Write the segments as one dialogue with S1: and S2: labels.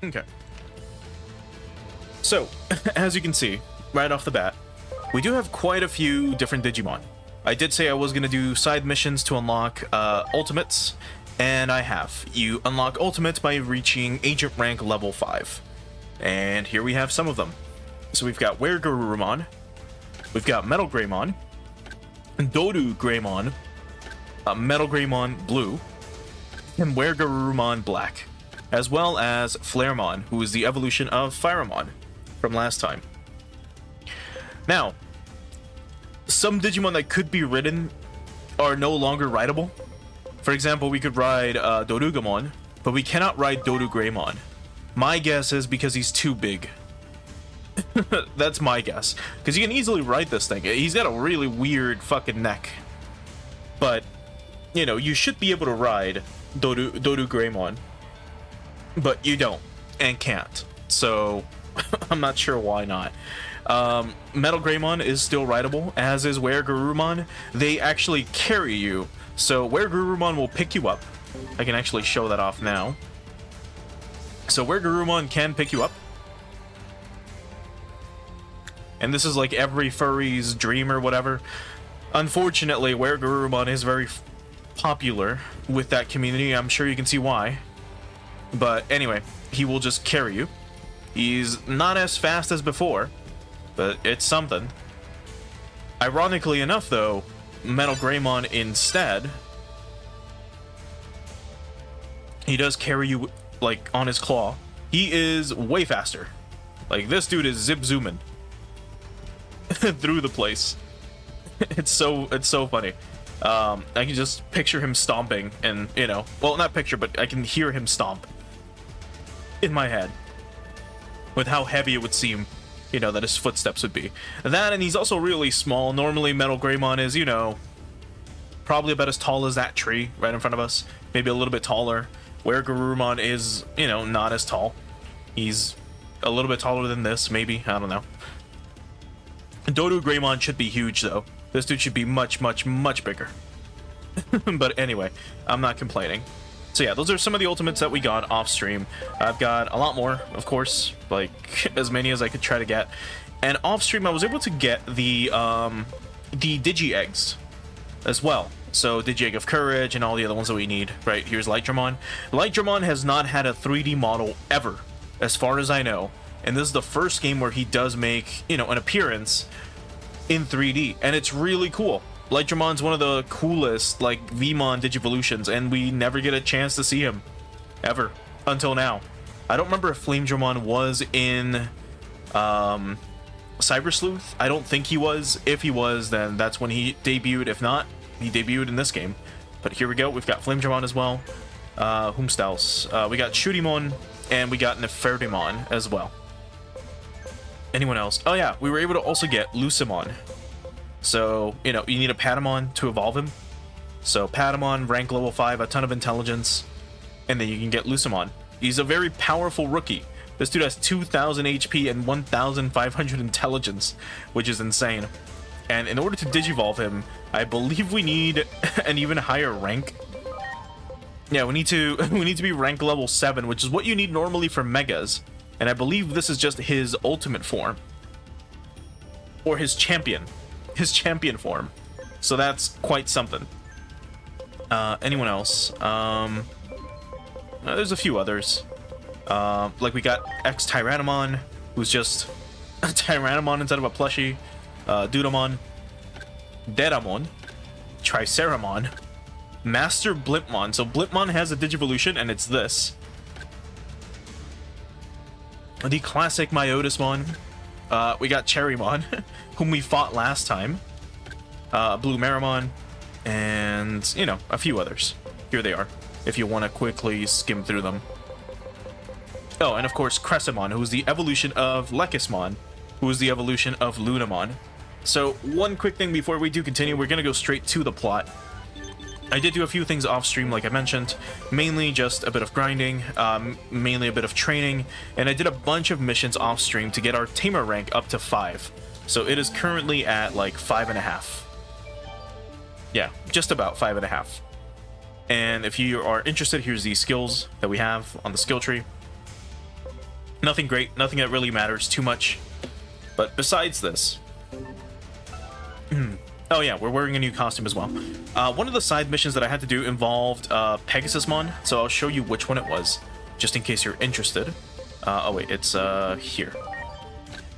S1: Okay. So, as you can see, right off the bat, we do have quite a few different Digimon. I did say I was going to do side missions to unlock ultimates, and I have. You unlock ultimates by reaching agent rank level 5. And here we have some of them. So we've got Were-Garurumon, we've got Metal Greymon, Dodu Greymon, Metal Greymon Blue, and Were-Garurumon Black, as well as Flaremon, who is the evolution of Firemon from last time. Now, some Digimon that could be ridden are no longer rideable. For example, we could ride Dorugamon, but we cannot ride Dodu Greymon. My guess is because he's too big. That's my guess. Because you can easily ride this thing. He's got a really weird fucking neck. But, you know, you should be able to ride Dodu Greymon. But you don't, and can't. So, I'm not sure why not. Metal Greymon is still rideable, as is Were-Garurumon. They actually carry you. So Were-Garurumon will pick you up. I can actually show that off now. So Were-Garurumon can pick you up. And this is like every furry's dream or whatever. Unfortunately, Were-Garurumon is very popular with that community. I'm sure you can see why. But anyway, he will just carry you. He's not as fast as before, but it's something. Ironically enough, though, Metal Greymon instead, he does carry you, like, on his claw. He is way faster. Like, this dude is zip zooming through the place. It's so funny. I can just picture him stomping, and, you know, well, not picture, but I can hear him stomp in my head with how heavy it would seem, you know, that his footsteps would be. That, and he's also really small. Normally, Metal Greymon is, you know, probably about as tall as that tree right in front of us. Maybe a little bit taller. Were-Garurumon is, you know, not as tall. He's a little bit taller than this, maybe. I don't know. Dodu Greymon should be huge, though. This dude should be much, much, much bigger. But anyway, I'm not complaining. So yeah, those are some of the ultimates that we got off stream. I've got a lot more, of course, like as many as I could try to get. And off stream, I was able to get the Digi Eggs as well. So Digi Egg of Courage and all the other ones that we need. Right, here's Lightramon. Lightramon has not had a 3D model ever, as far as I know. And this is the first game where he does make, you know, an appearance in 3D. And it's really cool. Lightramon's one of the coolest, like, Vmon Digivolutions, and we never get a chance to see him. Ever. Until now. I don't remember if Flamedramon was in Cyber Sleuth. I don't think he was. If he was, then that's when he debuted. If not, he debuted in this game. But here we go. We've got Flamedramon as well. Whomst else? We got Shootimon, and we got Neferdimon as well. Anyone else? Oh yeah, we were able to also get Lucimon. So, you know, you need a Patamon to evolve him. So Patamon, rank level 5, a ton of intelligence, and then you can get Lucimon. He's a very powerful rookie. This dude has 2,000 HP and 1,500 intelligence, which is insane. And in order to digivolve him, I believe we need an even higher rank. Yeah, we need to be rank level 7, which is what you need normally for Megas. And I believe this is just his ultimate form. Or his champion form. So that's quite something. Anyone else? There's a few others. Like we got X-Tyrannomon, who's just a Tyrannomon instead of a plushie. Dudamon, Dedamon, Triceramon, Master Blimpmon. So Blimpmon has a Digivolution, and it's this. The classic Myotismon. We got Cherrymon, whom we fought last time. Blue Marimon, and, you know, a few others. Here they are, if you want to quickly skim through them. Oh, and of course, Cressimon, who is the evolution of Lekismon, who is the evolution of Lunamon. So, one quick thing before we do continue, we're going to go straight to the plot. I did do a few things off stream, like I mentioned, mainly just a bit of grinding, mainly a bit of training, and I did a bunch of missions off stream to get our Tamer rank up to 5. So it is currently at like 5.5. Yeah, just about 5.5. And if you are interested, here's the skills that we have on the skill tree. Nothing great, nothing that really matters too much. But besides this... Oh yeah, we're wearing a new costume as well. One of the side missions that I had to do involved Pegasusmon, so I'll show you which one it was, just in case you're interested. Oh wait, it's here.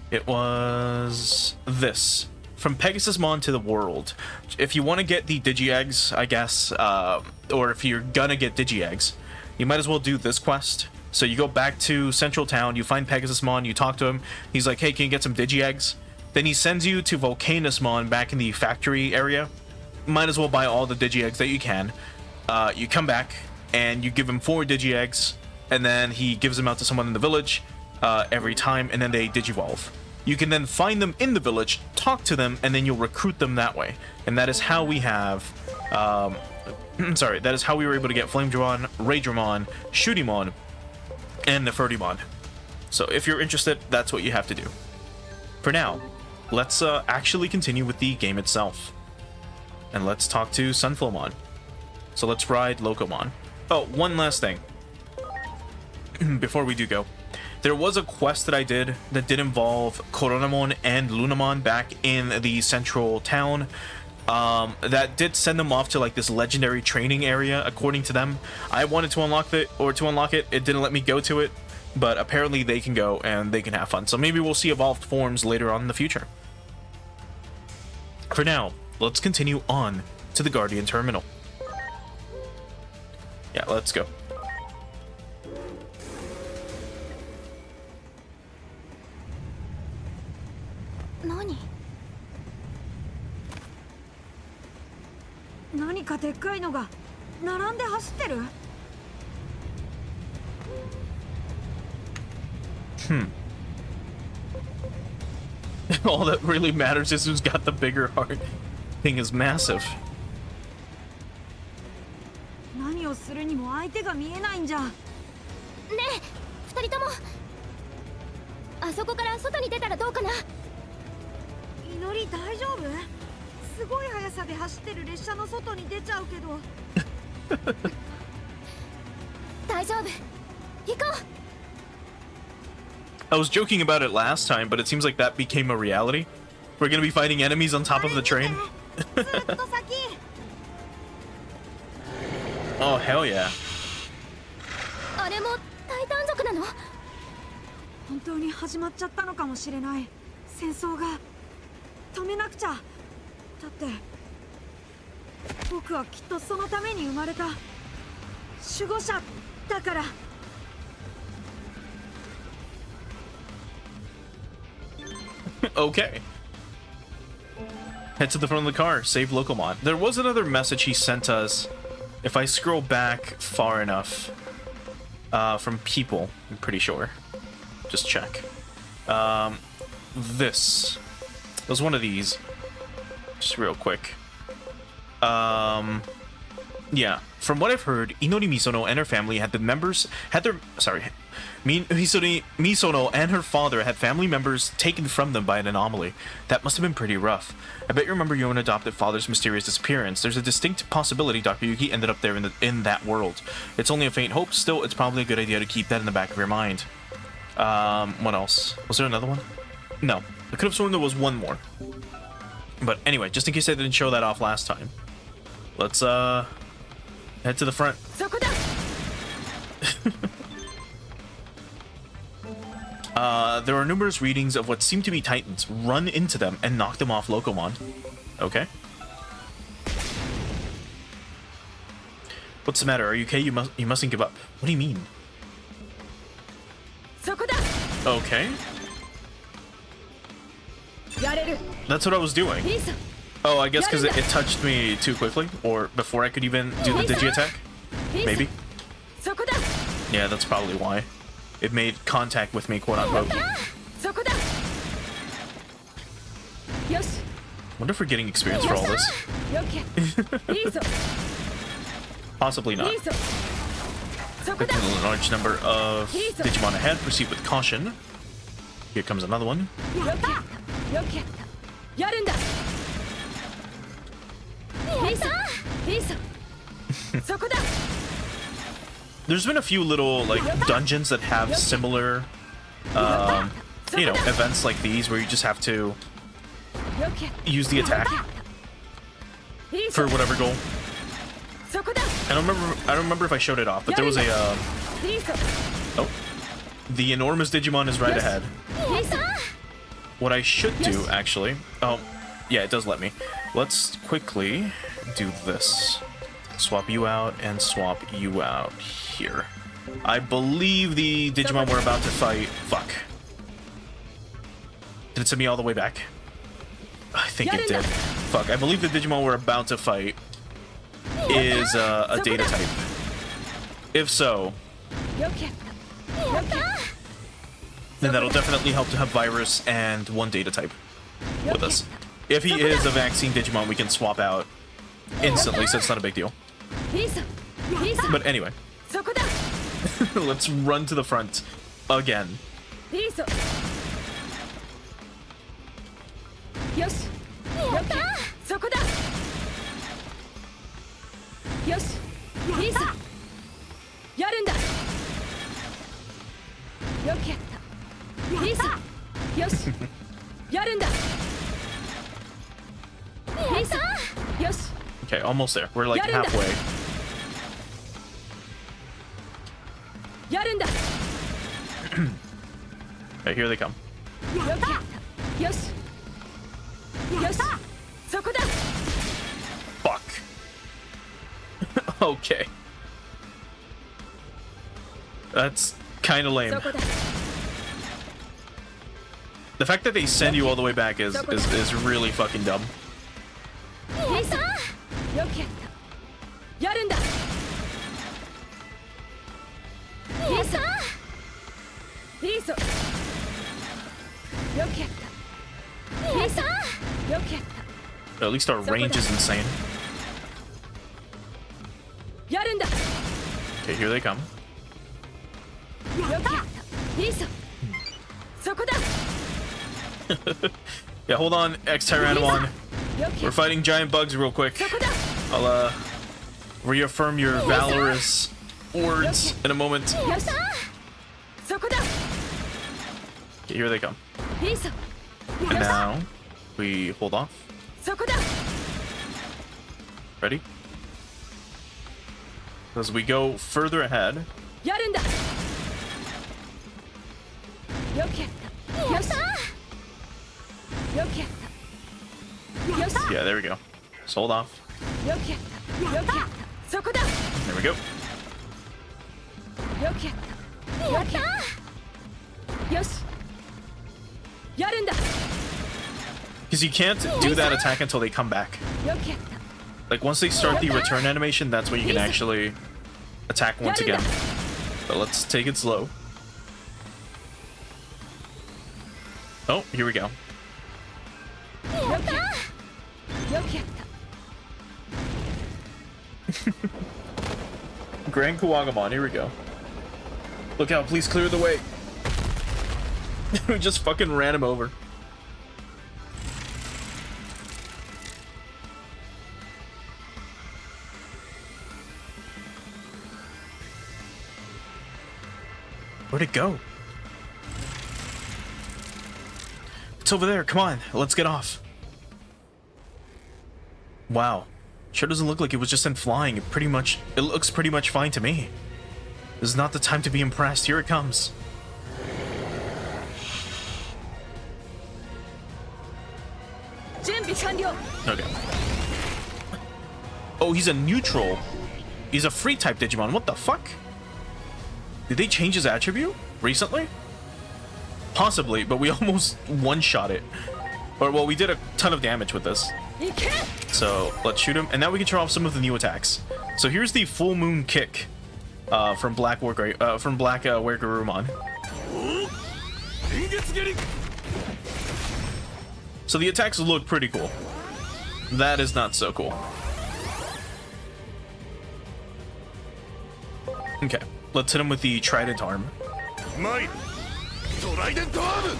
S1: It was this. From Pegasusmon to the world. If you want to get the Digi-Eggs, I guess, or if you're gonna get Digi-Eggs, you might as well do this quest. So you go back to Central Town, you find Pegasusmon, you talk to him, he's like, hey, can you get some Digi-Eggs? Then he sends you to Volcanusmon back in the factory area. Might as well buy all the Digi-Eggs that you can. You come back, and you give him 4 Digi-Eggs, and then he gives them out to someone in the village every time, and then they Digivolve. You can then find them in the village, talk to them, and then you'll recruit them that way. And that is how we have... sorry, that is how we were able to get Flamedramon, Raydramon, Shootimon, and Nefertimon. So if you're interested, that's what you have to do. For now, let's actually continue with the game itself. And let's talk to Sunflowmon. So let's ride Locomon. Oh, one last thing. Before we do go. There was a quest that I did that did involve Coronamon and Lunamon back in the central town. That did send them off to like this legendary training area, according to them. I wanted to unlock it, it didn't let me go to it, but apparently they can go and they can have fun. So maybe we'll see evolved forms later on in the future. For now, let's continue on to the Guardian Terminal. Yeah, let's go.
S2: Nani? 何かでっかいのが並んで走ってる?
S1: All that really matters is who's got the bigger heart. Thing is massive.
S2: 何をするにも相手が見えないんじゃ。ねえ、二人とも。あそこから外に出たらどうかな。祈り大丈夫？すごい速さで走ってる列車の外に出ちゃうけど。大丈夫。行こう。
S1: I was joking about it last time, but it seems like that became a reality. We're gonna be fighting enemies on top of the train. Oh, hell yeah.
S2: あれもタイタン族なの？本当に始まっちゃったのかもしれない。戦争が止めなくちゃ。だって僕はきっとそのために生まれた守護者だから。
S1: Okay. Head to the front of the car. Save Locomon. There was another message he sent us. If I scroll back far enough, from people, I'm pretty sure. Just check. This was one of these. Just real quick. Yeah. From what I've heard, Inori Misono and her family had Misono and her father had family members taken from them by an anomaly. That must have been pretty rough. I bet you remember your own adopted father's mysterious disappearance. There's a distinct possibility Dr. Yuki ended up there in that world. It's only a faint hope, still it's probably a good idea to keep that in the back of your mind. What else? Was there another one? No. I could have sworn there was one more. But anyway, just in case I didn't show that off last time. Let's head to the front. There are numerous readings of what seem to be titans. Run into them and knock them off Locomon. Okay. What's the matter? Are you okay? You mustn't give up. What do you mean? Okay. That's what I was doing. Oh, I guess because it touched me too quickly, or before I could even do the digi attack. Maybe. Yeah, that's probably why. It made contact with me, quote unquote. Wonder if we're getting experience for all this. Possibly not. Picking a large number of Digimon ahead, proceed with caution. Here comes another one. There's been a few little like dungeons that have similar you know, events like these where you just have to use the attack for whatever goal. I don't remember if I showed it off, but there was a oh, the enormous Digimon is right ahead. What I should do, actually, oh yeah, it does let me. Let's quickly do this. Swap you out and swap you out here. I believe the Digimon we're about to fight. Fuck. Did it send me all the way back? I think it did. Fuck, I believe the Digimon we're about to fight is a data type. If so, then that'll definitely help to have virus and one data type with us. If he is a vaccine Digimon, we can swap out instantly, so it's not a big deal. But anyway, let's run to the front again. Okay, almost there. We're like halfway. Okay, here they come. Fuck. Okay. That's kind of lame. The fact that they send you all the way back is really fucking dumb. At least our range is insane. Okay, here they come. Yeah, hold on, X-Tyrannomon. We're fighting giant bugs real quick. I'll reaffirm your valorous words in a moment. Okay, here they come. And now we hold off. Ready? As we go further ahead. Yeah, there we go. Just hold off. There we go. Because you can't do that attack until they come back. Like, once they start the return animation, that's when you can actually attack once again. But let's take it slow. Oh, here we go. Grand Kuwagamon, here we go. Look out, please clear the way. We just fucking ran him over. Where'd it go? It's over there. Come on, let's get off. Wow. Sure doesn't look like it was just in flying. It looks pretty much fine to me. This is not the time to be impressed. Here it comes. Okay. Oh, he's a neutral. He's a free type Digimon. What the fuck? Did they change his attribute recently? Possibly, but we almost one-shot it. Or, well, we did a ton of damage with this. So, let's shoot him. And now we can show off some of the new attacks. So here's the Full Moon Kick from Black Wergarumon. So the attacks look pretty cool. That is not so cool. Okay, let's hit him with the Trident Arm.
S3: Trident Arm!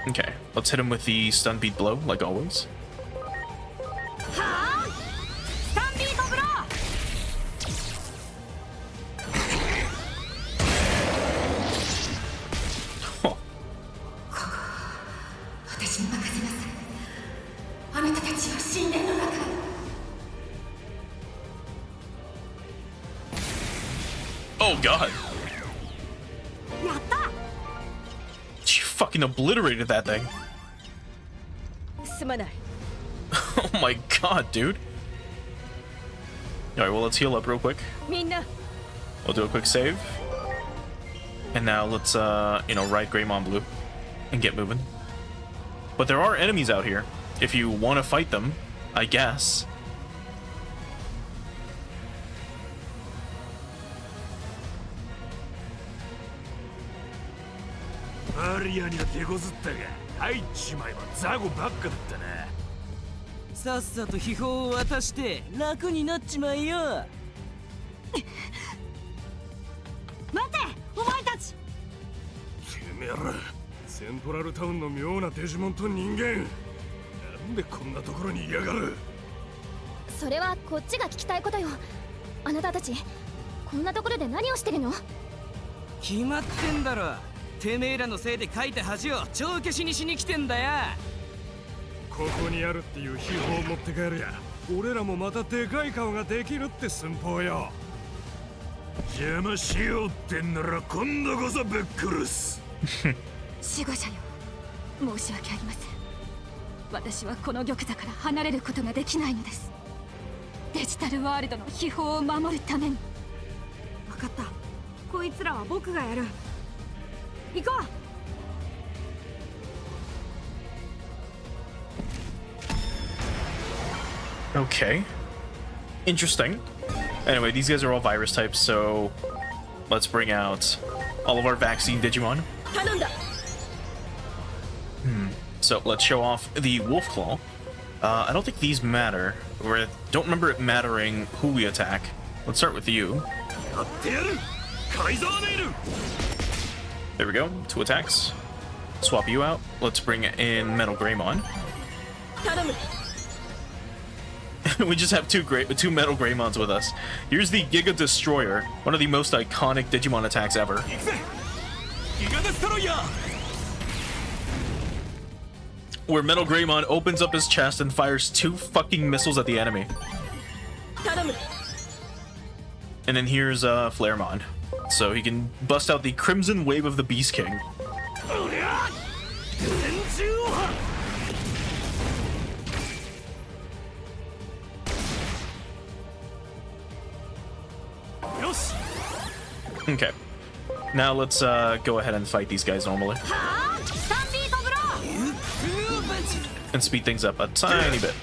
S1: Okay, let's hit him with the Stun Beat Blow, like always. god.
S2: やった。
S1: She fucking obliterated that thing.
S2: すまない。
S1: Oh my god, dude. Alright, well, let's heal up real quick.
S2: みんな。
S1: We'll do a quick save. And now let's, ride Greymon Blue and get moving. But there are enemies out here. If you want to fight them, I guess.
S3: アリアには手こずったが、入っちまえばザゴばっかだったな。さっさと秘宝を渡して楽になっちまえよ。
S2: 待て、お前たち。
S3: てめえら、セントラルタウンの妙なデジモンと人間、なんでこんなところにいやがる。
S2: それはこっちが聞きたいことよ。あなたたち、こんなところで何をしてるの？
S3: 決まってんだろ。てめえらのせいで書いた恥を帳消しにしに来てんだよ。ここにあるっていう秘宝を持って帰るや、俺らもまたでかい顔ができるって寸法よ。邪魔しようってんなら今度こそぶっ殺す。
S2: 守護者よ、申し訳ありません。私はこの玉座から離れることができないのです。デジタルワールドの秘宝を守るために。分かった、こいつらは僕がやる。行こ
S1: う。Okay. Interesting. Anyway, these guys are all virus types, so let's bring out all of our vaccine Digimon. So let's show off the Wolf Claw. I don't think these matter, or I don't remember it mattering who we attack. Let's start with you. There we go, 2 attacks. Swap you out. Let's bring in Metal Greymon. We just have two Metal Greymons with us. Here's the Giga Destroyer, one of the most iconic Digimon attacks ever. Where Metal Greymon opens up his chest and fires 2 fucking missiles at the enemy. And then here's Flaremon. So he can bust out the Crimson Wave of the Beast King. Okay. Now let's go ahead and fight these guys normally. And speed things up a tiny bit.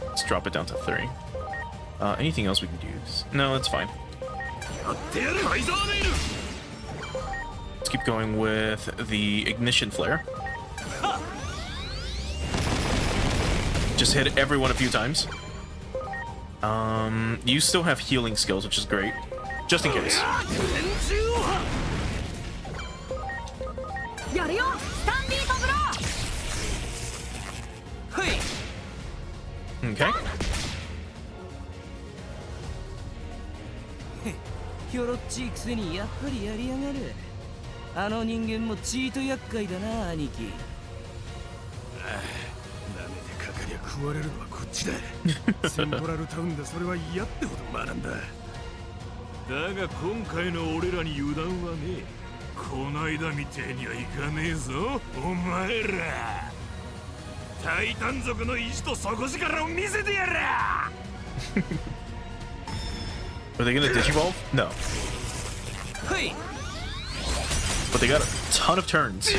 S1: Let's drop it down to 3. Anything else we can use? No, it's fine. Let's keep going with the Ignition Flare. Just hit everyone a few times. You still have healing skills, which is great. Just in case. Okay.
S3: ひょろっちいくせにやっぱりやりやがる。あの人間もチート厄介だな、兄貴。なめてかかりゃ食われるのはこっちだ。セントラルタウンでそれは嫌ってほど学んだ。だが今回の俺らに油断はねえ。こないだみてえにはいかねえぞ、お前ら。タイタン族の意地と底力を見せてやら。
S1: Are they gonna Digivolve? No. But they got a ton of turns.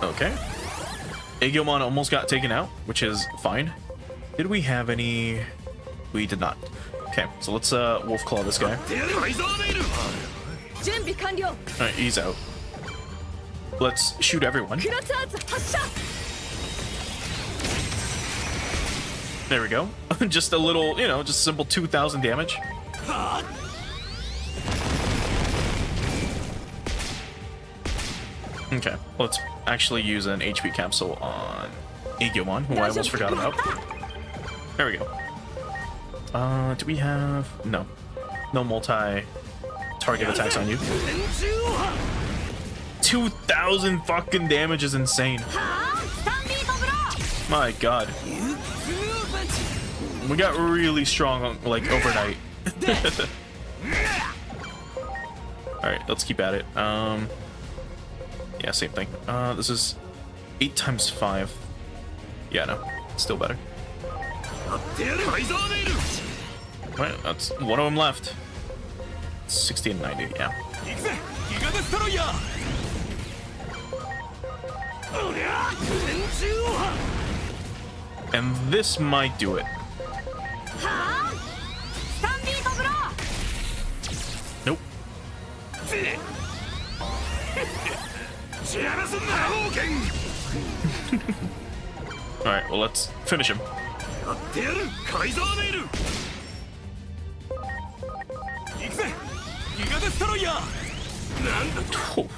S1: Okay. Aegomon almost got taken out, which is fine. Did we have any? We did not. Okay, so let's Wolf Claw this guy. Alright, he's out. Let's shoot everyone. There we go. Just a little, just simple 2,000 damage. Okay, let's actually use an HP capsule on Aegomon, who I almost forgot about. There we go. Do we have... No. No multi-target attacks on you. 2,000 fucking damage is insane. My god. We got really strong, like, overnight. Alright, let's keep at it. Yeah, same thing. This is 8 times 5. Yeah, no. Still better. Right, that's one of them left. 60 and 90, yeah. And this might do it. Nope. Alright, well, let's finish him. Oh.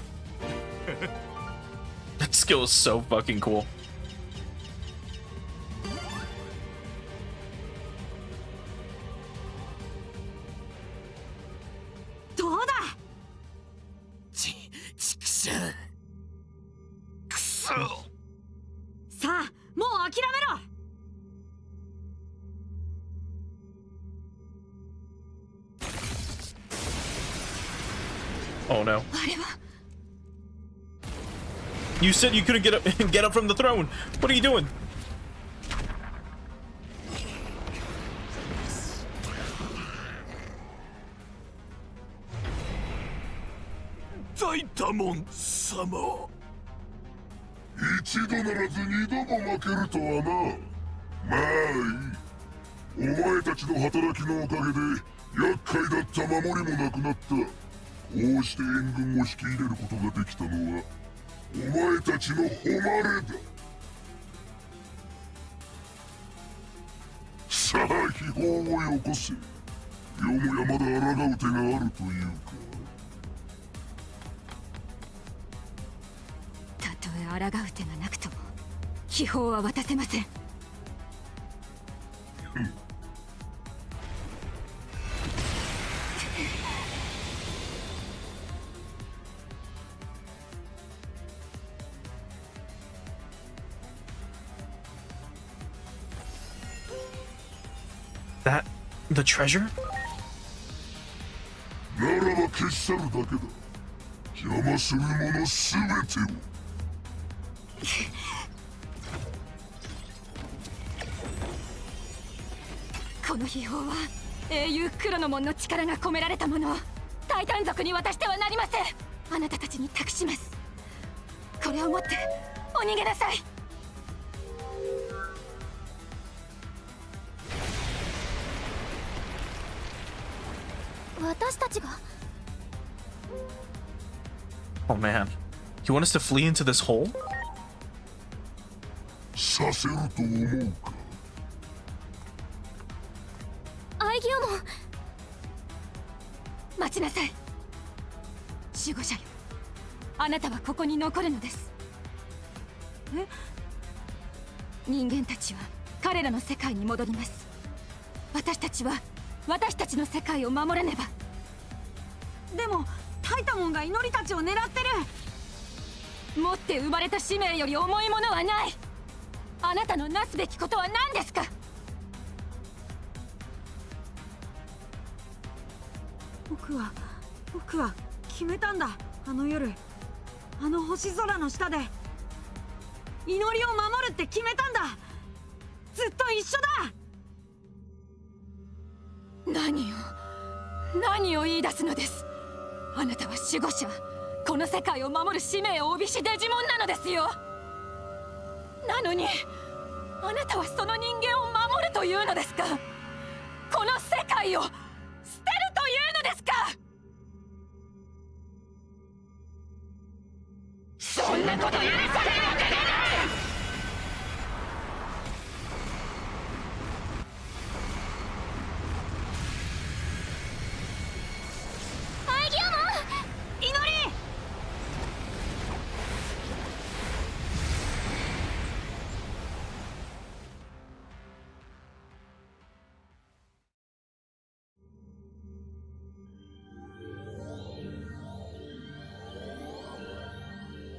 S1: That skill is so fucking cool. Oh no. You said you couldn't get up get up from the throne. What are you doing?
S3: Digimon sama.
S4: 一度ならず二度も負けるとはな。まあいい。お前たちの働きのおかげで厄介だった守りもなくなった。こうして援軍を引き入れることができたのはお前たちの誉れだ。さあ秘宝をよこせ。よもやまだ抗う手があるというか。
S2: たとえ抗う手がなくとも秘宝は渡せません。
S1: That the treasure?
S4: ならば消し去るだけだ。邪魔する者すべてを。
S2: この秘宝は英雄黒の門の力が込められたものをタイタン族に渡してはなりません。あなたたちに託します。これを持ってお逃げなさい。私たちが
S1: Oh man. You want us to flee into this hole?
S4: させると思うか。
S2: アイギオモン、待ちなさい。守護者よ、あなたはここに残るのです。え？人間たちは彼らの世界に戻ります。私たちは私たちの世界を守らねば。でもタイタモンが祈りたちを狙ってる。持って生まれた使命より重いものはない。あなたのなすべきことは何ですか？僕は決めたんだ。あの夜、あの星空の下で祈りを守るって決めたんだ。ずっと一緒だ。何を言い出すのです。あなたは守護者、この世界を守る使命を帯びしデジモンなのですよ。なのにあなたはその人間を守るというのですか？この世界を捨てるというのですか？そんなこと許されるわけがない。アイギオモン、祈り。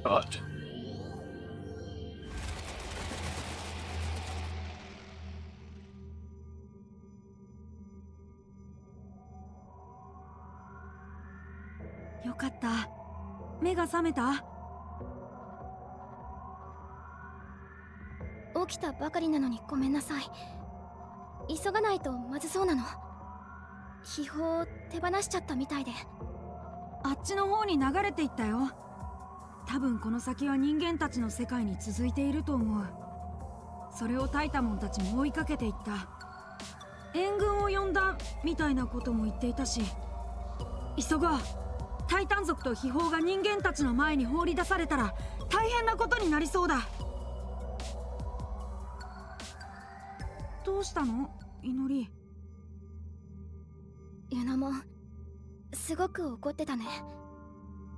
S1: God.
S2: よかった。目が覚めた？起きたばかりなのにごめんなさい。急がないとまずそうなの。秘宝を手放しちゃったみたいで。あっちの方に流れていったよ。多分この先は人間たちの世界に続いていると思う。それをタイタモンたちも追いかけていった。援軍を呼んだみたいなことも言っていたし。急ごう。タイタン族と秘宝が人間たちの前に放り出されたら大変なことになりそうだ。どうしたの、祈り？ユナもすごく怒ってたね。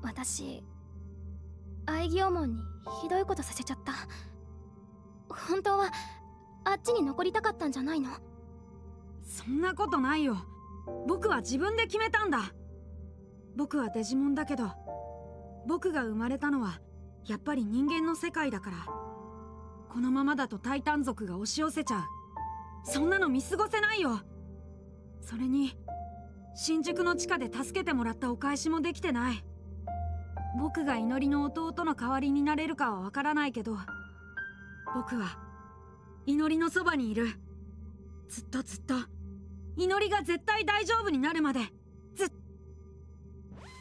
S2: 私愛義門にひどいことさせちゃった。本当はあっちに残りたかったんじゃないの？そんなことないよ。僕は自分で決めたんだ。僕はデジモンだけど、僕が生まれたのはやっぱり人間の世界だから。このままだとタイタン族が押し寄せちゃう。そんなの見過ごせないよ。それに新宿の地下で助けてもらったお返しもできてない。僕が祈りの弟の代わりになれるかはわからないけど、僕は祈りのそばにいる。ずっとずっと祈りが絶対大丈夫になるまで。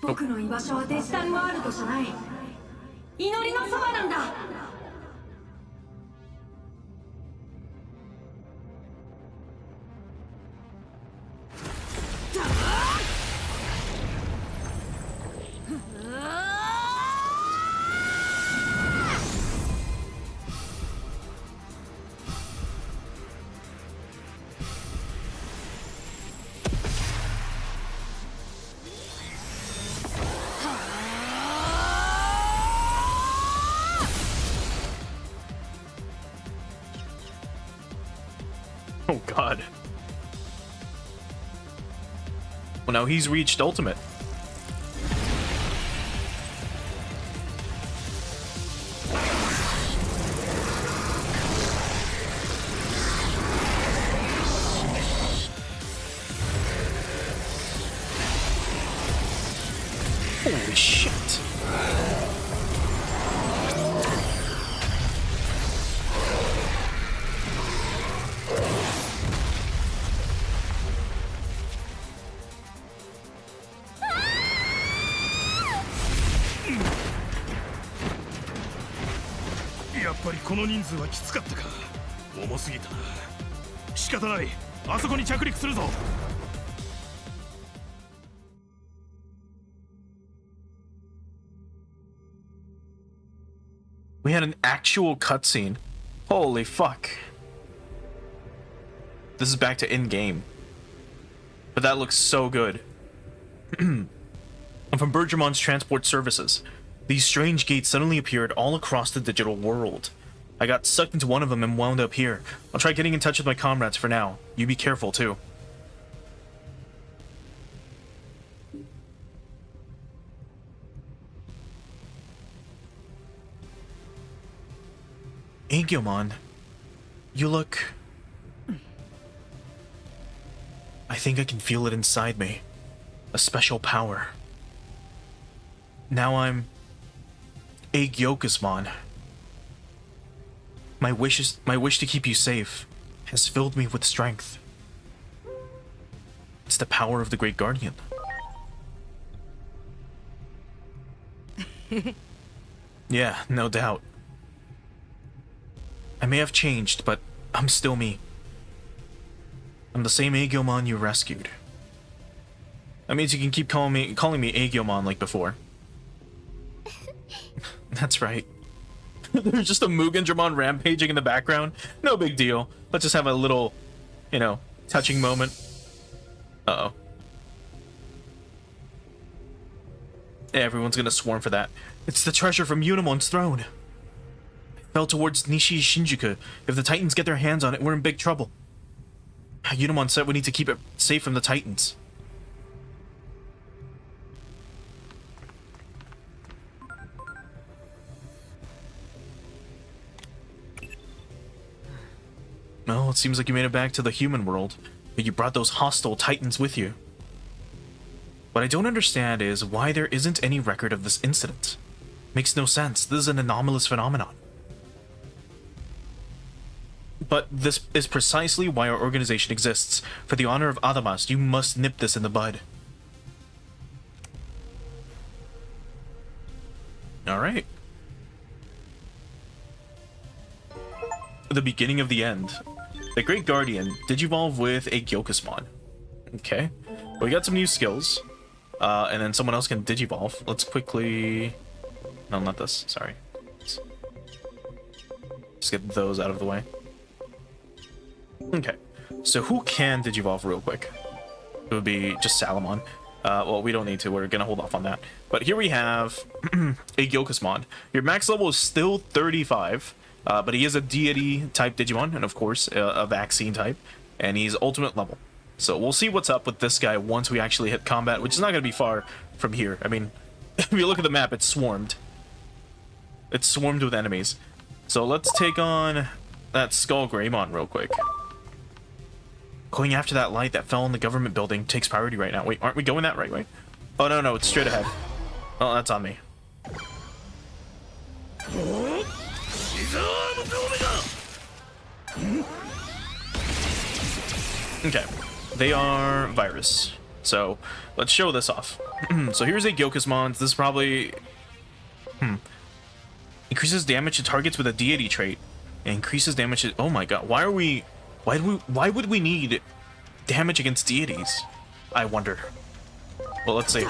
S2: 僕の居場所はデジタルワールドじゃない。祈りのそばなんだ。
S1: Oh god. Well, now he's reached ultimate. Holy shit.
S3: Yeah, やっぱりこの人数はきつかったか。重すぎたな。仕方ない。あそこに着陸するぞ。
S1: We had an actual cutscene. Holy fuck. This is back to in-game. But that looks so good. I'm from Bergermon's transport services. These strange gates suddenly appeared all across the digital world. I got sucked into one of them and wound up here. I'll try getting in touch with my comrades for now. You be careful too. Agumon, you look... I think I can feel it inside me. A special power. Now I'm... Agyokusmon. My wish to keep you safe has filled me with strength. It's the power of the Great Guardian. Yeah, no doubt. I may have changed, but I'm still me. I'm the same Agumon you rescued. That means you can keep calling me Agumon like before. That's right. There's just a Mugendramon rampaging in the background. No big deal. Let's just have a little, you know, touching moment. Uh-oh. Everyone's gonna swarm for that. It's the treasure from Unamon's throne. It fell towards Nishi Shinjuku. If the Titans get their hands on it, we're in big trouble. Unamon said we need to keep it safe from the Titans. Well, it seems like you made it back to the human world, but you brought those hostile Titans with you. What I don't understand is why there isn't any record of this incident. Makes no sense. This is an anomalous phenomenon. But this is precisely why our organization exists. For the honor of Adamas, you must nip this in the bud. Alright. The beginning of the end. The Great Guardian digivolve with a Gyokusmon. Okay. We got some new skills. And then someone else can digivolve. Let's quickly... No, not this. Sorry. Just get those out of the way. Okay. So who can digivolve real quick? It would be just Salamon. Well, we don't need to. We're gonna hold off on that. But here we have a Gyokusmon. Your max level is still 35, but he is a deity type Digimon, and of course, a vaccine type, and he's ultimate level. So we'll see what's up with this guy once we actually hit combat, which is not gonna be far from here. I mean, if you look at the map, it's swarmed. It's swarmed with enemies. So let's take on that Skull Greymon real quick. Going after that light that fell in the government building takes priority right now. Wait, aren't we going that right way? Oh, no, it's straight ahead. Oh, that's on me. Okay. They are virus. So, let's show this off. So here's a Gyokusmon. This is probably... Increases damage to targets with a deity trait. Increases damage to... Oh my god, why would we need damage against deities? I wonder. Well, let's see.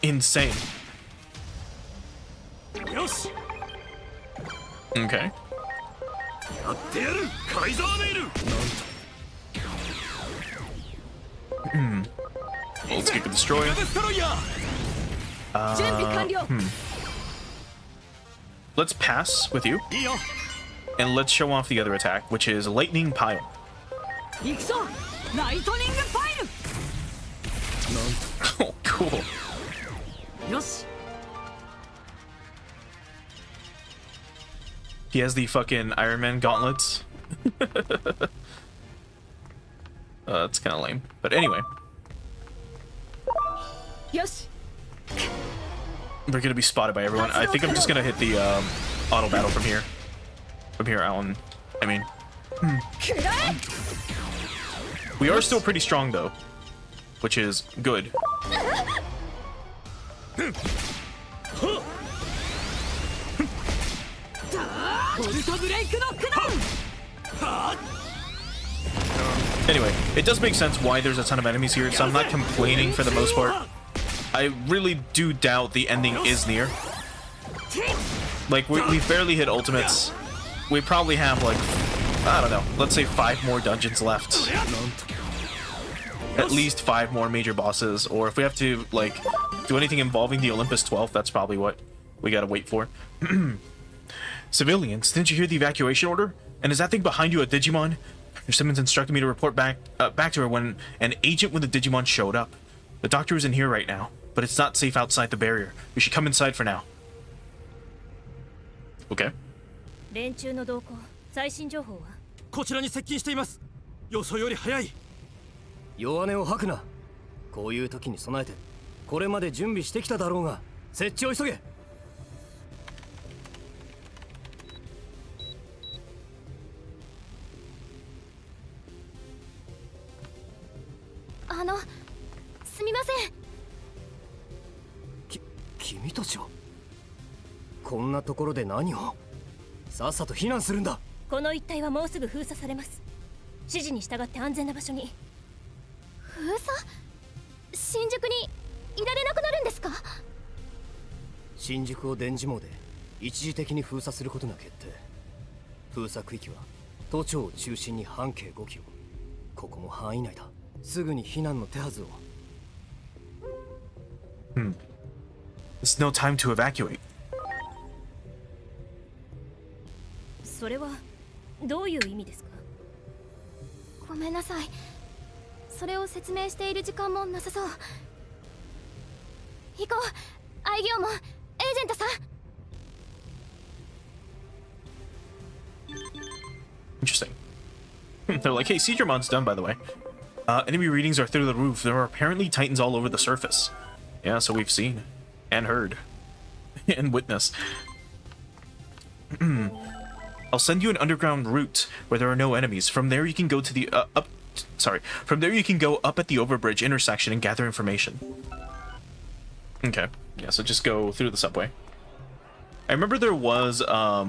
S1: Insane. Okay. Let's get the destroyer. Let's pass with you. And let's show off the other attack, which is Lightning Pile. Oh, cool. He has the fucking Iron Man gauntlets. That's kind of lame. But anyway. We're gonna be spotted by everyone. I think I'm just gonna hit the auto battle from here. From here out. I mean, we are still pretty strong though, which is good. Anyway, it does make sense why there's a ton of enemies here, so I'm not complaining for the most part. I really do doubt the ending is near. Like, we barely hit ultimates. We probably have, like, I don't know, let's say 5 more dungeons left. At least 5 more major bosses, or if we have to, like, do anything involving the Olympus 12, that's probably what we gotta wait for. Civilians, didn't you hear the evacuation order? And is that thing behind you a Digimon? Your Simmons instructed me to report back to her when an agent with a Digimon showed up. The doctor is in here right now, but it's not safe outside the barrier. We should come inside for now. Okay.
S2: 連中の動向、最新情報は？
S5: こちらに接近しています。予想より早い。弱音を吐くな。こういう時に備えて、これまで準備してきただろうが、設置を急げ。
S2: すみません。
S5: 君たちはこんなところで何を？さっさと避難するんだ。
S2: この一帯はもうすぐ封鎖されます。指示に従って安全な場所に。封鎖？新宿にいられなくなるんですか？
S5: 新宿を電磁網で一時的に封鎖することが決定。封鎖区域は都庁を中心に半径5キロ。ここも範囲内だ。すぐに避難の手はずを。
S1: There's no time to evacuate.
S2: それはどういう意味ですか？ごめんなさい。それを説明している時間もなさそう。行こう。愛業門、エージェントさん。
S1: Interesting. They're like, hey, Seigermon's done, by the way. Enemy readings are through the roof. There are apparently titans all over the surface. Yeah, so we've seen and heard and witnessed. I'll send you an underground route where there are no enemies. From there you can go to the From there you can go up at the overbridge intersection and gather information. Okay. Yeah, so just go through the subway. I remember there was I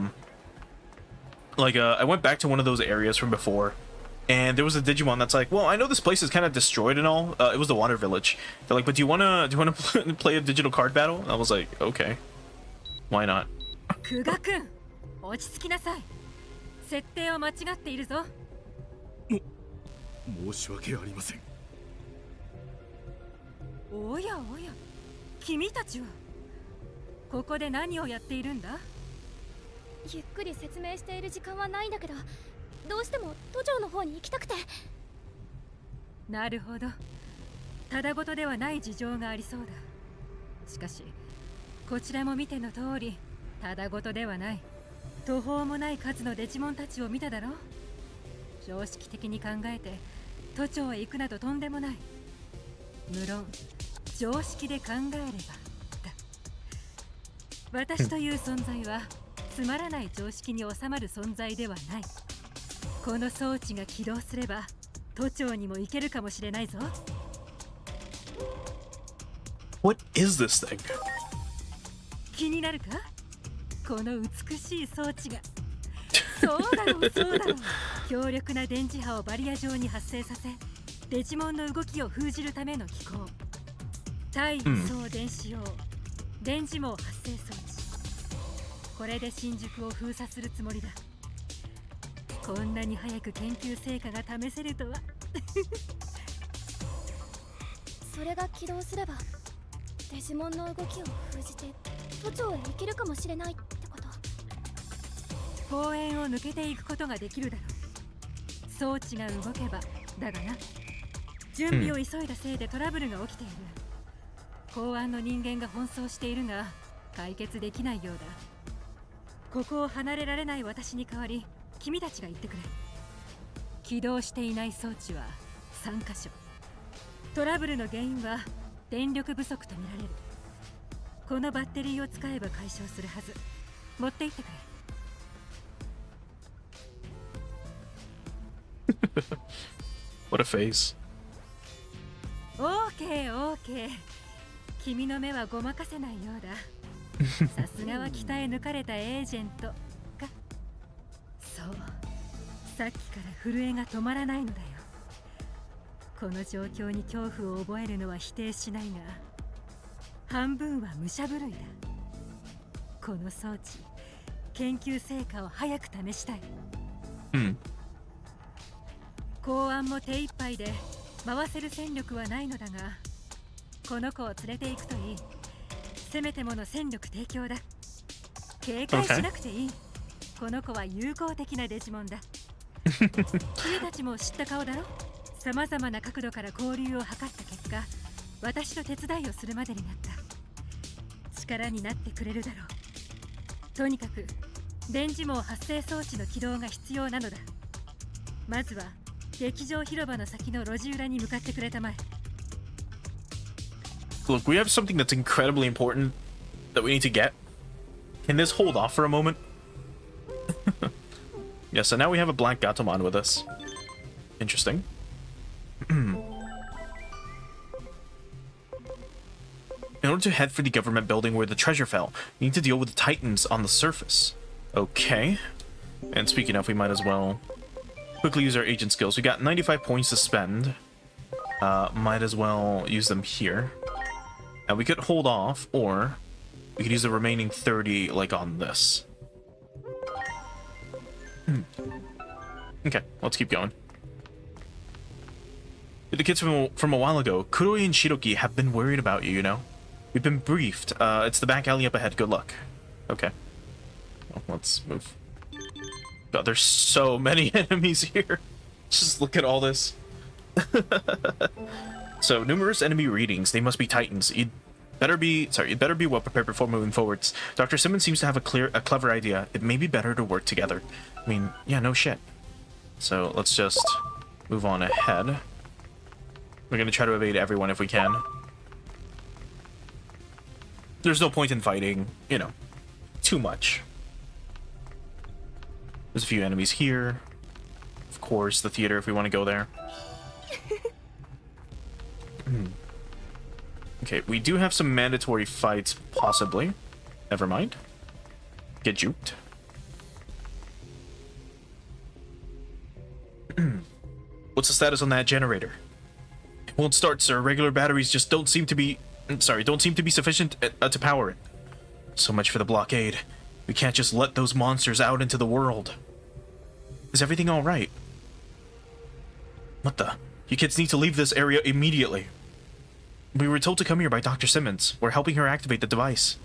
S1: went back to one of those areas from before, and there was a Digimon that's like, well, I know this place is kind of destroyed and all. It was the Water Village. They're like, but do you wanna play a digital card battle? And I was like, okay, why not?
S2: 久我君、落ち着きなさい。設定を間違っているぞ。
S3: 申し訳ありません。
S2: おやおや、君たちはここで何をやっているんだ？ゆっくり説明している時間はないんだけど、どうしても都庁の方に行きたくて。なるほど。ただごとではない事情がありそうだ。しかし、こちらも見ての通り、ただごとではない。途方もない数のデジモンたちを見ただろう。常識的に考えて都庁へ行くなどとんでもない。無論常識で考えればだ。私という存在はつまらない常識に収まる存在ではない。この装置が起動すれば都庁にも行けるかもしれないぞ。
S1: What is this thing?
S2: 気になるか？この美しい装置が。そうだろうそうだろう。強力な電磁波をバリア上に発生させ、デジモンの動きを封じるための機構。対輸送電子用、電磁網発生装置。これで新宿を封鎖するつもりだ。こんなに早く研究成果が試せるとは。
S6: それが起動すればデジモンの動きを封じて都庁へ行けるかもしれないってこと。
S2: 公園を抜けていくことができるだろう。装置が動けばだがな。準備を急いだせいでトラブルが起きている。公安の人間が奔走しているが解決できないようだ。ここを離れられない私に代わり君たちが言ってくれ。起動していない装置は3カ所。トラブルの原因は電力不足とみられる。このバッテリーを使えば解消するはず。持って行ってくれ。
S1: What a face.
S2: オーケーオーケー。君の目はごまかせないようだ。さすがは鍛え抜かれたエージェントか。そう、さっきから震えが止まらないのだよ。この状況に恐怖を覚えるのは否定しないが、半分は武者震いだ。この装置、研究成果を早く試したい。公安も手一杯で回せる戦力はないのだが、この子を連れて行くといい。せめてもの戦力提供だ。警戒しなくていい。この子は友好的なデジモンだ。君たちも知った顔だろ。さまざまな角度から交流を図った結果、私と手伝いをするまでになった。力になってくれるだろう。とにかく電磁網発生装置の起動が必要なのだ。まずは劇場広場の先の路地裏に向かってくれたまえ。
S1: Look, we have something that's incredibly important that we need to get. Can this hold off for a moment? Yeah, so now we have a Black Gatomon with us. Interesting. In order to head for the government building where the treasure fell, you need to deal with the titans on the surface. Okay. And speaking of, we might as well quickly use our agent skills. We got 95 points to spend. Might as well use them here. Now we could hold off, or we could use the remaining 30 like on this. Okay, let's keep going. The kids from a while ago, Kuroi and Shiroki, have been worried about you, you know? We've been briefed. It's the back alley up ahead. Good luck. Okay. Well, let's move. God, there's so many enemies here. Just look at all this. So, numerous enemy readings. They must be titans. You'd better be well prepared before moving forwards. Dr. Simmons seems to have a clever idea. It may be better to work together. I mean, yeah, no shit. So let's just move on ahead. We're gonna try to evade everyone if we can. There's no point in fighting, you know, too much. There's a few enemies here. Of course, the theater if we want to go there. Okay, we do have some mandatory fights, possibly. Never mind. Get juked. What's the status on that generator? It won't start, sir. Regular batteries just don't seem to be... don't seem to be sufficient to power it. So much for the blockade. We can't just let those monsters out into the world. Is everything alright? What the? You kids need to leave this area immediately. We were told to come here by Dr. Simmons. We're helping her activate the device.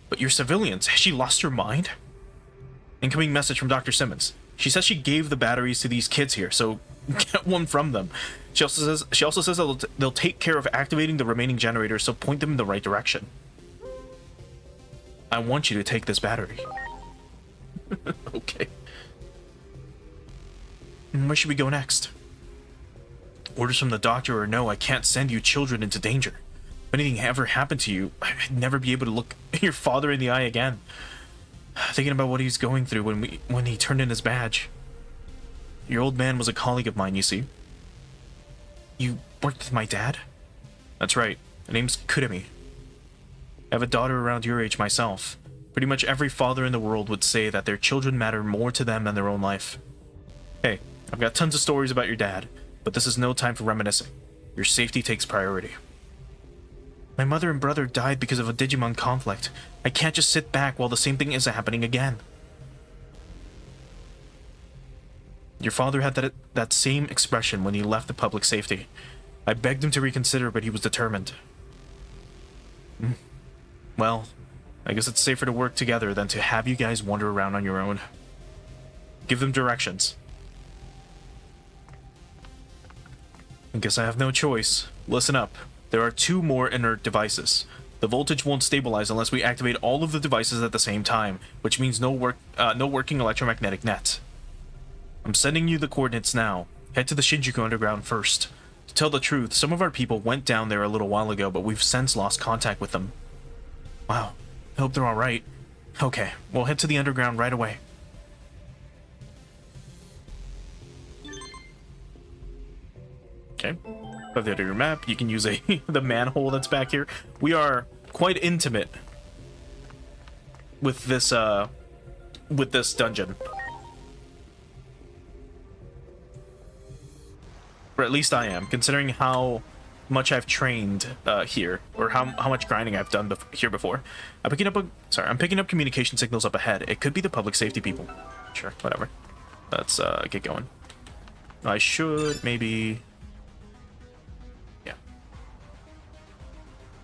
S1: But you're civilians. Has she lost her mind? Incoming message from Dr. Simmons. She says she gave the batteries to these kids here, so get one from them. She also says they'll take care of activating the remaining generators, so point them in the right direction. I want you to take this battery. Okay. Where should we go next? Orders from the doctor or no, I can't send you children into danger. If anything ever happened to you, I'd never be able to look your father in the eye again. Thinking about what he's going through when he turned in his badge. Your old man was a colleague of mine, you see. You worked with my dad? That's right. Her name's Kuremi. I have a daughter around your age myself. Pretty much every father in the world would say that their children matter more to them than their own life. Hey, I've got tons of stories about your dad, but this is no time for reminiscing. Your safety takes priority. My mother and brother died because of a Digimon conflict. I can't just sit back while the same thing is happening again. Your father had that same expression when he left the public safety. I begged him to reconsider, but he was determined. Well, I guess it's safer to work together than to have you guys wander around on your own. Give them directions. I guess I have no choice. Listen up. There are 2 more inert devices. The voltage won't stabilize unless we activate all of the devices at the same time, which means no working electromagnetic net. I'm sending you the coordinates now. Head to the Shinjuku Underground first. To tell the truth, some of our people went down there a little while ago, but we've since lost contact with them. Wow. I hope they're alright. Okay, we'll head to the underground right away. Okay. By the other map, you can use the manhole that's back here. We are quite intimate with this dungeon. Or at least I am, considering how much I've trained here, or how much grinding I've done here before. I'm picking up communication signals up ahead. It could be the public safety people. Sure, whatever. Let's get going. I should maybe... Yeah.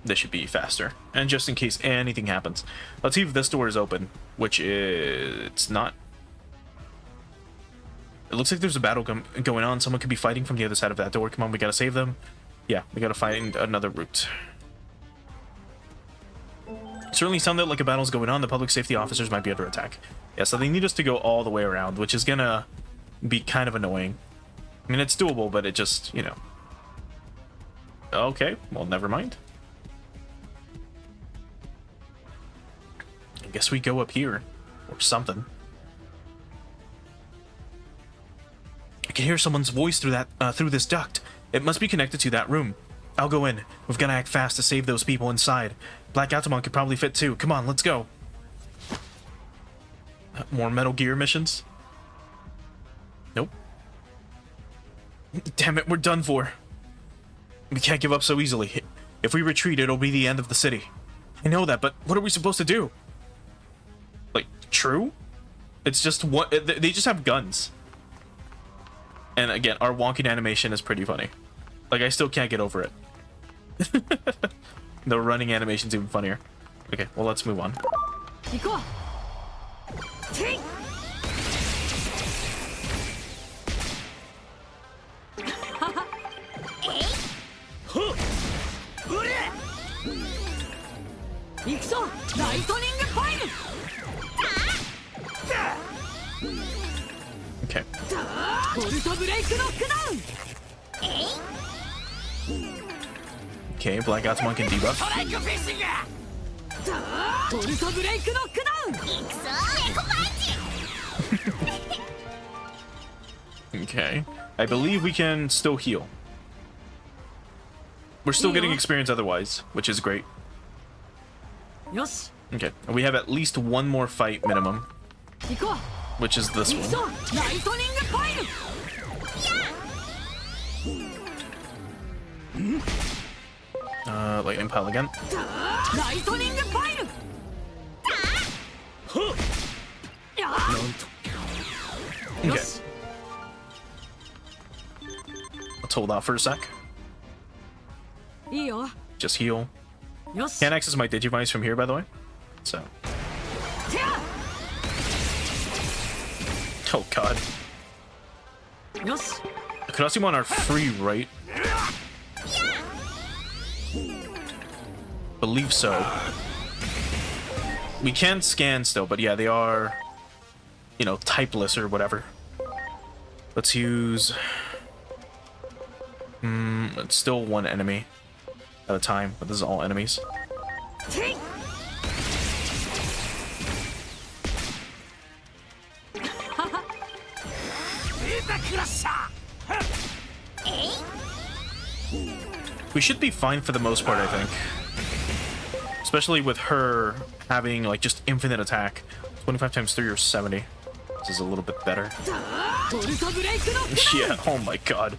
S1: This should be faster. And just in case anything happens. Let's see if this door is open, which it's not. It looks like there's a battle going on. Someone could be fighting from the other side of that door. Come on, we gotta save them. Yeah, we gotta find another route. Certainly sounded like a battle's going on. The public safety officers might be under attack. Yeah, so they need us to go all the way around, which is gonna be kind of annoying. I mean, it's doable, but it just, you know. Okay, well, never mind. I guess we go up here. Or something. I can hear someone's voice through this duct. It must be connected to that room. I'll go in. We've got to act fast to save those people inside. Black Atomon could probably fit too. Come on, let's go. More Metal Gear missions? Nope. Damn it, we're done for. We can't give up so easily. If we retreat, it'll be the end of the city. I know that, but what are we supposed to do? Like, true? It's just what they just have guns. And again, our wonking animation is pretty funny. Like, I still can't get over it. The running animation's even funnier. Okay, well, let's move on. Okay. Okay, Black Gatomon can debuff. Okay. I believe we can still heal. We're still getting experience otherwise, which is great. Okay, and we have at least one more fight minimum, which is this one. Lightning pile again. Okay. Let's hold off for a sec. Just heal. Can't access my Digivice from here, by the way. So. Oh god. Kurasimon are free, right? Believe so. We can scan still, but yeah, they are, you know, typeless or whatever. Let's use... it's still one enemy at a time, but this is all enemies. We should be fine for the most part, I think. Especially with her having, like, just infinite attack. 25 times 3 or 70. This is a little bit better. Yeah, oh my god.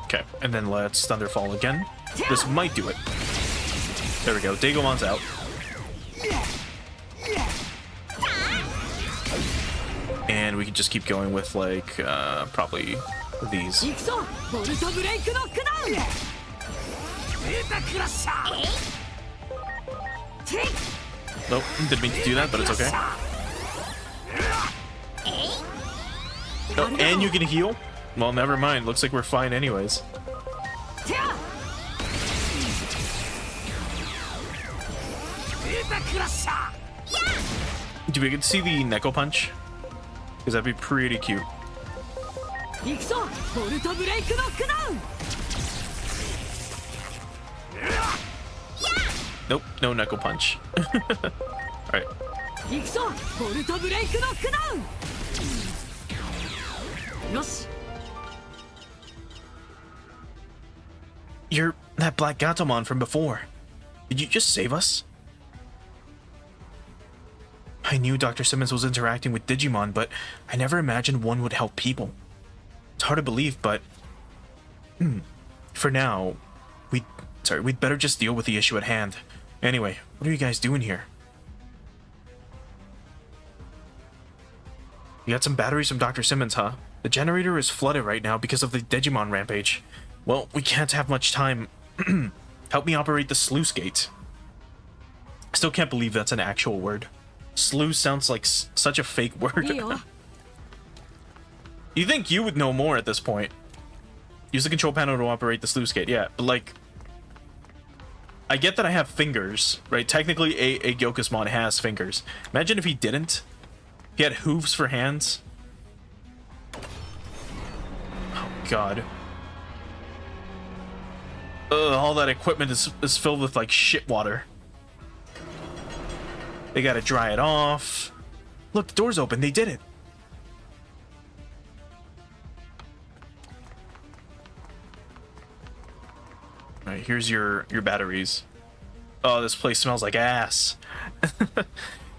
S1: Okay, and then let's Thunderfall again. This might do it. There we go, Dagomon's out. And we can just keep going with, like, probably these. Nope, didn't mean to do that, but it's okay. Oh, and you can heal? Well, never mind. Looks like we're fine anyways. Do we get to see the Neko Punch? Because that'd be pretty cute. Nope, no Neko Punch. Alright. You're that Black Gatomon from before. Did you just save us? I knew Dr. Simmons was interacting with Digimon, but I never imagined one would help people. It's hard to believe, but... for now, we'd better just deal with the issue at hand. Anyway, what are you guys doing here? You got some batteries from Dr. Simmons, huh? The generator is flooded right now because of the Digimon rampage. Well, we can't have much time. Help me operate the sluice gate. I still can't believe that's an actual word. Sluice sounds like such a fake word. You think you would know more at this point. Use the control panel to operate the sluice gate. Yeah, but like... I get that I have fingers, right? Technically, a Gyokusmon has fingers. Imagine if he didn't. He had hooves for hands. Oh, God. Ugh, all that equipment is filled with, like, shit water. They gotta dry it off. Look, the door's open. They did it. Alright, here's your batteries. Oh, this place smells like ass.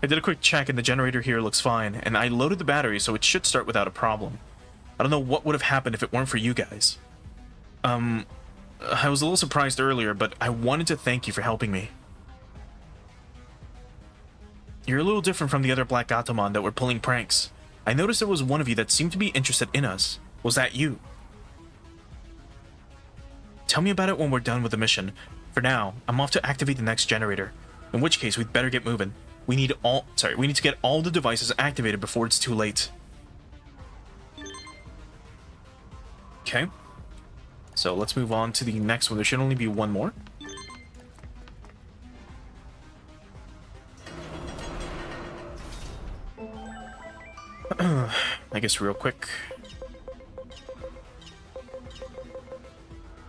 S1: I did a quick check and the generator here looks fine, and I loaded the battery so it should start without a problem. I don't know what would have happened if it weren't for you guys. I was a little surprised earlier, but I wanted to thank you for helping me. You're a little different from the other Black Gatomon that were pulling pranks. I noticed there was one of you that seemed to be interested in us. Was that you? Tell me about it when we're done with the mission. For now, I'm off to activate the next generator. In which case, we'd better get moving. We need to get all the devices activated before it's too late. Okay. So let's move on to the next one. There should only be one more. Vegas real quick.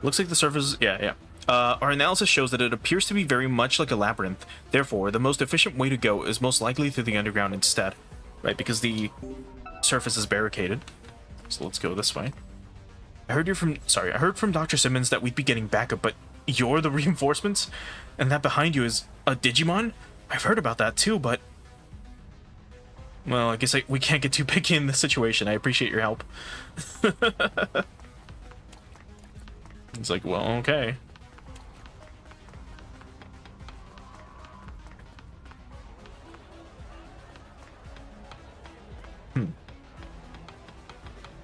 S1: Looks like the surface... Yeah. Our analysis shows that it appears to be very much like a labyrinth. Therefore, the most efficient way to go is most likely through the underground instead. Right, because the surface is barricaded. So let's go this way. I heard from Dr. Simmons that we'd be getting backup, but you're the reinforcements? And that behind you is a Digimon? I've heard about that too, but... Well, I guess we can't get too picky in this situation. I appreciate your help. It's like, well, okay.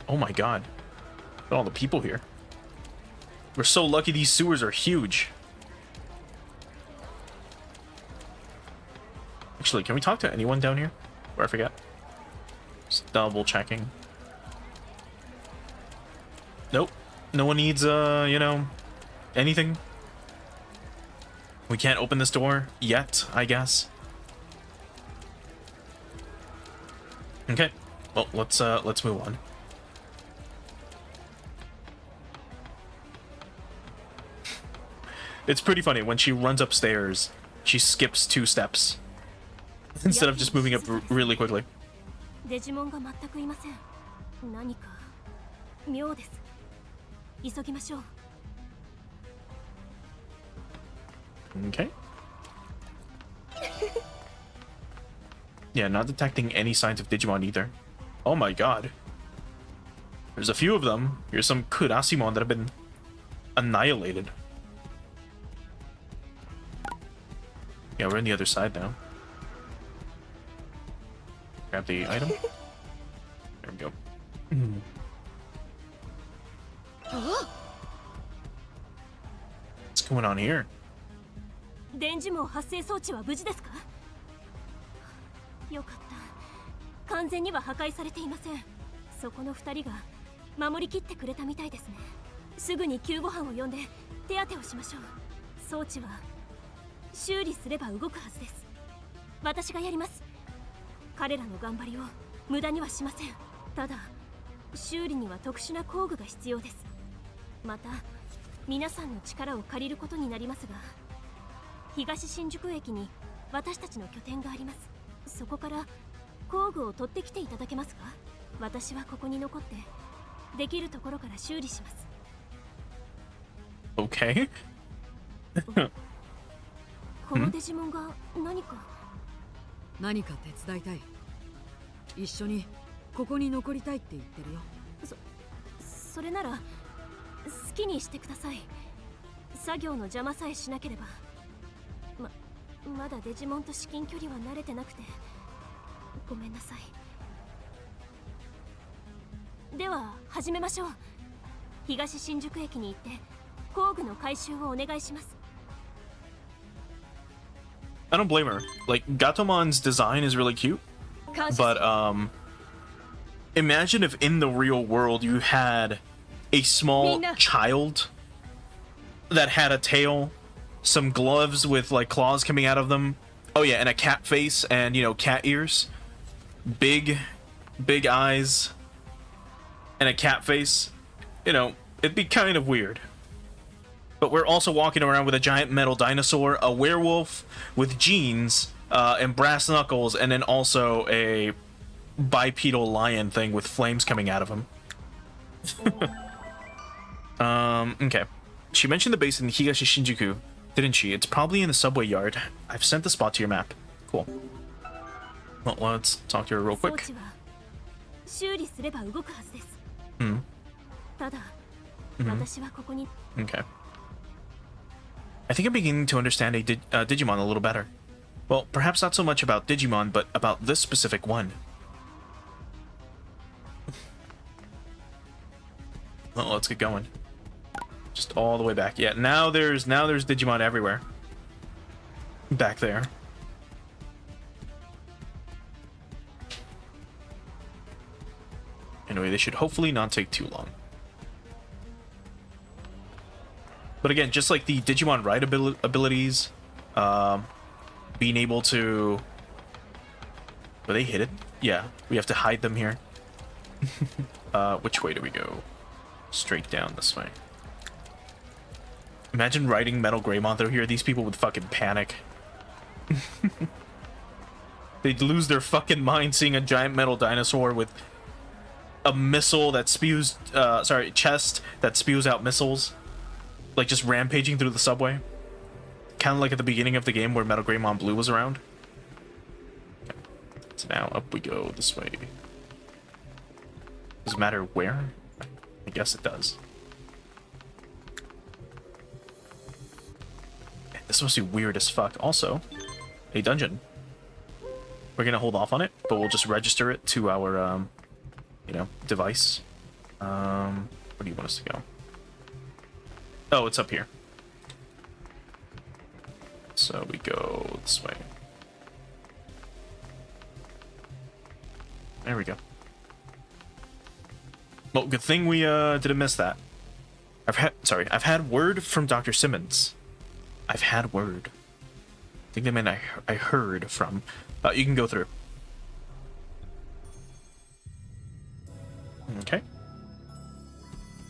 S1: Oh my god. Look at all the people here. We're so lucky these sewers are huge. Actually, can we talk to anyone down here? Where I forget. Just double checking. Nope. No one needs, you know, anything. We can't open this door yet, I guess. Okay. Well, let's move on. It's pretty funny when she runs upstairs, she skips 2 steps instead of just moving up really quickly.
S2: Digimon が全くいません。何か妙です。急ぎましょう。
S1: Okay. Yeah, not detecting any signs of Digimon either. Oh my god. There's a few of them. Here's some Kurasimon that have been annihilated. Yeah, we're on the other side now. Grab the item. There we go. What's going on here?
S2: 電磁網発生装置は無事ですか？よかった。完全には破壊されていません。そこの2人が守りきってくれたみたいですね。すぐに救護班を呼んで手当てをしましょう。装置は修理すれば動くはずです。私がやります。彼らの頑張りを無駄にはしません。ただ修理には特殊な工具が必要です。また皆さんの力を借りることになりますが、東新宿駅に私たちの拠点があります。そこから工具を取ってきていただけますか？私はここに残ってできるところから修理します。
S1: Okay.
S2: このデジモンが何か
S7: 手伝いたい。一緒にここに残りたいって言ってるよ。
S2: それなら好きにしてください。作業の邪魔さえしなければ。まだデジモンと至近距離は慣れてなくてごめんなさい。では始めましょう。東新宿駅に行って工具の回収をお願いします。
S1: I don't blame her. Like, Gatomon's design is really cute. But, imagine if in the real world you had a small child that had a tail, some gloves with, like, claws coming out of them. Oh, yeah, and a cat face and, you know, cat ears. Big eyes and a cat face. You know, it'd be kind of weird. But we're also walking around with a giant metal dinosaur, a werewolf with jeans, and brass knuckles, and then also a bipedal lion thing with flames coming out of him. Okay. She mentioned the base in Higashi Shinjuku, didn't she? It's probably in the subway yard. I've sent the spot to your map. Cool. Well, let's talk to her real quick. Okay. I think I'm beginning to understand Digimon a little better. Well, perhaps not so much about Digimon, but about this specific one. Well, let's get going. Just all the way back. Yeah, now there's Digimon everywhere. Back there. Anyway, they should hopefully not take too long. But again, just like the Digimon Ride abilities, being able to... Were they hidden? Yeah, we have to hide them here. Which way do we go? Straight down this way. Imagine riding Metal Greymon through here. These people would fucking panic. They'd lose their fucking mind seeing a giant metal dinosaur with a missile that spews, chest that spews out missiles. Like just rampaging through the subway. Kind of like at the beginning of the game where Metal Greymon Blue was around. Okay. So now up we go this way. Does it matter where? I guess it does. This must be weird as fuck. Also, a dungeon. We're gonna hold off on it, but we'll just register it to our, device. Where do you want us to go? Oh, it's up here. So we go this way. There we go. Well, good thing we didn't miss that. I've had word from Dr. Simmons. I've had word. I think they meant I heard from. You can go through. Okay.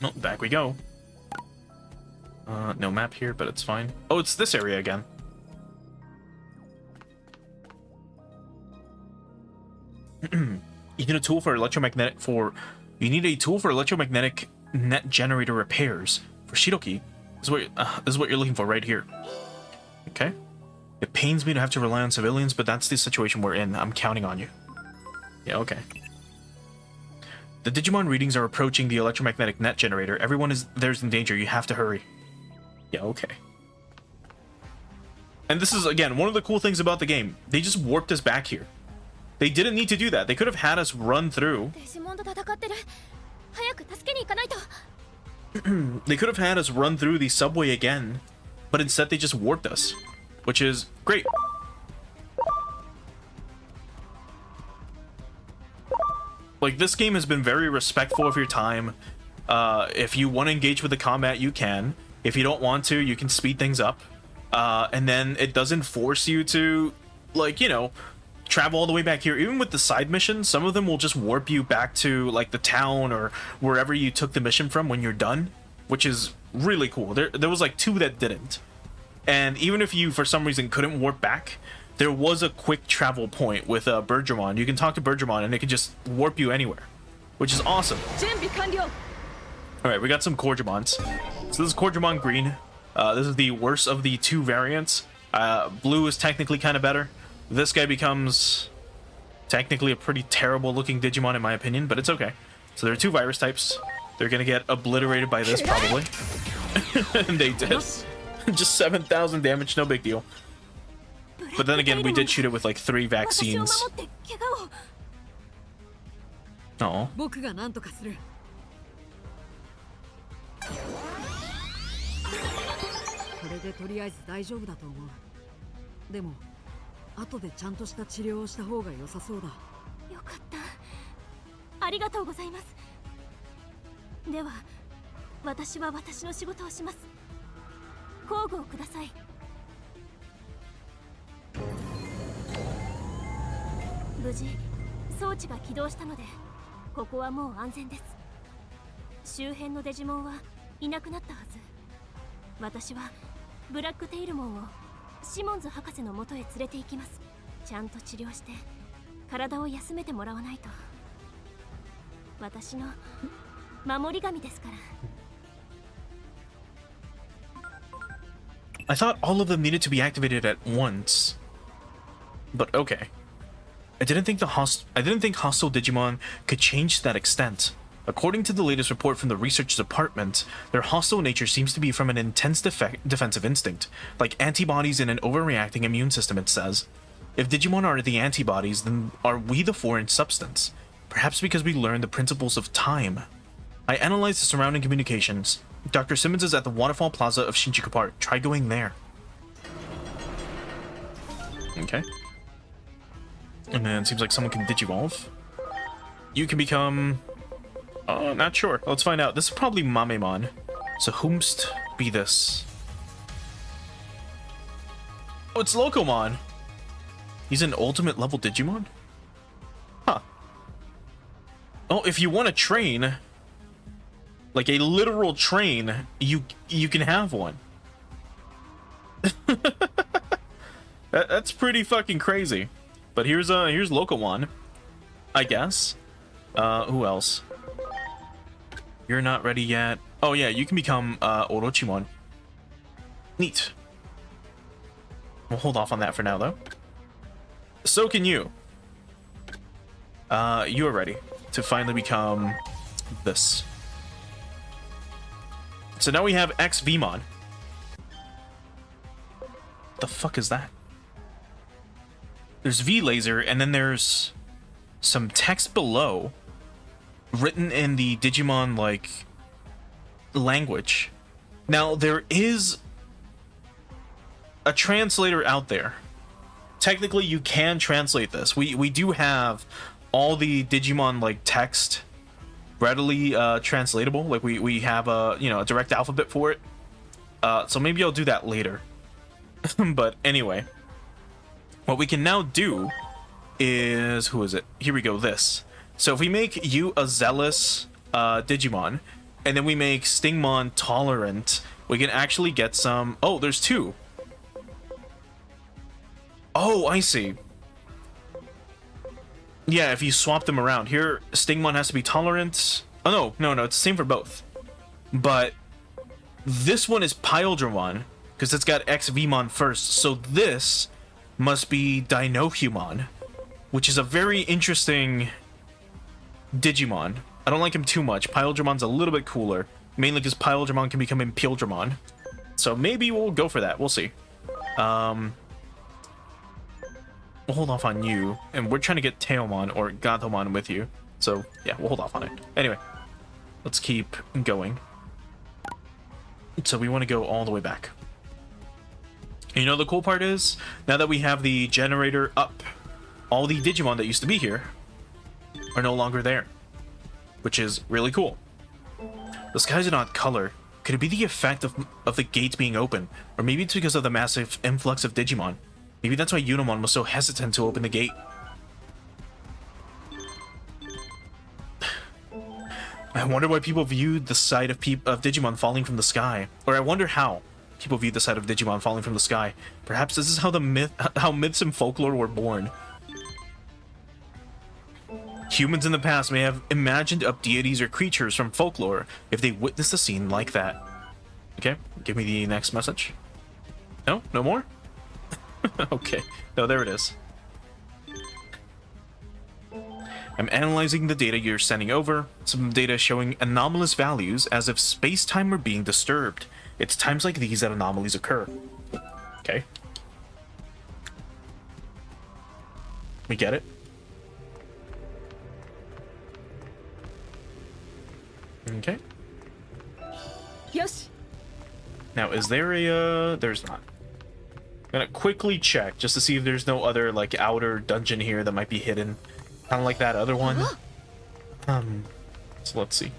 S1: Well, back we go. No map here, but it's fine. Oh, it's this area again. You need a tool for electromagnetic net generator repairs for Shidoki. This is what you're looking for right here. Okay. It pains me to have to rely on civilians, but that's the situation we're in. I'm counting on you. Yeah, okay. The Digimon readings are approaching the electromagnetic net generator. There's in danger. You have to hurry. Yeah, okay. And this is, again, one of the cool things about the game. They just warped us back here. They didn't need to do that. They could have had us run through. They could have had us run through the subway again, but instead they just warped us, which is great. Like, this game has been very respectful of your time. If you want to engage with the combat, you can. If you don't want to, you can speed things up. And then it doesn't force you to, like, travel all the way back here. Even with the side missions, some of them will just warp you back to, like, the town or wherever you took the mission from when you're done, which is really cool. There was, like, 2 that didn't. And even if you, for some reason, couldn't warp back, there was a quick travel point with Bergermon. You can talk to Bergermon, and it can just warp you anywhere, which is awesome. Alright, we got some Corgimons. So this is Corgimon Green. This is the worst of the 2 variants. Blue is technically kind of better. This guy becomes technically a pretty terrible looking Digimon in my opinion, but it's okay. So there are 2 virus types. They're gonna get obliterated by this probably. And they did. Just 7,000 damage, no big deal. But then again, we did shoot it with like 3 vaccines. Oh.
S7: 後でちゃんとした治療をした方が良さそうだ。
S2: よかった。ありがとうございます。では、私は私の仕事をします。工具をください。無事、装置が起動したので、ここはもう安全です。周辺のデジモンはいなくなったはず。私はブラックテイルモンをシモンズ博士の元へ連れて行きます。ちゃんと治療して体を休めてもらわないと。私の守り神ですから。
S1: I thought all of them needed to be activated at once. But okay. I didn't think hostile Digimon could change to that extent. According to the latest report from the research department, their hostile nature seems to be from an intense defensive instinct, like antibodies in an overreacting immune system, it says. If Digimon are the antibodies, then are we the foreign substance? Perhaps because we learned the principles of time. I analyzed the surrounding communications. Dr. Simmons is at the Waterfall Plaza of Shinjuku Park. Try going there. Okay. And then it seems like someone can Digivolve. You can become... not sure. Let's find out. This is probably Mamemon. So whomst be this? Oh, it's Locomon. He's an ultimate level Digimon? Huh. Oh, if you want a train, like a literal train, you can have one. That's pretty fucking crazy. But here's Lokawon, I guess. Who else? You're not ready yet. Oh yeah, you can become Orochimon. Neat. We'll hold off on that for now though. So can you. You are ready to finally become this. So now we have XVmon. The fuck is that? There's V laser, and then there's some text below written in the Digimon like language. Now there is a translator out there. Technically you can translate this. We do have all the Digimon like text readily translatable. Like we have a, you know, a direct alphabet for it. So maybe I'll do that later. But anyway, what we can now do is, who is it? Here we go, this. So if we make you a zealous Digimon, and then we make Stingmon tolerant, we can actually get some... Oh, there's two. Oh, I see. Yeah, if you swap them around. Here, Stingmon has to be tolerant. Oh, no, it's the same for both. But this one is Pyldramon, because it's got XVmon first. So this must be Dinohumon, which is a very interesting Digimon. I don't like him too much. Pydramon's a little bit cooler, mainly because Pyldramon can become Impildramon. So maybe we'll go for that. We'll see. We'll hold off on you, and we're trying to get Taomon or Gatomon with you. So yeah, we'll hold off on it. Anyway, let's keep going. So we want to go all the way back. And you know the cool part is, now that we have the generator up, all the Digimon that used to be here are no longer there, which is really cool. The sky's an odd color. Could it be the effect of the gate being open? Or maybe it's because of the massive influx of Digimon. Maybe that's why Unimon was so hesitant to open the gate. I wonder why people viewed the sight of Digimon falling from the sky. Or I wonder how people viewed the sight of Digimon falling from the sky. Perhaps this is how myths and folklore were born. Humans in the past may have imagined up deities or creatures from folklore if they witnessed a scene like that. Okay, give me the next message. No? No more? Okay. No, there it is. I'm analyzing the data you're sending over. Some data showing anomalous values as if space-time were being disturbed. It's times like these that anomalies occur. Okay. We get it. Okay.
S2: Yosh.
S1: Now, is there a, there's not. I'm gonna quickly check just to see if there's no other, like, outer dungeon here that might be hidden. Kind of like that other one. So let's see.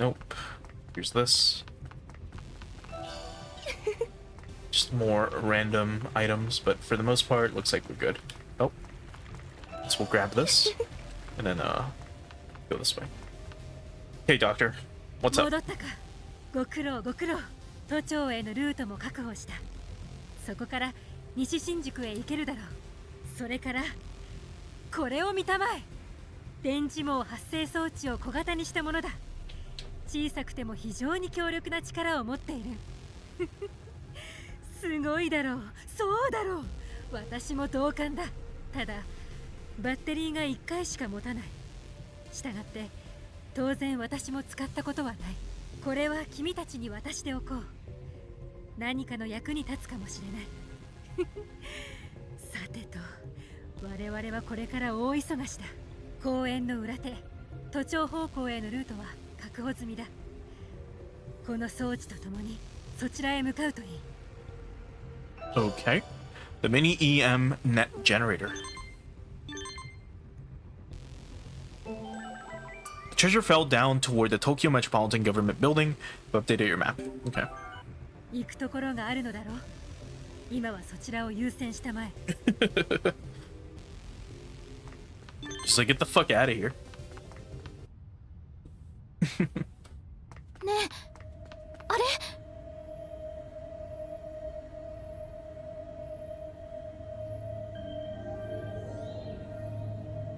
S1: Nope. Here's this. Just more random items, but for the most part, looks like we're good. Oh. So we'll grab this. And then, go this way. Hey, Doctor. What's up?
S2: ご苦労ご苦労。都庁へのルートも確保した。そこから西新宿へ行けるだろう。それからこれを見たまえ。電磁網発生装置を小型にしたものだ。小さくても非常に強力な力を持っている。すごいだろう。そうだろう。私も同感だ。ただバッテリーが1回しか持たない。したがって当然私も使ったことはない。これは君たちに渡しておこう。何かの役に立つかもしれない。さてと、我々はこれから大忙しだ。公園の裏手、都庁方向へのルートは確保済みだ。この装置とともにそちらへ向かうといい。
S1: Okay. The mini EM net generator. The treasure fell down toward the Tokyo Metropolitan Government Building. Updated your map. Okay.
S2: 行くところがあるのだろう。今はそちらを優先したまえ。
S1: Just like, get the fuck out of here.
S6: ねえあれ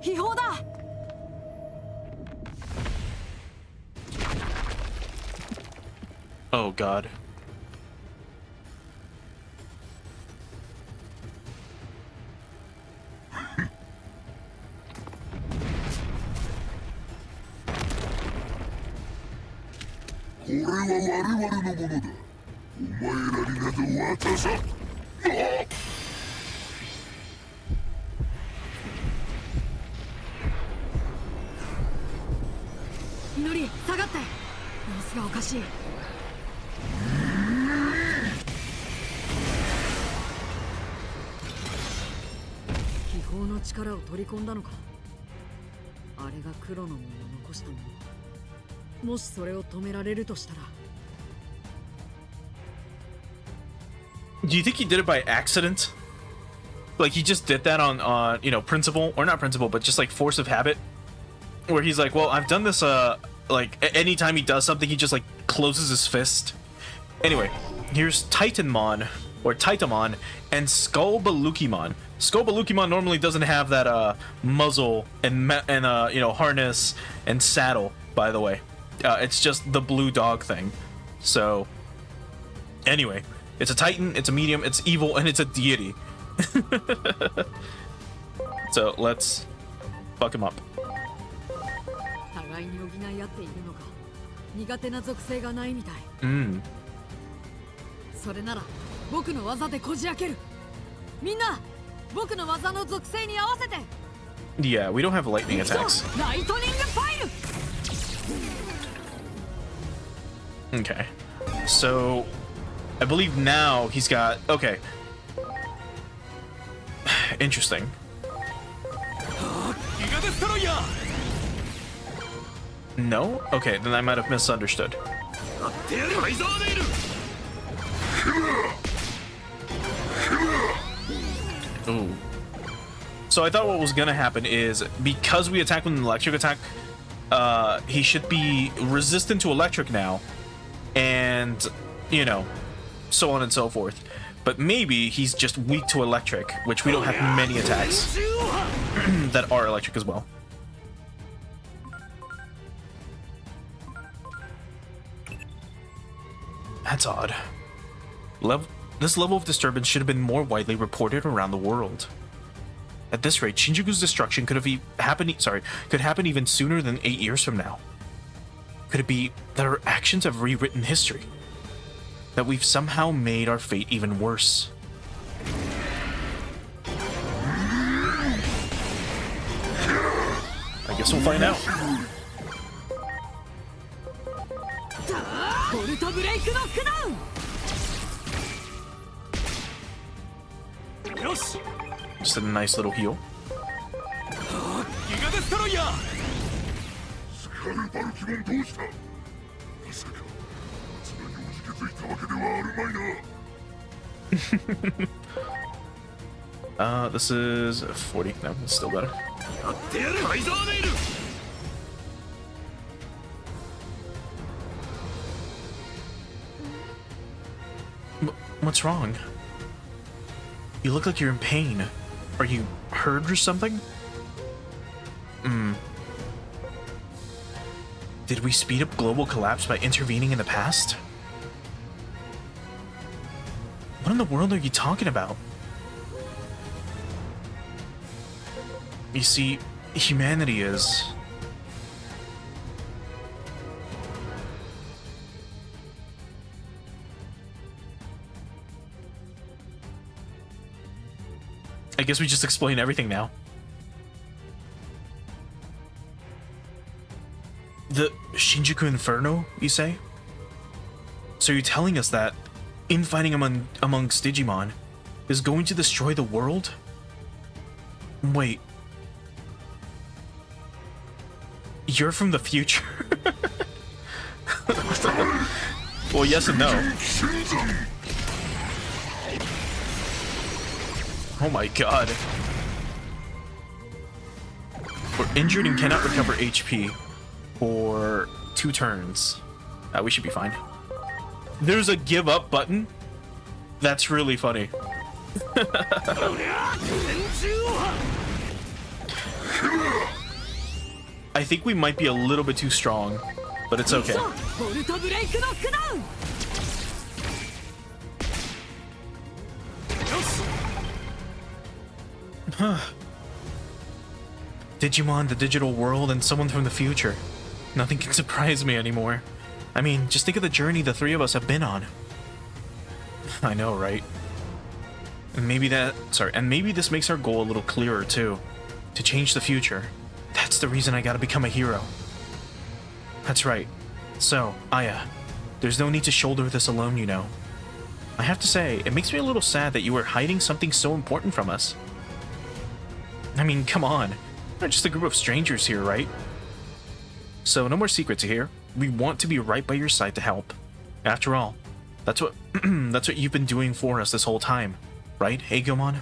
S7: 秘宝だ。
S1: Oh god.
S4: This お前らになど渡さん。
S7: 祈り下がって。様子がおかしい。秘宝の力を取り込んだのか。あれが黒のものを残したもの。もしそれを止められるとしたら。
S1: Do you think he did it by accident? Like he just did that on you know, principle, or not principle, but just like force of habit, where he's like, well, I've done this like anytime he does something, he just like closes his fist. Anyway, here's Titanmon or Titamon and Skullbalukimon. Skullbalukimon normally doesn't have that muzzle and you know, harness and saddle, by the way. It's just the blue dog thing. So anyway, it's a Titan, it's a medium, it's evil, and it's a deity. So let's fuck him up.
S7: 互いに補い合っているのか。苦手な属性がないみたい。それなら僕の技でこじ開ける。みんな、僕の技の属性に合わせて。
S1: Yeah, we don't have lightning attacks.
S7: ライトニングファイル。
S1: Okay, so I believe now he's got okay. Interesting. No? Okay, then I might have misunderstood. Ooh. So I thought what was gonna happen is because we attack with an electric attack, he should be resistant to electric now, and you know, so on and so forth. But maybe he's just weak to electric, which we don't have many attacks that are electric as well. That's odd. This level of disturbance should have been more widely reported around the world. At this rate, Shinjuku's destruction could happen even sooner than 8 years from now. Could it be that our actions have rewritten history? That we've somehow made our fate even worse? I guess we'll find out. Just a nice little heal.
S4: スカルバルキモンどうした。まさかつなぎをじけづいたわけではあるまいな。
S1: This is 40. No, it's still better. What's wrong? You look like you're in pain. Are you hurt or something? Did we speed up global collapse by intervening in the past? What in the world are you talking about? You see, humanity is... I guess we just explain everything now. The Shinjuku Inferno, you say? So you're telling us that infighting amongst Digimon is going to destroy the world? Wait. You're from the future? Well, yes and no. Oh my god. We're injured and cannot recover HP for 2 turns. We should be fine. There's a give up button? That's really funny. I think we might be a little bit too strong, but it's okay. Digimon, the digital world, and someone from the future. Nothing can surprise me anymore. I mean, just think of the journey the 3 of us have been on. I know, right? And maybe this makes our goal a little clearer too. To change the future. That's the reason I gotta become a hero. That's right. So, Aya, there's no need to shoulder this alone, you know. I have to say, it makes me a little sad that you were hiding something so important from us. I mean, come on. We're just a group of strangers here, right? So, no more secrets here. We want to be right by your side to help. After all, that's what that's what you've been doing for us this whole time. Right, Agumon?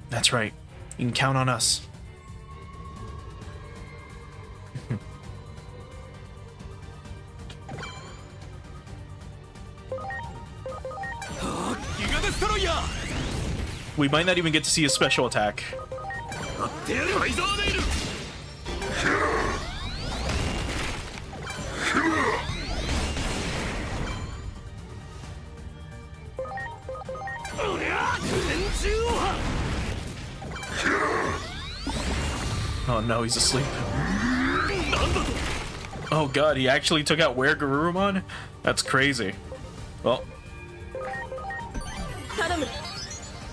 S1: That's right. You can count on us. We might not even get to see a special attack. Oh no, he's asleep. Oh god, he actually took out Were Garurumon? That's crazy. Well,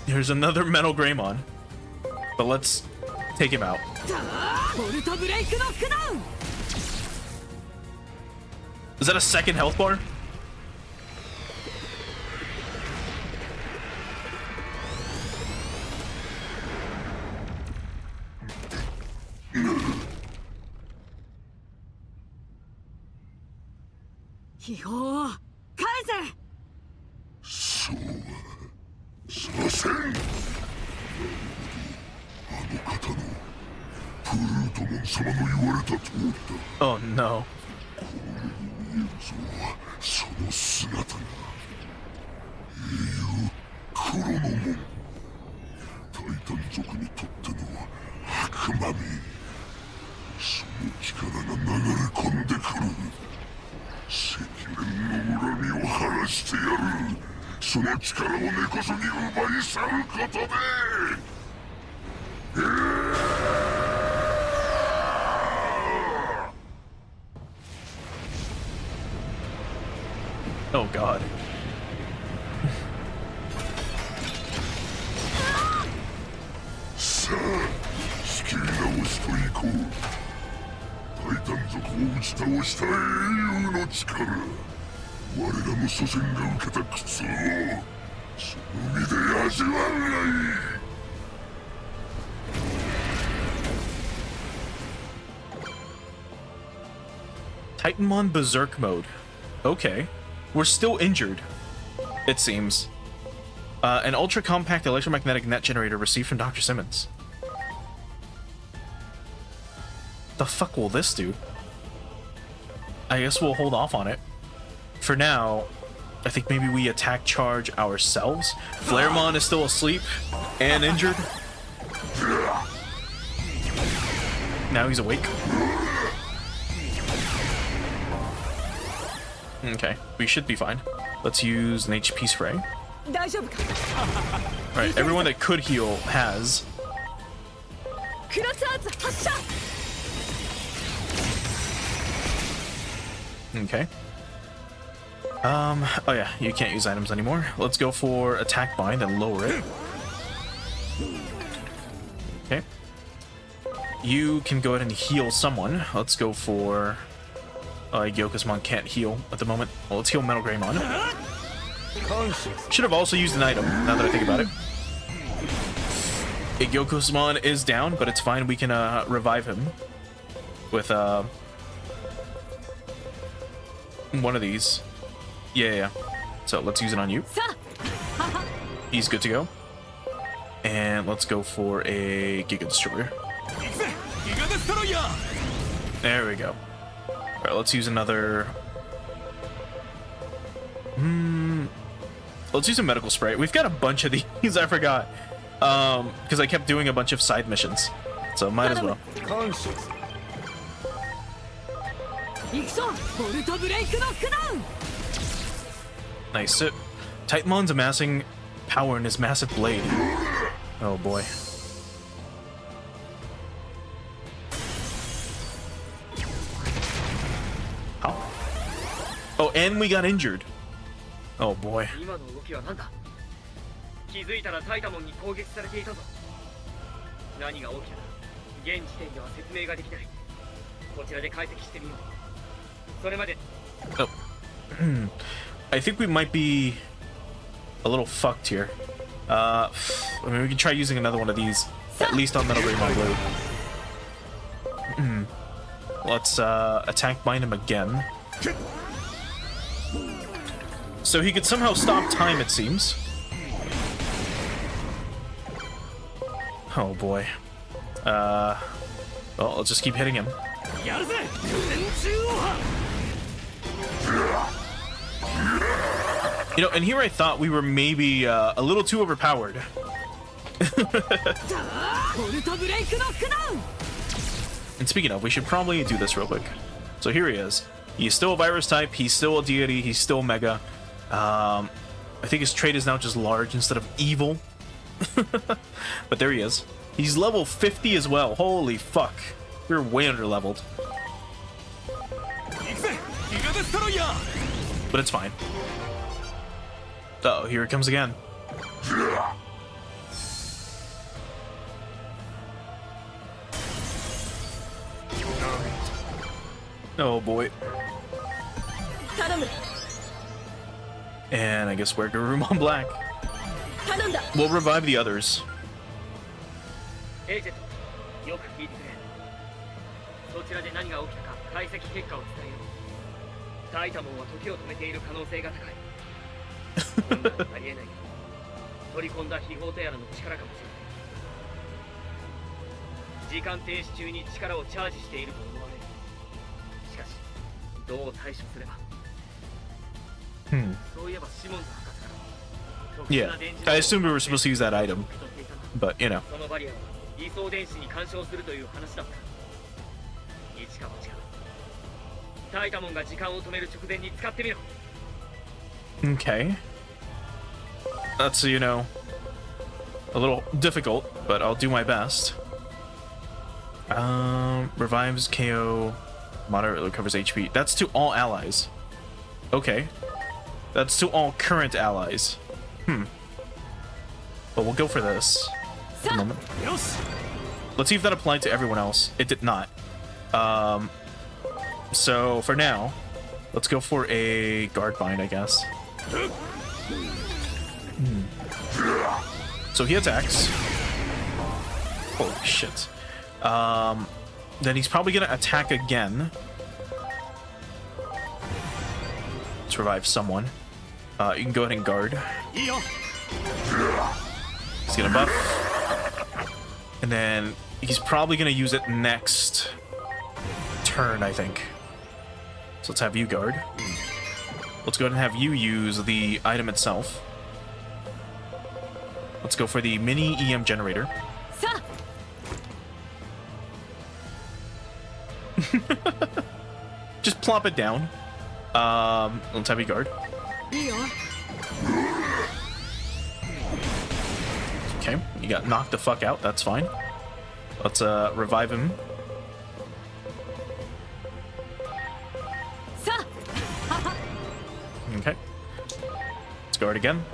S1: here's another Metal Greymon. But let's take him out. Is that a second health bar? Oh no.
S4: その姿が英雄黒の門タイタン族にとっての悪魔めその力が流れ込んでくる赤面の恨みを晴らしてやるその力を根こそぎ奪い去ることで
S1: Oh god.
S4: さあ仕切り直しといこうタイタン族を打ち倒した英雄の力我らの祖先が受けた苦痛をその身で味わうがいい
S1: Titanmon Berserk mode. Okay. We're still injured, it seems. An ultra-compact electromagnetic net generator received from Dr. Simmons. The fuck will this do? I guess we'll hold off on it. For now, I think maybe we attack charge ourselves. Flaremon is still asleep and injured. Now he's awake. Okay, we should be fine. Let's use an HP spray. Alright, everyone that could heal has. Okay. Oh yeah, you can't use items anymore. Let's go for attack bind and lower it. Okay. You can go ahead and heal someone. Let's go for... Yokozmon can't heal at the moment. Well, let's heal Metal Greymon. Should have also used an item, now that I think about it. Yokozmon is down, but it's fine. We can revive him with one of these. Yeah. So let's use it on you. He's good to go. And let's go for a Giga Destroyer. There we go. Alright, let's use another... Let's use a medical spray. We've got a bunch of these, I forgot. Because I kept doing a bunch of side missions. So might as well. Nice. Titanmon's amassing power in his massive blade. Oh boy. How? Oh, and we got injured. Oh boy.
S5: 今の動きは何だ。気づいたらタイタモンに攻撃されていたぞ。何が起きたか現時点では説明ができない。こちらで解析してみよう。それまで。
S1: Oh. I think we might be a little fucked here. I mean, we can try using another one of these, at least on Metal Greymon Blue. Let's attack bind him again. So he could somehow stop time, it seems. Oh boy. Well, let's just keep hitting him. You know, and here I thought we were maybe a little too overpowered. And speaking of, we should probably do this real quick. So here he is. He's still a virus type, he's still a deity, he's still mega. I think his trait is now just large instead of evil. But there he is. He's level 50 as well. Holy fuck. We're way under leveled. But it's fine. Uh oh, here it comes again. Oh boy. And I guess we're Garurumon Black. We'll revive the others.
S5: エージェント、よく聞いてくれ。そちらで何が起きたか解析結果を伝えよう。タイタモンは時を止めている可能性が高い。本来ありえない。取り込んだ秘宝とやらの力かもしれない。時間停止中に力をチャージしていると思われる。しかし、どう対処すれば。そういえばシモンズ博士から。
S1: Yeah, I assumed we were supposed to use that item, but you know.
S5: そのバリアは理想電子に干渉するという話だった。一か八か。タイタモンが時間を止める直前に使ってみろ。
S1: Okay. That's, you know, a little difficult, but I'll do my best. Revives KO, moderately recovers HP. That's to all allies. Okay. That's to all current allies. But we'll go for this. For a moment. Let's see if that applied to everyone else. It did not. So for now, let's go for a guard bind, I guess. So he attacks. Holy shit. Then he's probably gonna attack again. Let's revive someone. You can go ahead and guard. He's gonna buff. And then he's probably gonna use it next turn, I think. So let's have you guard. Let's go ahead and have you use the item itself. Let's go for the mini EM generator. Just plop it down. Let's have you guard. Okay, you got knocked the fuck out. That's fine. Let's revive him. Okay. Let's guard again.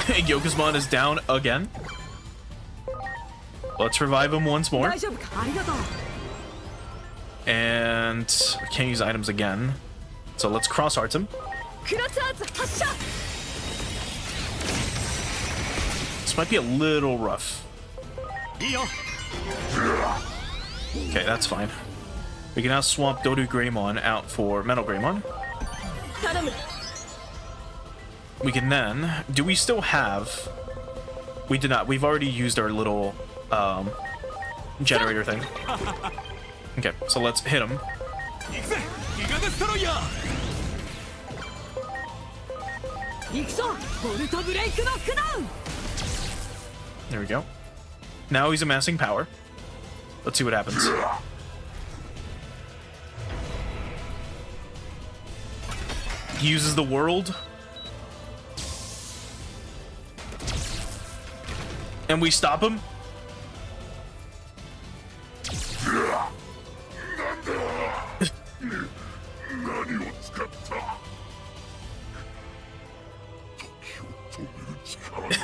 S1: Yokozumon is down again. Let's revive him once more. And I can't use items again. So let's cross arts him. This might be a little rough. Okay, that's fine. We can now swap Dodu Greymon out for Metal Greymon. We can then... Do we still have We did not. We've already used our little generator thing. Okay, so let's hit him.
S3: 行くぜギガデストロイヤー
S7: 行くぞボルトブレイクノックダウン
S1: There we go. Now he's amassing power. Let's see what happens. He uses the world. And we stop him?
S4: 何を使った時を止める力だ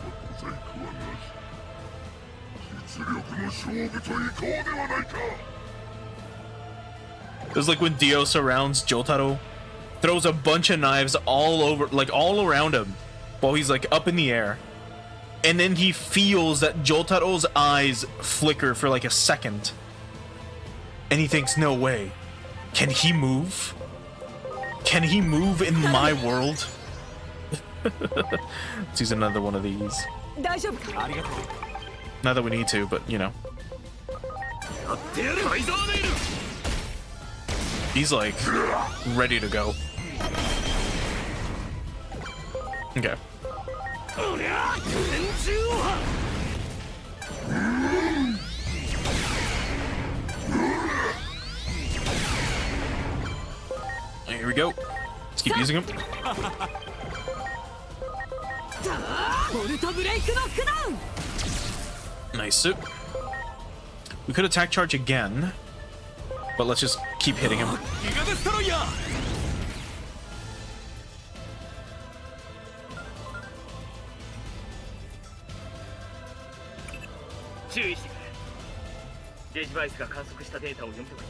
S4: 小細工はなし実力の勝負といこうではないか
S1: It was like when Dio surrounds Jotaro, throws a bunch of knives all over, like all around him, while he's like up in the air. And then he feels that Jotaro's eyes flicker for like a second. And he thinks, no way. Can he move? Can he move in my world? Let's use another one of these.
S7: 大丈夫か
S3: ありがとう
S1: Not that we need to, but you know.
S3: やってやるファイザーネイル
S1: He's like ready to go. Okay.
S3: おりゃ天獣波
S1: Here we go. Let's keep using him.
S7: ボルトブレイクノックダウン
S1: Nice. We could attack charge again, but let's just keep hitting him.
S3: ギガデストロイヤー 注意してくれデジバイスが観測したデータを読み解く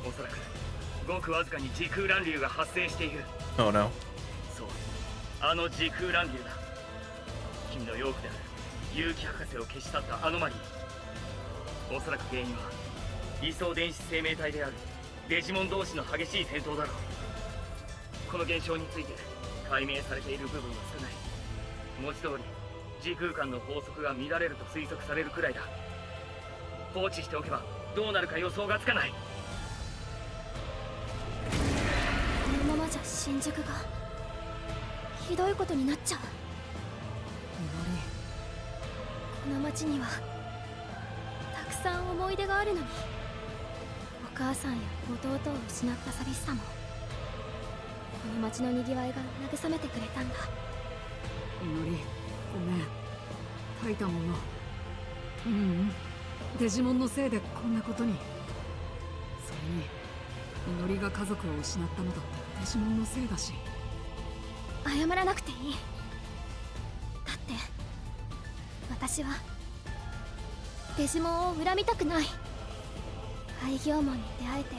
S3: おそらくごくわずかに時空乱流が発生している
S1: Oh no.
S3: そうあの時空乱流だ君の養父である有機博士を消し去ったアノマリーおそらく原因は理想電子生命体であるデジモン同士の激しい戦闘だろうこの現象について解明されている部分は少ない文字通り時空間の法則が乱れると推測されるくらいだ放置しておけばどうなるか予想がつかない
S6: このままじゃ新宿がひどいことになっちゃうこの町にはたくさん思い出があるのにお母さんや弟を失った寂しさもこの町のにぎわいが慰めてくれたんだ
S7: 祈りごめん書いたものデジモンのせいでこんなことにそれに祈りが家族を失ったのだってデジモンのせいだし
S6: 謝らなくていいだって私はデジモンを恨みたくない廃業門に出会えて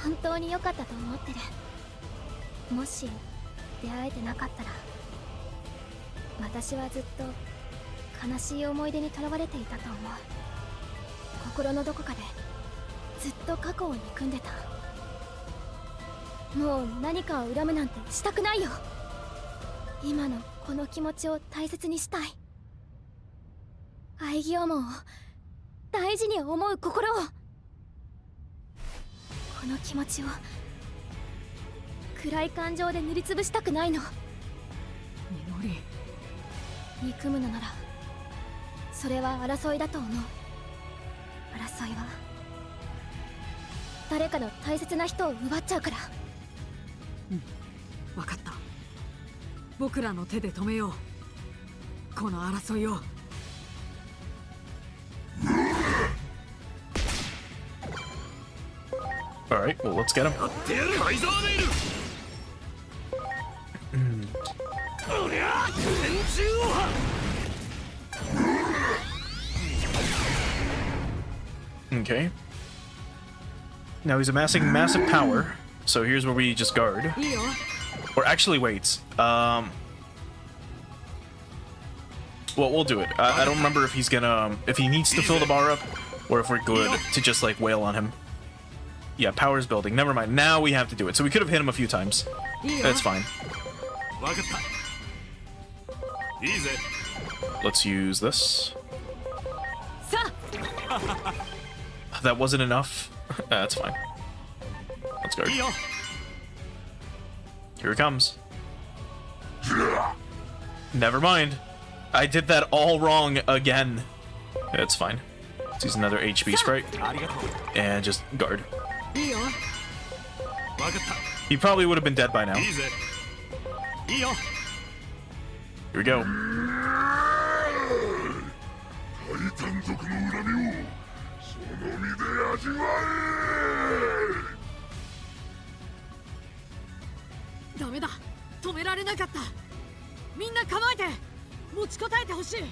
S6: 本当に良かったと思ってるもし出会えてなかったら私はずっと悲しい思い出にとらわれていたと思う心のどこかでずっと過去を憎んでたもう何かを恨むなんてしたくないよ今のこの気持ちを大切にしたい愛義門を大事に思う心をこの気持ちを暗い感情で塗りつぶしたくないの
S7: 祈り
S6: 憎むのならそれは争いだと思う争いは誰かの大切な人を奪っちゃうから
S7: 分かった僕らの手で止めようこの争いを
S1: All right, well, let's get him.
S3: やってやるファイザーネイルおりゃ天獣波
S1: Okay. Now he's amassing massive power, so here's where we just guard.
S7: いいよ
S1: Or actually, wait. Well, we'll do it. I don't remember if he's gonna, if he needs to fill the bar up, or if we're good to just like wail on him. Yeah, power's building. Never mind. Now we have to do it. So we could have hit him a few times. That's fine.
S3: わかった。いいぜ。
S1: Let's use this.
S2: さ
S1: That wasn't enough. That's fine. Let's go.
S3: いいよ。
S1: Here it comes. Never mind. I did that all wrong again. It's fine. Let's use another HP sprite.
S3: ありがとう。
S1: And just guard.
S7: いいよ。
S3: わかった。
S1: He probably would have been dead by now.
S3: いいぜ。いいよ。
S1: Here we go.
S4: タイタン族の恨みをその身で味わ
S7: ダメだ。止められなかった。みんな構えて。持ちこたえてほしい。
S4: え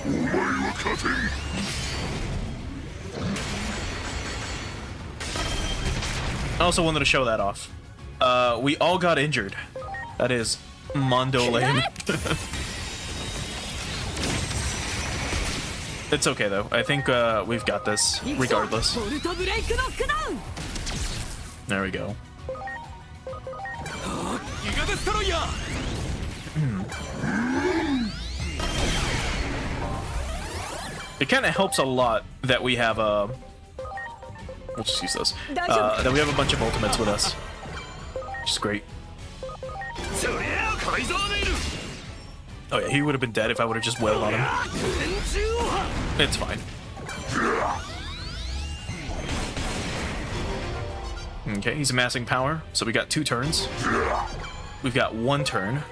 S4: お前は勝てん
S1: I also wanted to show that off. We all got injured. That is Mondo lame. It's okay though. I think we've got this regardless.
S7: ボルトブレイクノックダウン。
S1: There we go.
S3: ギガデストロイヤー。
S1: It kind of helps a lot that we have we'll just use this. That we have a bunch of ultimates with us, which is great.
S3: そりゃあ改造ネイル。
S1: Oh yeah, he would have been dead if I would have just wailed on him.
S3: 連中は。
S1: It's fine. Okay, he's amassing power, so we got 2 turns. We've got 1 turn,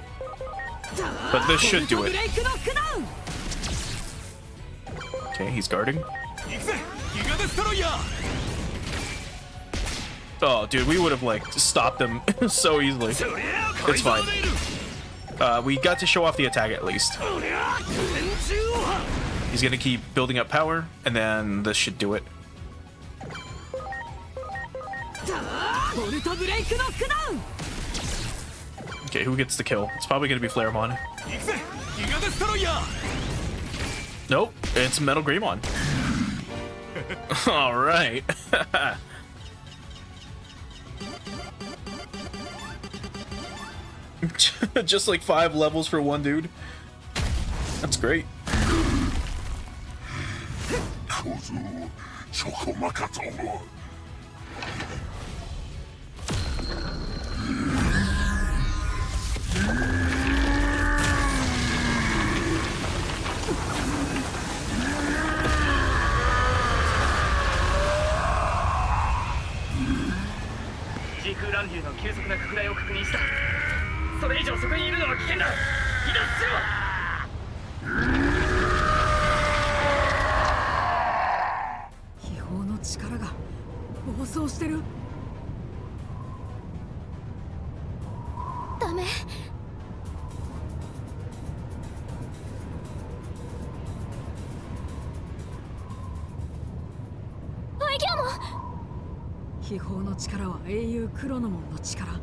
S1: but this should do
S7: ブ
S1: it.
S7: レイクノックダウン。
S1: Okay, he's guarding.
S3: 行くぜ。ギガデストロイヤー。
S1: Oh, dude, we would have like stopped him so easily.
S3: そりゃあ改
S1: It's
S3: 造
S1: fine.
S3: ネイル。
S1: We got to show off the attack at least.
S3: そりゃあ連中は。
S1: He's gonna keep building up power, and then this should do it.
S7: ボルトブレイクノックダウン。
S1: Okay, who gets the kill? It's probably gonna be Flaremon.
S3: 行くぜ。ギガデストロイヤー。
S1: Nope, it's Metal Greymon. All right. Just like 5 levels for one dude. That's great.
S4: 小僧チョコマカと思う
S8: 時空乱流の急速な拡大を確認した。それ以上そこにいるのは危険だ。離脱しろ。
S7: 秘宝の力が暴走してる。
S6: ダメ。アイギャモン。
S7: 秘宝の力は英雄クロノモンの力。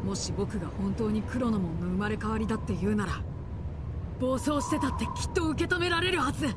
S7: もし僕が本当にクロノモンの生まれ変わりだって言うなら、暴走してたってきっと受け止められるはず。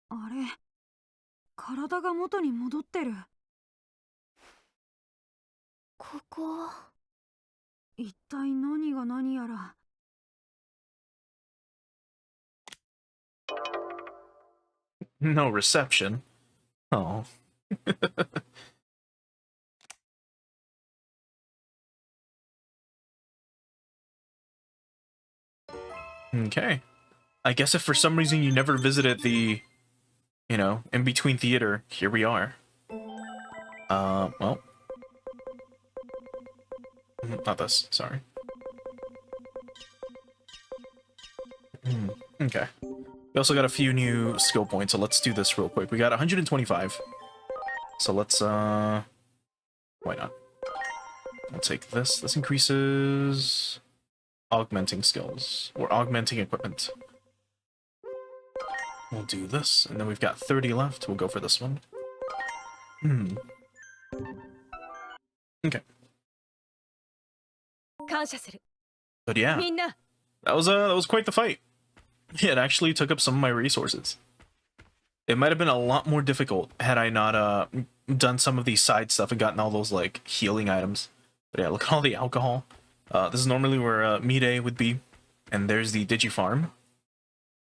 S7: あれ、体が元に戻ってる。
S6: ここ。
S2: 一体何が何やら。
S1: No reception. Oh. Okay. I guess if for some reason you never visited the, you know, in between theater, here we are. Well. Not this, sorry. Okay. We also got a few new skill points, so let's do this real quick. We got 125. So let's, why not? I'll take this. This increases augmenting skills, or augmenting equipment. We'll do this, and then we've got 30 left. We'll go for this one. Okay. But yeah, that was quite the fight. It actually took up some of my resources. It might have been a lot more difficult had I not done some of these side stuff and gotten all those like healing items. But yeah, look at all the alcohol. This is normally where Mide would be, and there's the Digi Farm.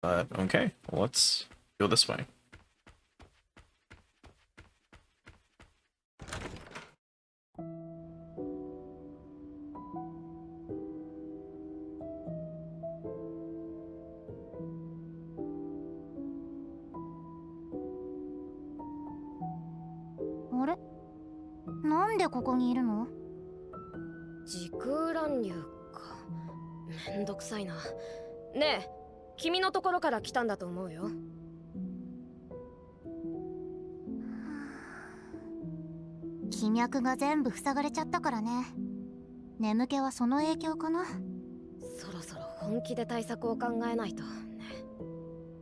S1: But okay, well, let's go this way.
S6: What? なんでここにいるの？
S9: 時空乱流か。めんどくさいな。ねえ、君のところから来たんだと思うよ。
S6: 気脈が全部塞がれちゃったからね。眠気はその影響かな。
S9: そろそろ本気で対策を考えないとね。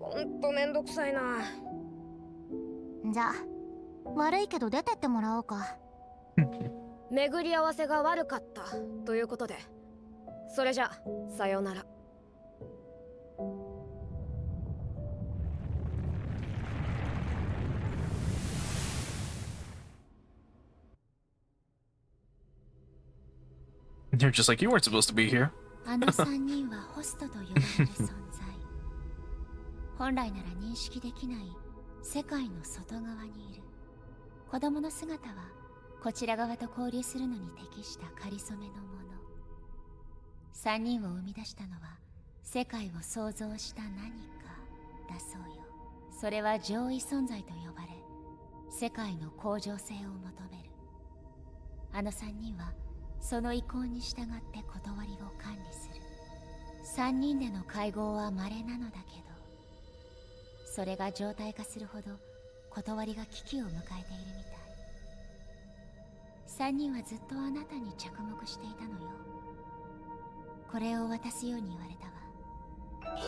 S9: ほんとめんどくさいな。
S6: じゃあ悪いけど出てってもらおうか。
S9: 巡り合わせが悪かったということで、それじゃさようなら。
S1: They're just like, you weren't supposed to be here.
S6: あの3人はホストと呼ばれる存在。本来なら認識できない世界の外側にいる。子供の姿はこちら側と交流するのに適したかりそめのもの。3人を生み出したのは世界を創造した何かだそうよ。それは上位存在と呼ばれ、世界の向上性を求める。あの3人はその意向に従って断りを管理する。3人での会合は稀なのだけど、それが常態化するほど断りが危機を迎えているみたい。3人はずっとあなたに着目していたのよ。これを渡すように言われたわ。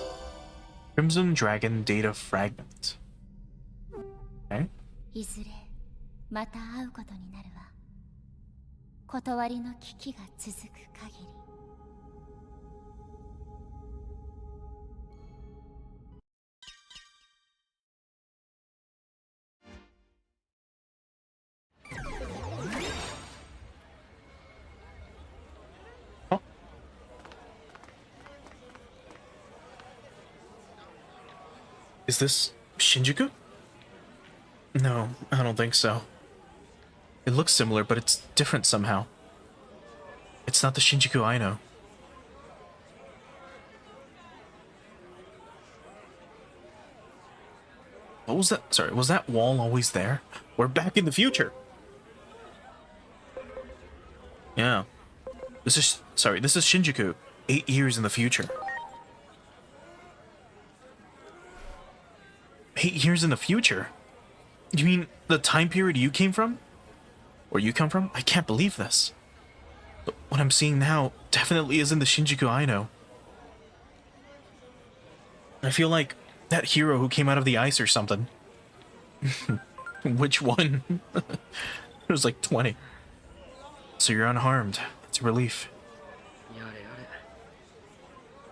S1: Crimson Dragon Data Fragment. Okay.
S6: いずれまた会うことになるわ。断りの危機が続く限り。
S1: Is this Shinjuku? No, I don't think so. It looks similar, but it's different somehow. It's not the Shinjuku I know. What was that? Sorry, was that wall always there? We're back in the future. Yeah. This is Shinjuku, 8 years in the future. 8 years in the future? You mean the time period you came from? Where you come from? I can't believe this. But what I'm seeing now definitely isn't the Shinjuku I know. I feel like that hero who came out of the ice or something. Which one? It was like 20. So you're unharmed. It's a relief.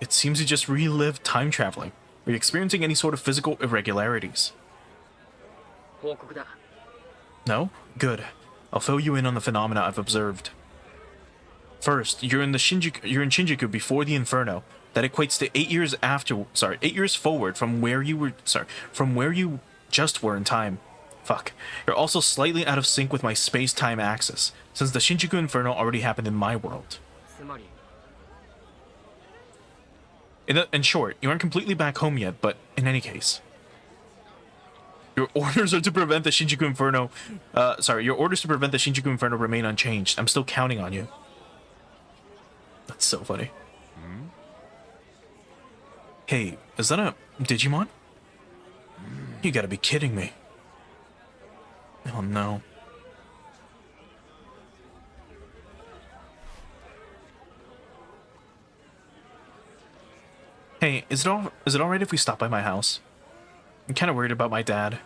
S1: It seems you just relived time traveling. Are you experiencing any sort of physical irregularities? No? Good. I'll fill you in on the phenomena I've observed. First, you're in Shinjuku before the Inferno. That equates to 8 years after. Sorry, 8 years forward from where you were. Sorry, from where you just were in time. Fuck. You're also slightly out of sync with my space-time axis, since the Shinjuku Inferno already happened in my world. In short, you aren't completely back home yet, but in any case. Your orders are to prevent the Shinjuku Inferno... your orders to prevent the Shinjuku Inferno remain unchanged. I'm still counting on you. That's so funny. Hey, is that a Digimon? You gotta be kidding me. Oh no. Hey, is it alright if we stop by my house? I'm kinda worried about my dad.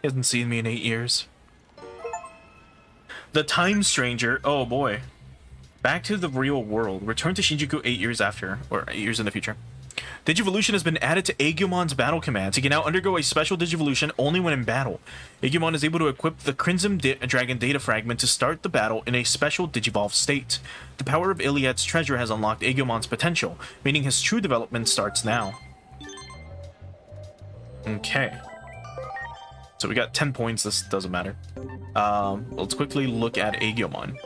S1: He hasn't seen me in 8 years. The Time Stranger, oh boy. Back to the real world. Return to Shinjuku 8 years after, or 8 years in the future. Digivolution has been added to Aegyomon's battle commands. He can now undergo a special Digivolution only when in battle. Aegyomon is able to equip the Crimson Dragon data fragment to start the battle in a special Digivolve state. The power of Iliad's treasure has unlocked Aegyomon's potential, meaning his true development starts now. Okay. So we got 10 points, this doesn't matter. Let's quickly look at Aegyomon.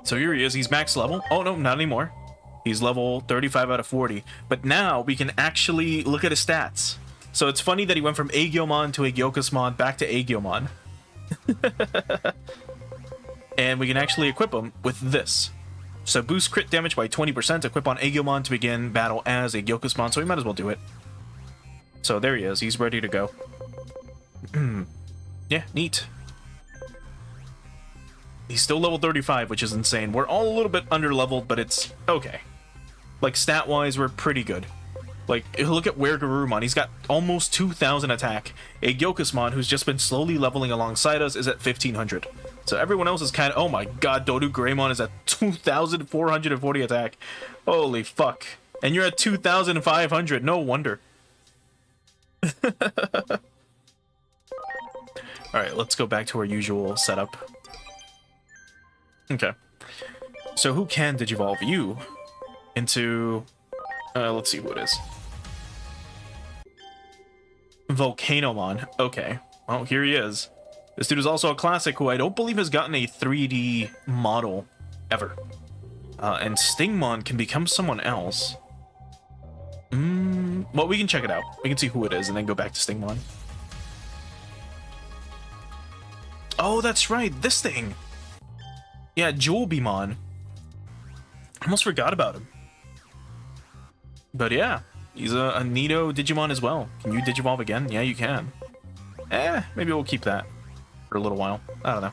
S1: So here he is, he's max level. Oh no, not anymore. He's level 35 out of 40. But now we can actually look at his stats. So it's funny that he went from Aegyomon to Aegyokusmon back to Aegyomon. And we can actually equip him with this. So boost crit damage by 20%, equip on Aegyomon to begin battle as Aegyokusmon, so we might as well do it. So there he is, he's ready to go. Yeah, neat. He's still level 35, which is insane. We're all a little bit under-leveled, but it's okay. Like, stat-wise, we're pretty good. Like, look at Garurumon. He's got almost 2,000 attack. Aegyokusmon, who's just been slowly leveling alongside us, is at 1,500. So everyone else is kind of... Oh my god, Dodu Greymon is at 2,440 attack. Holy fuck. And you're at 2,500. No wonder. Alright, let's go back to our usual setup. Okay. So who can Digivolve you into... let's see who it is. Volcanomon. Okay. Well, here he is. This dude is also a classic who I don't believe has gotten a 3D model ever. And Stingmon can become someone else. Well, we can check it out. We can see who it is and then go back to Stingmon. Oh, that's right. This thing. Yeah, Jewelbymon. Almost forgot about him. But yeah, he's a neato Digimon as well. Can you Digivolve again? Yeah, you can. Maybe we'll keep that for a little while. I don't know.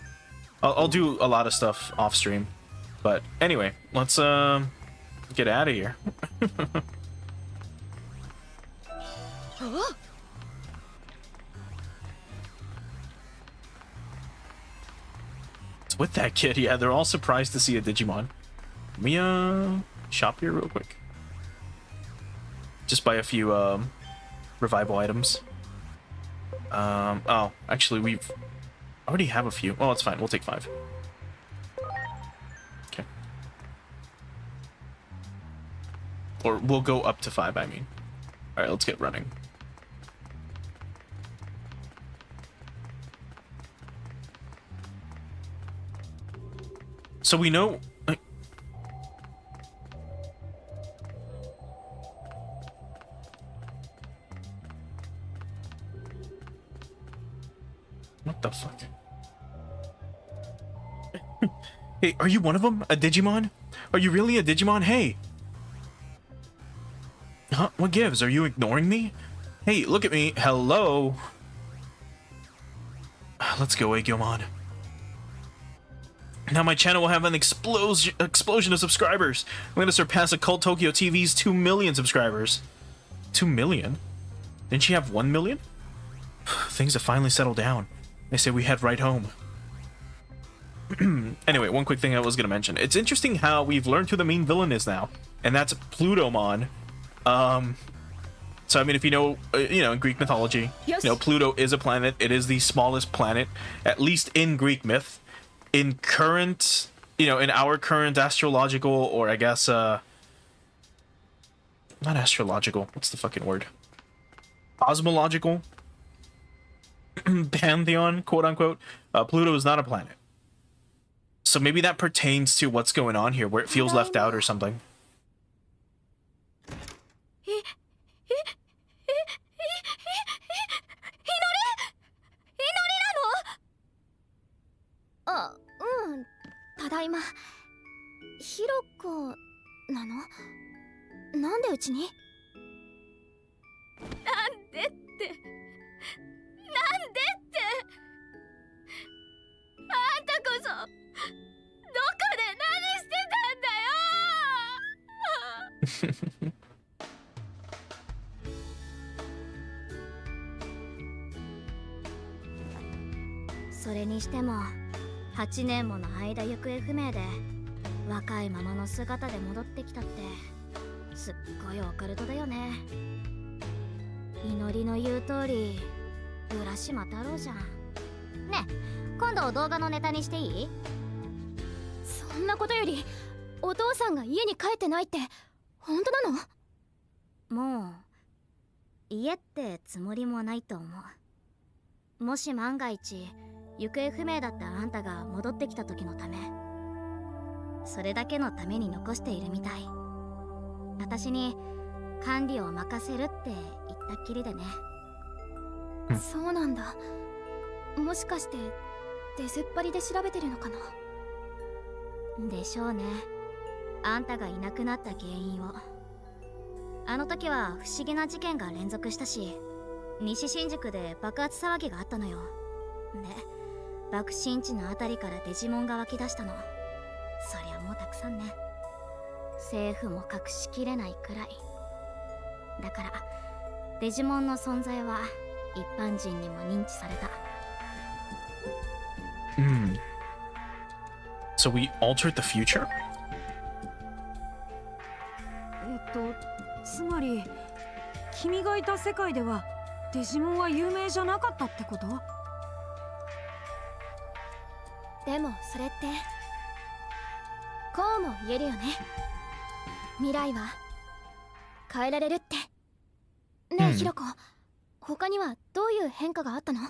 S1: I'll do a lot of stuff off stream. But anyway, let's get out of here. It's with that kid. Yeah, they're all surprised to see a Digimon. Let me shop here real quick. Just buy a few revival items. Oh, actually we've already have a few. Well, it's fine. We'll take 5. Okay. Or we'll go up to 5, I mean. All right, let's get running. So we know... What the fuck? Hey, are you one of them? A Digimon? Are you really a Digimon? Hey! Huh? What gives? Are you ignoring me? Hey, look at me. Hello? Let's go, Aegyomon. Now my channel will have an explosion of subscribers. I'm going to surpass Occult Tokyo TV's 2 million subscribers. 2 million? Didn't she have 1 million? Things have finally settled down. They say we head right home. Anyway, one quick thing I was going to mention. It's interesting how we've learned who the main villain is now. And that's Plutomon. So I mean, if you know, in Greek mythology,
S9: yes.
S1: Pluto is a planet. It is the smallest planet, at least in Greek myth. In current, you know, in our current astrological, or I guess, not astrological, what's the fucking word? Cosmological pantheon, quote unquote, Pluto is not a planet. So maybe that pertains to what's going on here, where it feels left out or something.
S6: あ、うん、ただいま。ひろこなの？なんでうちに？なんでって、なんでってあんたこそどこで何してたんだよそれにしても8年もの間行方不明で若いままの姿で戻ってきたってすっごいオカルトだよね。祈りの言う通り浦島太郎じゃん。ねえ、今度動画のネタにしていい？そんなことよりお父さんが家に帰ってないって本当なの？もう家ってつもりもないと思う。もし万が一行方不明だったあんたが戻ってきた時のため、それだけのために残しているみたい。私に管理を任せるって言ったっきりでね。そうなんだ。もしかして出ずっぱりで調べてるのかな？でしょうね。あんたがいなくなった原因を。あの時は不思議な事件が連続したし、西新宿で爆発騒ぎがあったのよ。で爆心地のあたりからデジモンが湧き出したの。そりゃもうたくさんね。政府も隠しきれないくらいだから、デジモンの存在は一般人にも認知された。
S1: So we altered the future?
S2: つまり君がいた世界ではデジモンは有名じゃなかったってこと？
S6: でもそれってこうも言えるよね。未来は変えられるって。ねえ、ひろこ、他にはどういう変化があったの？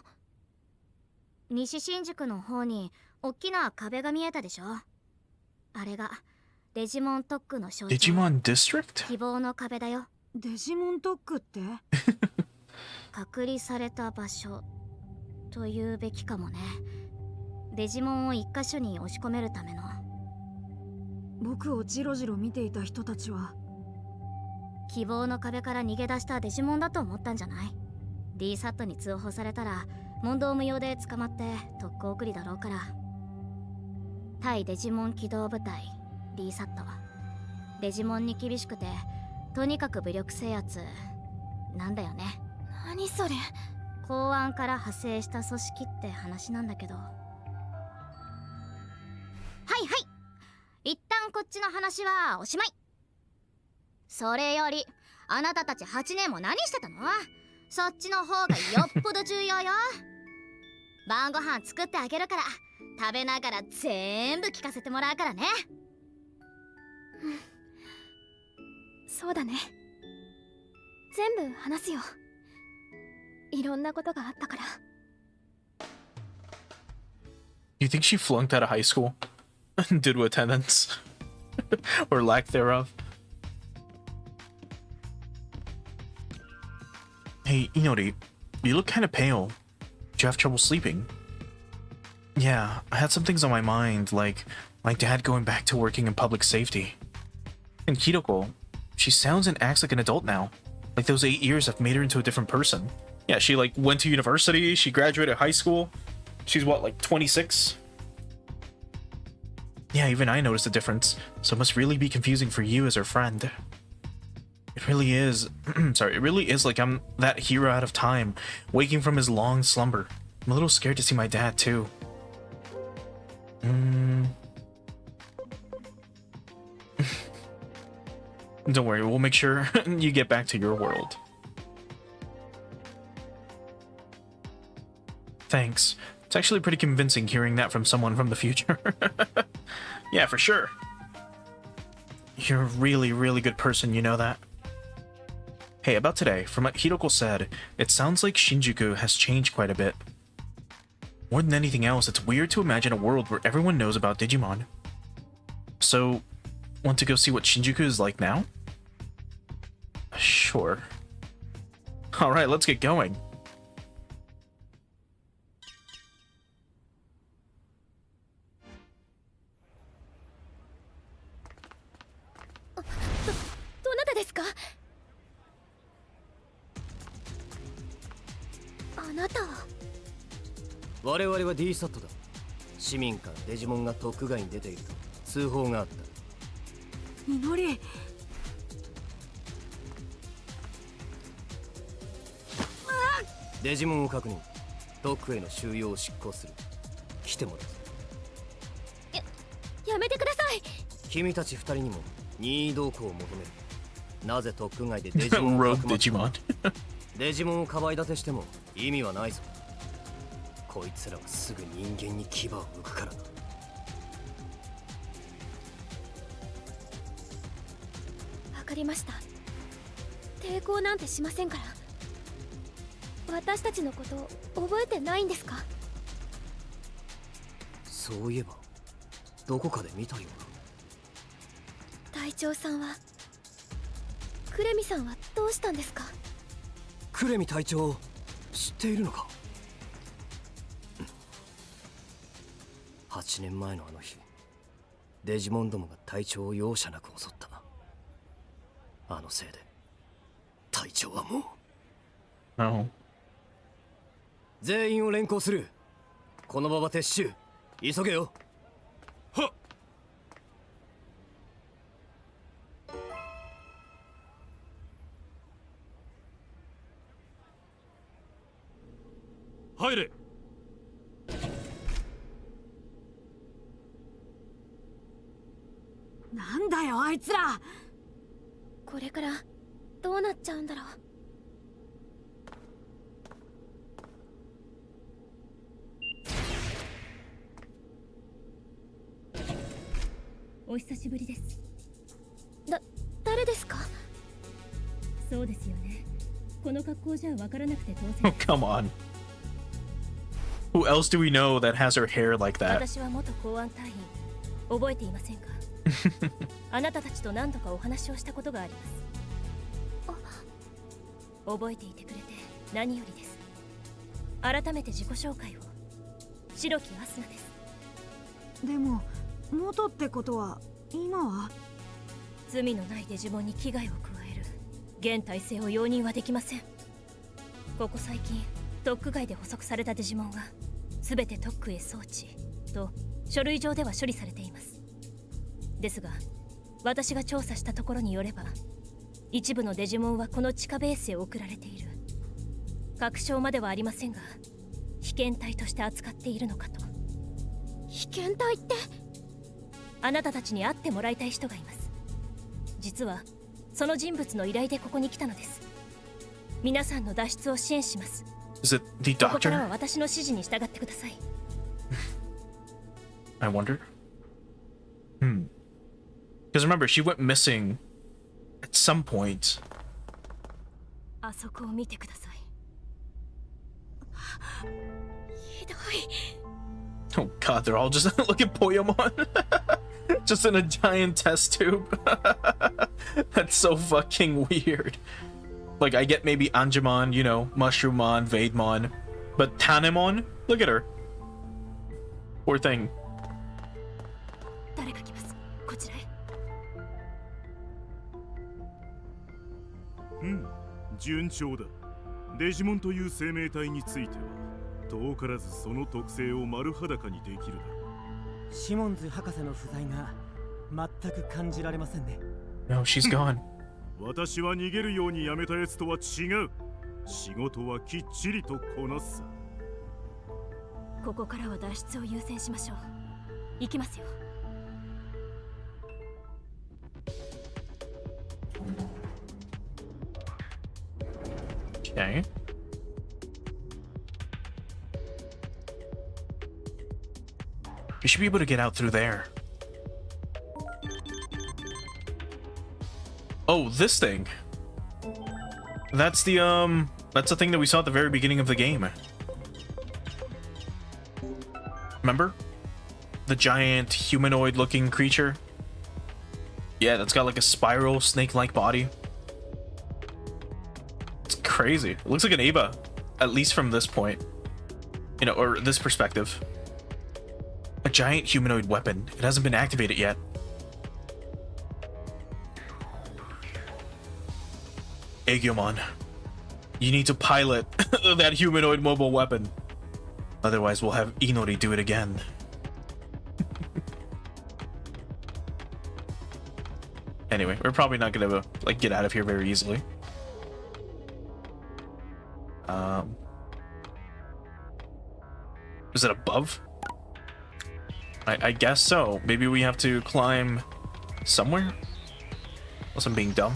S6: 西新宿の方に大きな壁が見えたでしょ。あれがデジモン特区の象徴。
S1: Digimon District?
S6: 希望の壁だよ。
S2: デジモン特区って
S6: 隔離された場所というべきかもね。デジモンを一箇所に押し込めるための。
S2: 僕をジロジロ見ていた人たちは
S6: 希望の壁から逃げ出したデジモンだと思ったんじゃない？ D サットに通報されたら問答無用で捕まって特攻送りだろうから。対デジモン機動部隊 D サット。デジモンに厳しくてとにかく武力制圧なんだよね。何それ？公安から派生した組織って話なんだけど。はいはい、一旦こっちの話はおしまい。それよりあなたたち8年も何してたの？そっちの方がよっぽど重要よ。晩ご飯作ってあげるから食べながら全部聞かせてもらうからね。そうだね。全部話すよ。いろんなことがあったから。
S1: You think she flunked out of high school due to attendance or lack thereof? Hey, Inori, you look kind of pale. Did you have trouble sleeping? Yeah, I had some things on my mind, like my dad going back to working in public safety. And Hiroko, she sounds and acts like an adult now. Like those 8 years have made her into a different person. Yeah, she like went to university, she graduated high school. She's what, like 26? Yeah, even I noticed a difference, so it must really be confusing for you as her friend. It really is. Sorry, it really is like I'm that hero out of time, waking from his long slumber. I'm a little scared to see my dad, too. Don't worry, we'll make sure you get back to your world. Thanks. It's actually pretty convincing hearing that from someone from the future. Yeah, for sure. You're a really, really good person, you know that? Hey, about today, from what Hiroko said, it sounds like Shinjuku has changed quite a bit. More than anything else, it's weird to imagine a world where everyone knows about Digimon. So, want to go see what Shinjuku is like now? Sure. Alright, let's get going.
S5: 我々は D サットだ。市民からデジモンが特外に出ていると通報があった。
S7: 祈り。
S5: デジモンを確認。特区への収容を執行する。来てもらう。
S6: やめてください。
S5: 君たち二人にも任意同行を求める。なぜ特区外でデジモンをかくまってデジモンをかばい立てしても意味はないぞ。こいつらはすぐ人間に牙を向くからな。
S6: わかりました。抵抗なんてしませんから。私たちのこと覚えてないんですか？
S5: そういえばどこかで見たような。
S6: 隊長さんは、クレミさんはどうしたんですか？
S5: クレミ隊長知っているのか？8年前のあの日、デジモンどもが隊長を容赦なく襲った。あのせいで隊長はもう。全員を連行する。この場は撤収。急げよ。
S3: はっ。入れ。
S7: なんだよあいつら。
S6: これからどうなっちゃうんだろう。
S2: お久しぶりです。
S6: 誰ですか？
S2: そうですよね。この格好じゃわからなくて当
S1: Oh,
S2: 然。
S1: come on. Who else do we know that has her hair like that?
S2: 私は元公安隊員。覚えていませんか？あなたたちと何度かお話をしたことがあります。覚えていてくれて何よりです。改めて自己紹介を。白木アスナです。
S7: でも元ってことは今は？
S2: 罪のないデジモンに危害を加える現体制を容認はできません。ここ最近特区外で捕捉されたデジモンは全て特区へ送致と書類上では処理されています。ですが私が調査したところによれば、一部のデジモンはこの地下ベースへ送られている。確証まではありませんが、被験体として扱っているのかと。
S6: 被験体って？
S2: あなたたちに会ってもらいたい人がいます。実はその人物の依頼でここに来たのです。皆さんの脱出を支援します。
S1: Is it the
S2: ここからは
S1: doctor?
S2: 私の指示に従ってください。
S1: I wonder. Because remember, she went missing at some point.
S2: あそこを見てください。
S6: ひどい。
S1: Oh god, they're all just look at Poyamon. Just in a giant test tube. That's so fucking weird. Like, I get maybe Anjumon, you know, Mushroomon, Vademon, but Tanemon? Look at her. Poor thing.
S2: 誰か来ます。こちらへ。
S3: 順調だ。デジモンという生命体については遠からずその特性を丸裸にできるだろう。
S10: シモンズ博士の不在が全く感じられませんね。
S1: No, she's gone.
S3: 私は逃げるようにやめたやつとは違う。仕事はきっちりとこなすさ。
S2: ここからは脱出を優先しましょう。行きますよ。
S1: Okay. You should be able to get out through there. Oh, this thing. That's the thing that we saw at the very beginning of the game. Remember? The giant humanoid-looking creature? Yeah, that's got like a spiral snake-like body. It's crazy. It looks like an Ava, at least from this point. You know, or this perspective. A giant humanoid weapon. It hasn't been activated yet. Agumon, you need to pilot that humanoid mobile weapon. Otherwise, we'll have Inori do it again. Anyway, we're probably not gonna like get out of here very easily. Is it above? I guess so. Maybe we have to climb somewhere? Unless I'm being dumb.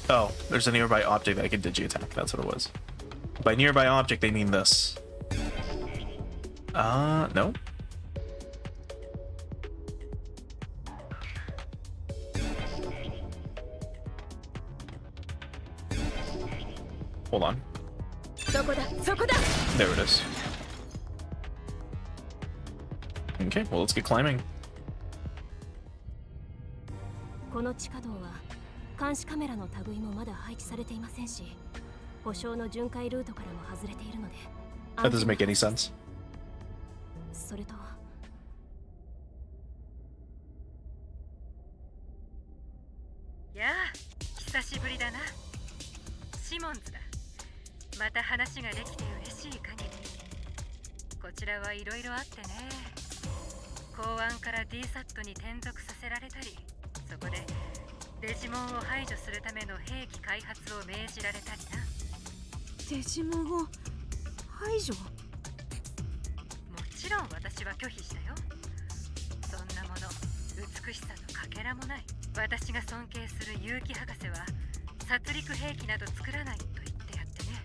S1: Oh, there's a nearby object that I can digi-attack. That's what it was. By nearby object, they mean this. No? Hold on. There it is. Okay, well, let's get climbing.
S6: この地下道は監視カメラの類もまだ配置されていませんし、保証の巡回ルートからも外れているので。
S1: That doesn't make any sense.
S6: それと。
S11: やあ、久しぶりだな。シモンズだ。また話ができて嬉しい限り。こちらはいろいろあってね。公安から DSAT に転属させられたり、そこでデジモンを排除するための兵器開発を命じられたりな。
S2: デジモンを排除？も
S11: ちろん私は拒否したよ。そんなもの、美しさのかけらもない。私が尊敬する結城博士は殺戮兵器など作らないと言ってやってね。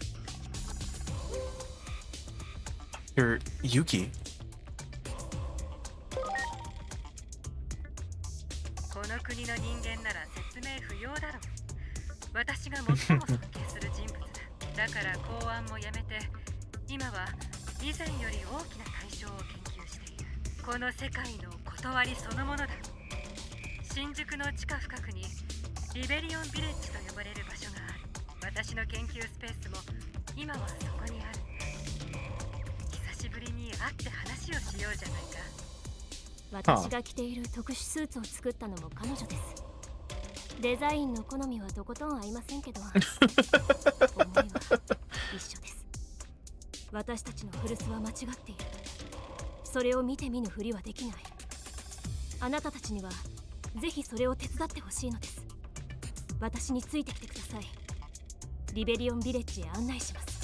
S1: You're Yuki.
S11: この国の人間なら説明不要だろう。私が最も尊敬する人物だ。だから公安もやめて、今は以前より大きな対象を研究している。この世界の断りそのものだ。新宿の地下深くにリベリオンビレッジと呼ばれる場所がある。私の研究スペースも今はそこにある。久しぶりに会って話をしようじゃないか。
S6: 私が着ている特殊スーツを作ったのも彼女です。デザインの好みはとことん合いませんけど思いは一緒です。私たちの古巣は間違っている。それを見て見ぬふりはできない。あなたたちにはぜひそれを手伝ってほしいのです。私についてきてください。リベリオンビレッジへ案内します。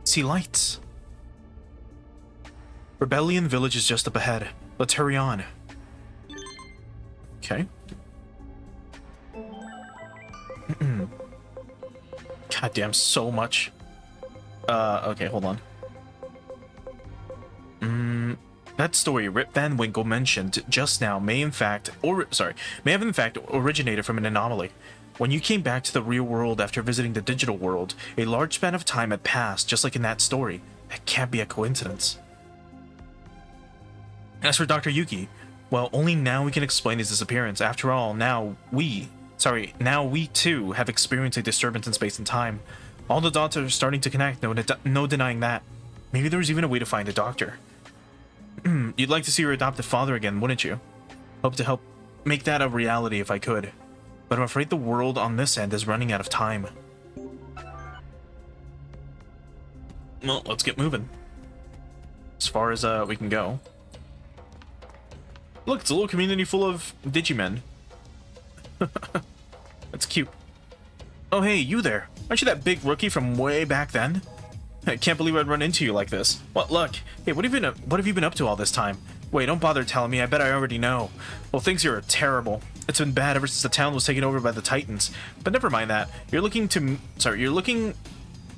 S1: See lights. Rebellion Village is just up ahead. Let's hurry on. Okay. Goddamn, so much. Okay, hold on. That story Rip Van Winkle mentioned just now may have in fact originated from an anomaly. When you came back to the real world after visiting the digital world, a large span of time had passed, just like in that story. That can't be a coincidence. As for Dr. Yuki, well, only now we can explain his disappearance. After all, now we too have experienced a disturbance in space and time. All the dots are starting to connect, no denying that. Maybe there was even a way to find the doctor. You'd like to see your adoptive father again, wouldn't you? Hope to help make that a reality if I could. But I'm afraid the world on this end is running out of time. Well, let's get moving. As far as we can go. Look, it's a little community full of Digimen. That's cute. Oh hey, you there. Aren't you that big rookie from way back then? I can't believe I'd run into you like this. What luck. Hey, what have you been up to all this time? Wait, don't bother telling me. I bet I already know. Well, things here are terrible. It's been bad ever since the town was taken over by the Titans. But never mind that. You're looking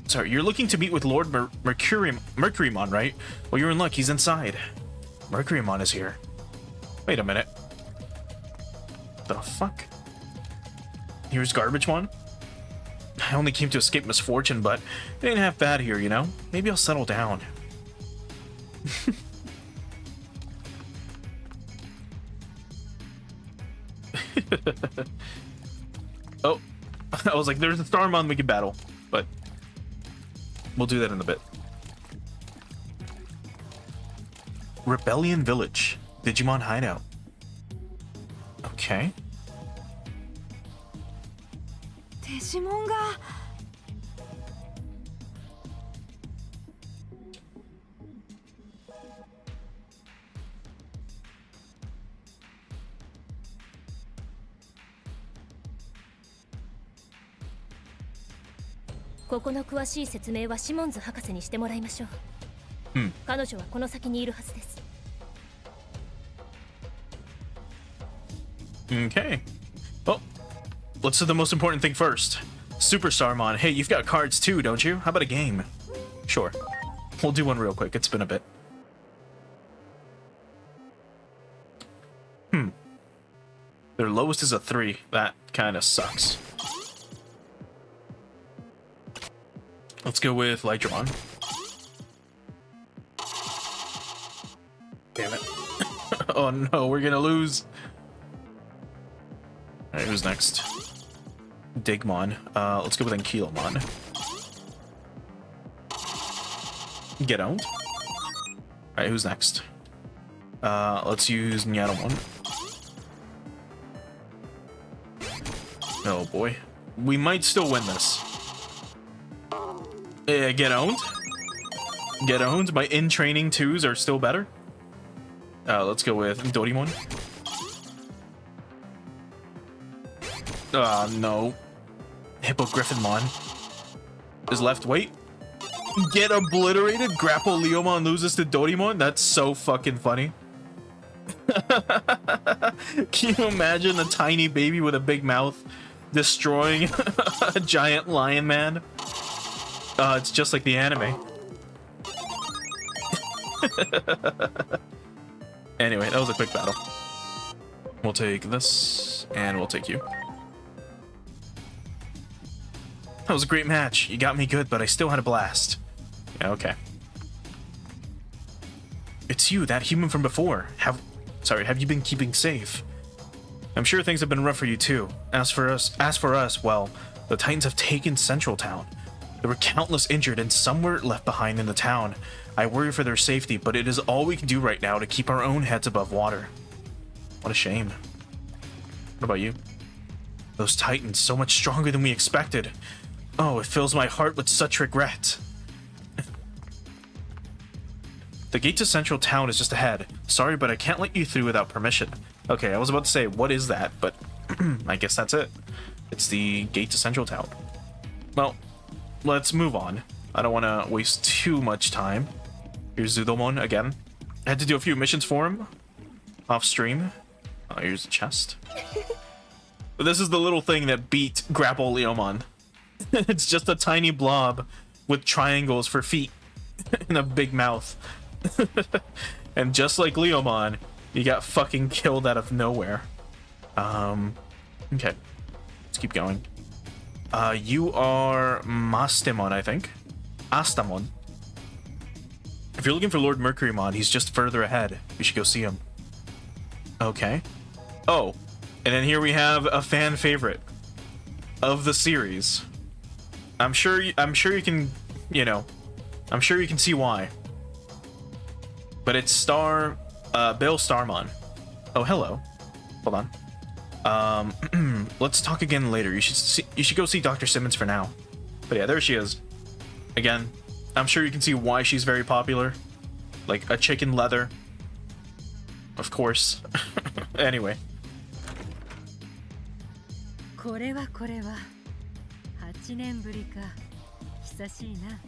S1: Sorry, you're looking to meet with Lord Mercurymon, right? Well, you're in luck. He's inside. Mercurymon is here. Wait a minute. The fuck? Here's Garbagemon? I only came to escape misfortune, but it ain't half bad here, you know? Maybe I'll settle down. Oh, I was like, there's a Starmon we can battle, but we'll do that in a bit. Rebellion Village, Digimon Hideout. Okay.
S2: Digimon が
S9: ここの詳しい説明はシモンズ博士にしてもらいましょう。彼女はこの先にいるはずです。
S1: Okay. Well, let's do the most important thing first. Superstarmon. Hey, you've got cards too, don't you? How about a game? Sure. We'll do one real quick. It's been a bit. Their lowest is a 3. That kind of sucks. Let's go with Lightramon. Damn it. Oh no, we're gonna lose. Alright, who's next? Digimon. Let's go with Ankylomon. Get owned. Alright, who's next? Let's use Nyatomon. Oh boy. We might still win this. Get owned. Get owned. My in-training 2s are still better. Let's go with Dorimon. No. Hippogriffomon is left. Wait. Get obliterated. Grapple Leomon loses to Dorimon. That's so fucking funny. Can you imagine a tiny baby with a big mouth destroying a giant lion man? It's just like the anime. Anyway, that was a quick battle. We'll take this, and we'll take you. That was a great match. You got me good, but I still had a blast. Yeah, okay. It's you, that human from before. Have you been keeping safe? I'm sure things have been rough for you too. As for us, well, the Titans have taken Central Town. There were countless injured and some were left behind in the town. I worry for their safety, but it is all we can do right now to keep our own heads above water. What a shame. What about you? Those Titans, so much stronger than we expected. Oh, it fills my heart with such regret. The gate to Central Town is just ahead. Sorry, but I can't let you through without permission. Okay, I was about to say, what is that? But I guess that's it. It's the gate to Central Town. Well, let's move on. I don't want to waste too much time. Here's Zudomon again. I had to do a few missions for him. Off stream. Oh, here's the chest. But this is the little thing that beat Grapple Leomon. It's just a tiny blob with triangles for feet and a big mouth. And just like Leomon, you got fucking killed out of nowhere. Okay. Let's keep going. You are Mastemon, I think. Astamon. If you're looking for Lord Mercurymon, he's just further ahead. We should go see him. Okay. Oh, and then here we have a fan favorite of the series. I'm sure you can, you know, I'm sure you can see why. But it's Bill Starmon. Oh, hello. Hold on. Let's talk again later. You should go see Dr. Simmons for now. But yeah, there she is. Again, I'm sure you can see why she's very popular. Like a chicken leather. Of course. Anyway.
S11: これは8年ぶりか。久しいな。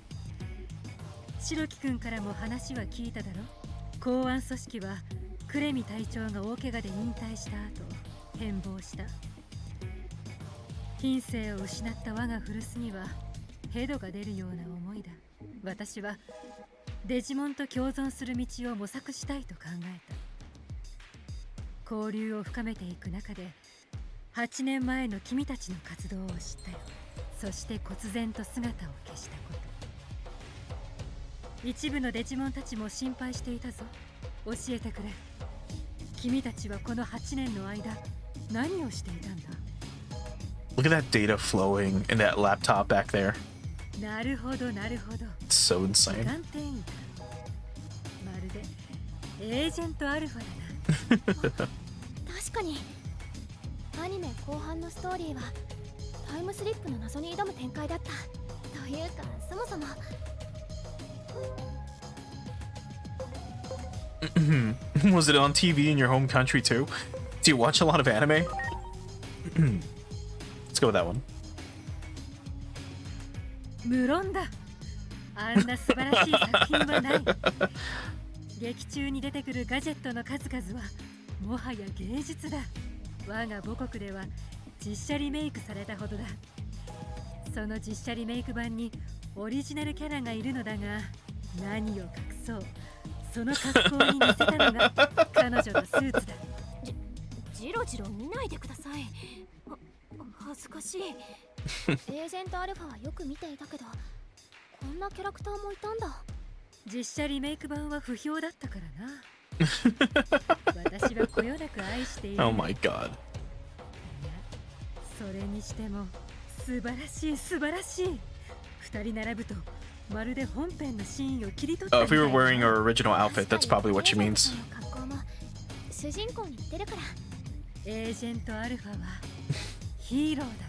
S11: 白木くんからも話は聞いただろ。公安組織はクレミ隊長が大怪我で引退した後変貌した。品性を失った我が古巣にはヘドが出るような思いだ。私はデジモンと共存する道を模索したいと考えた。交流を深めていく中で8年前の君たちの活動を知ったよ。そして忽然と姿を消したこと。一部のデジモンたちも心配していたぞ。教えてくれ。君たちはこの8年の間何をしていたんだ？
S1: Look at that data flowing in that laptop back there.
S11: なるほどなるほど。
S1: It's so
S11: 時
S1: insane.
S11: 間転移か。まるでエージェントアルファだな。
S6: 確かにアニメ後半のストーリーはタイムスリップの謎に挑む展開だった。というかそもそも
S1: Was it on TV in your home country too? Do you watch a lot of anime? Let's go with that one.
S11: 無論だ。あんな素晴らしい作品はない。劇中に出てくるガジェットの数々はもはや芸術だ。我が母国では実写リメイクされたほどだ。その実写リメイク版にオリジナルキャラがいるのだが、何を隠そう、その格好に似せたのが彼女のスーツだ。
S6: ジロジロ見ないでください。恥ずかしい。エージェントアルファはよく見ていたけど、こんなキャラクターもいたんだ。
S11: 実写リメイク版は不評だったからな。私はこよなく愛している。
S1: Oh my god.
S11: いや、それにしても素晴らしい素晴らしい。二人並ぶとまるで本編のシーンを切り取った
S1: Oh, if
S11: み
S1: we
S11: た
S1: were
S11: い
S1: wearing
S11: な。
S1: our original outfit, that's probably what she means.
S6: 格好も主人公に似てるから。
S11: エージェントアルファはヒーローだった。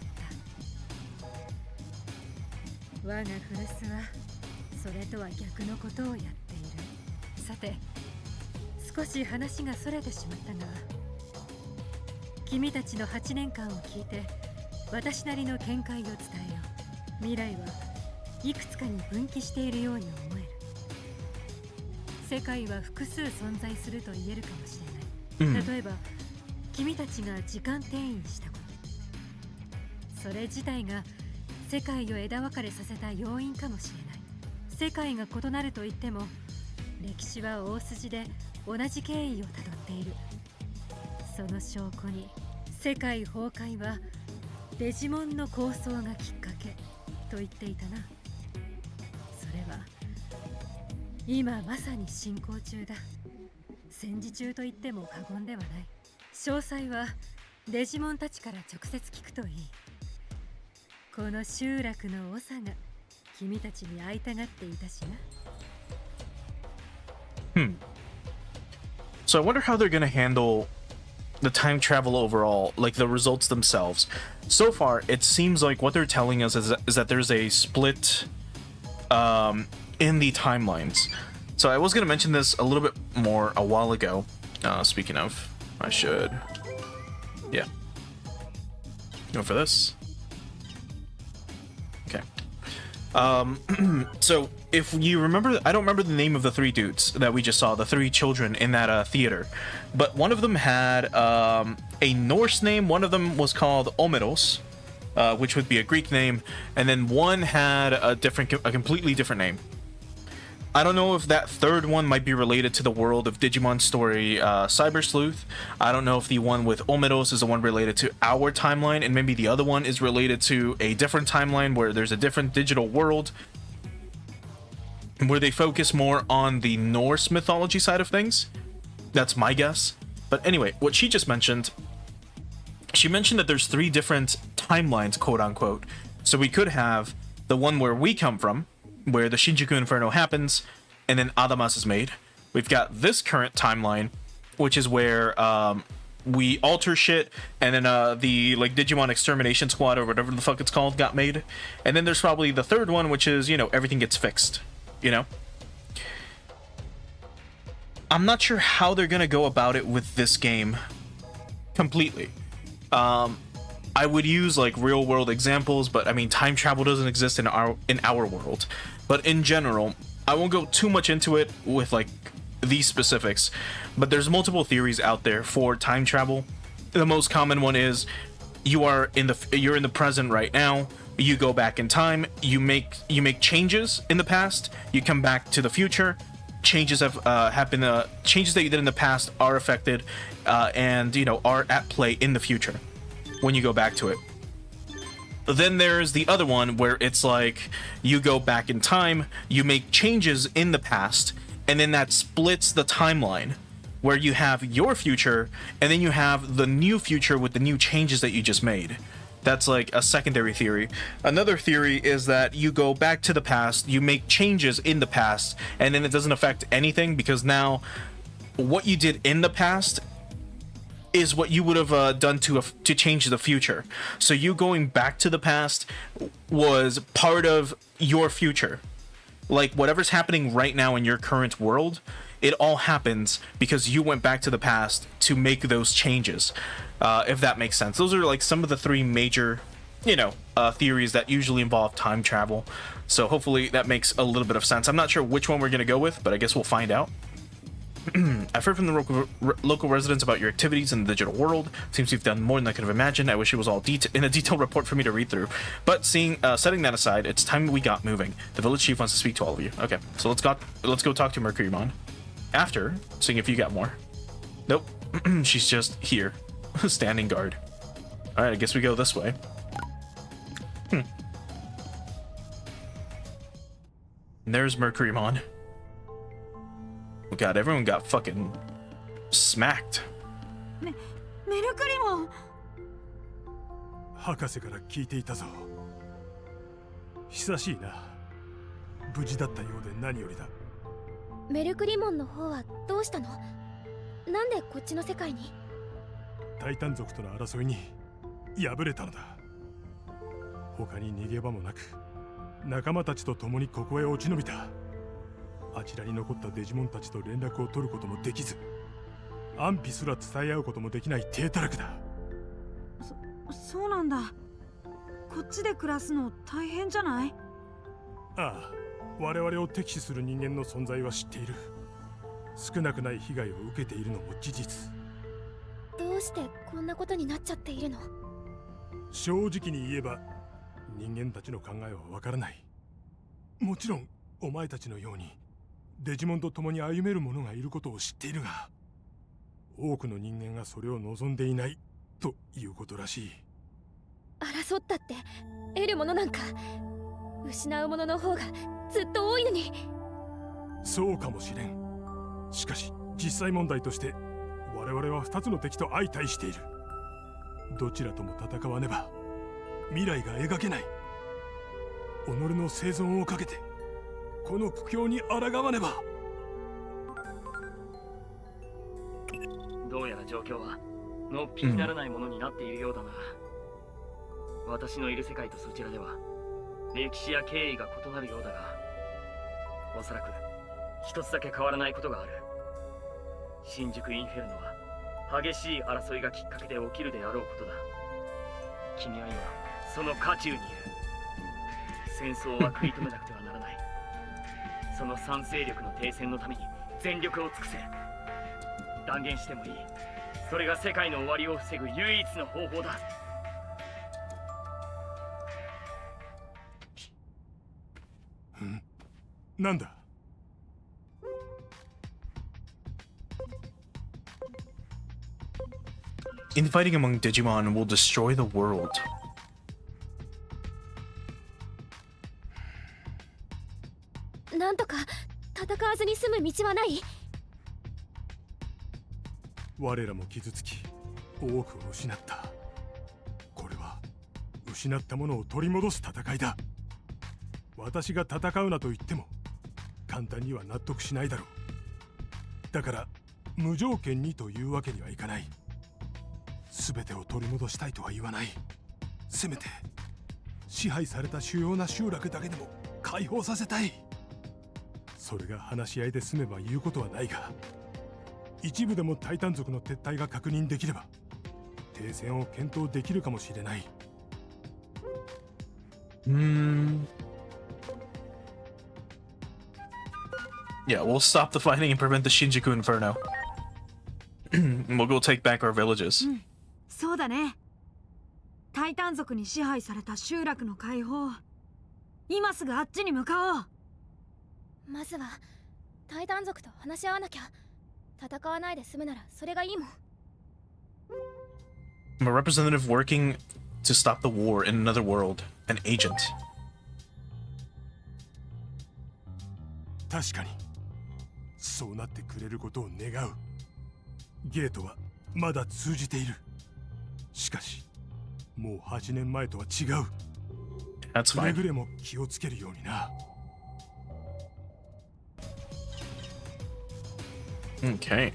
S11: 我が古巣はそれとは逆のことをやっている。さて、少し話がそれてしまったが、君たちの8年間を聞いて私なりの見解を伝えよう。未来はいくつかに分岐しているように思える。世界は複数存在すると言えるかもしれない。例えば君たちが時間転移したこと、それ自体が世界を枝分かれさせた要因かもしれない。世界が異なると言っても歴史は大筋で同じ経緯をたどっている。その証拠に世界崩壊はデジモンの構想がきっかけと言っていたな。それは今まさに進行中だ。戦時中と言っても過言ではない。詳細はデジモンたちから直接聞くといい。この集落の長が君たちに会いたがっていたしな。
S1: So I wonder how they're gonna handle the time travel overall, like the results themselves. So far, it seems like what they're telling us is that there's a split in the timelines. So I was gonna mention this a little bit more a while ago. Speaking of, I should, yeah, go for this. Okay. So if you remember, I don't remember the name of the three dudes that we just saw, the three children in that theater, but one of them had a Norse name, one of them was called Omeros, which would be a Greek name, and then one had a completely different name. I don't know if that third one might be related to the world of Digimon story Cyber Sleuth. I don't know if the one with Omeros is the one related to our timeline, and maybe the other one is related to a different timeline where there's a different digital world where they focus more on the Norse mythology side of things. That's my guess. But anyway, what she just mentioned, she mentioned that there's three different timelines, quote unquote. So we could have the one where we come from, where the Shinjuku Inferno happens, and then Adamas is made. We've got this current timeline, which is where we alter shit, and then the like Digimon Extermination Squad or whatever the fuck it's called got made. And then there's probably the third one, which is, you know, everything gets fixed, you know? I'm not sure how they're gonna go about it with this game completely. I would use like real world examples, but I mean time travel doesn't exist in our world. But in general, I won't go too much into it with like these specifics, but there's multiple theories out there for time travel. The most common one is you're in the present right now, you go back in time, you make changes in the past, you come back to the future, changes have happened, changes that you did in the past are affected, and are at play in the future when you go back to it. Then there's the other one where it's like you go back in time, you make changes in the past, and then that splits the timeline where you have your future and then you have the new future with the new changes that you just made. That's like a secondary theory. Another theory is that you go back to the past, you make changes in the past, and then it doesn't affect anything because now what you did in the past is what you would have done to change the future. So you going back to the past was part of your future. Like whatever's happening right now in your current world, it all happens because you went back to the past to make those changes. If that makes sense. Those are like some of the three major, theories that usually involve time travel. So hopefully that makes a little bit of sense. I'm not sure which one we're going to go with, but I guess we'll find out. I've heard from the local residents about your activities in the digital world. Seems you've done more than I could have imagined. I wish it was all in a detailed report for me to read through. But setting that aside, it's time we got moving. The village chief wants to speak to all of you. Okay, so let's go talk to Mercurymon. After seeing if you got more. Nope, she's just here, standing guard. All right, I guess we go this way. And there's Mercurymon. Oh god, everyone got fucking smacked.
S2: メルクリモン。
S3: 博士から聞いていたぞ。久しいな。無事だったようで何よりだ。
S6: メルクリモンの方はどうしたの？なんでこっちの世界に？
S3: タイタン族との争いに敗れたのだ。他に逃げ場もなく、仲間たちと共にここへ落ち延びた。あちらに残ったデジモンたちと連絡を取ることもできず、安否すら伝え合うこともできない低たらくだ。
S2: そうなんだ。こっちで暮らすの大変じゃない？
S3: ああ、我々を敵視する人間の存在は知っている。少なくない被害を受けているのも事実。
S6: どうしてこんなことになっちゃっているの？
S3: 正直に言えば人間たちの考えはわからない。もちろんお前たちのようにデジモンと共に歩める者がいることを知っているが、多くの人間がそれを望んでいないということらしい。
S6: 争ったって得るものなんか失うものの方がずっと多いのに。
S3: そうかもしれん。しかし実際問題として我々は2つの敵と相対している。どちらとも戦わねば未来が描けない。己の生存をかけてこの苦境に抗わねば。
S8: どうやら状況はのっぴにならないものになっているようだな。私のいる世界とそちらでは歴史や経緯が異なるようだが、おそらく一つだけ変わらないことがある。新宿インフェルノは激しい争いがきっかけで起きるであろうことだ。君は今その渦中にいる。戦争は食い止めなくてはならない。その賛成力の停戦のために全力を尽くせ。断言してもいい。それが世界の終わりを防ぐ唯一の方法だ。
S3: なんだ。
S1: Infighting among Digimon will destroy the world.
S6: なんとか戦わずに済む道はない？
S3: 我らも傷つき多くを失った。これは失ったものを取り戻す戦いだ。私が戦うなと言っても簡単には納得しないだろう。だから無条件にというわけにはいかない。全てを取り戻したいとは言わない。せめて支配された主要な集落だけでも解放させたい。それが話し合いで済めば言うことはないが、一部でもタイタン族の撤退が確認できれば停戦を検討できるかもしれない。
S1: Yeah, we'll stop the fighting and prevent the Shinjuku Inferno. We'll go take back our villages.
S2: そうだね。
S7: タイタン族に支配された集落の解放。今すぐあっちに向かおう。
S6: まずはタイタン族と話し合わなきゃ。戦わないで済むならそれがいいもん。
S1: I'm a representative working to stop the war in another world. An agent.
S3: 確かにそうなってくれることを願う。ゲートはまだ通じている。しかしもう8年前とは違う。
S1: That's
S3: くれ
S1: fine.
S3: ぐれも気をつけるようにな。
S1: Okay.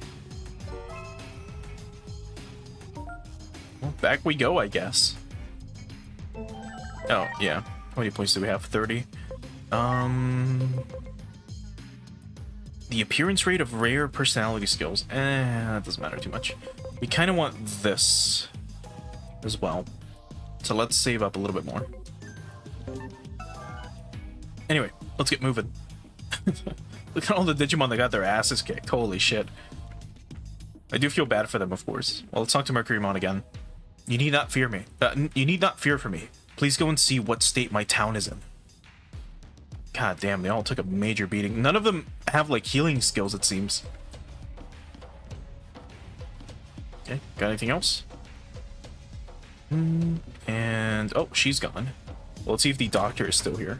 S1: Well, back we go, I guess. Oh, yeah. How many points do we have? 30. The appearance rate of rare personality skills. That doesn't matter too much. We kind of want this as well. So let's save up a little bit more. Anyway, let's get moving. Look at all the Digimon that got their asses kicked. Holy shit. I do feel bad for them, of course. Well, let's talk to Mercurymon again. You need not fear me. You need not fear for me. Please go and see what state my town is in. God damn, they all took a major beating. None of them have, like, healing skills, it seems. Okay, got anything else? And... oh, she's gone. Well, let's see if the doctor is still here.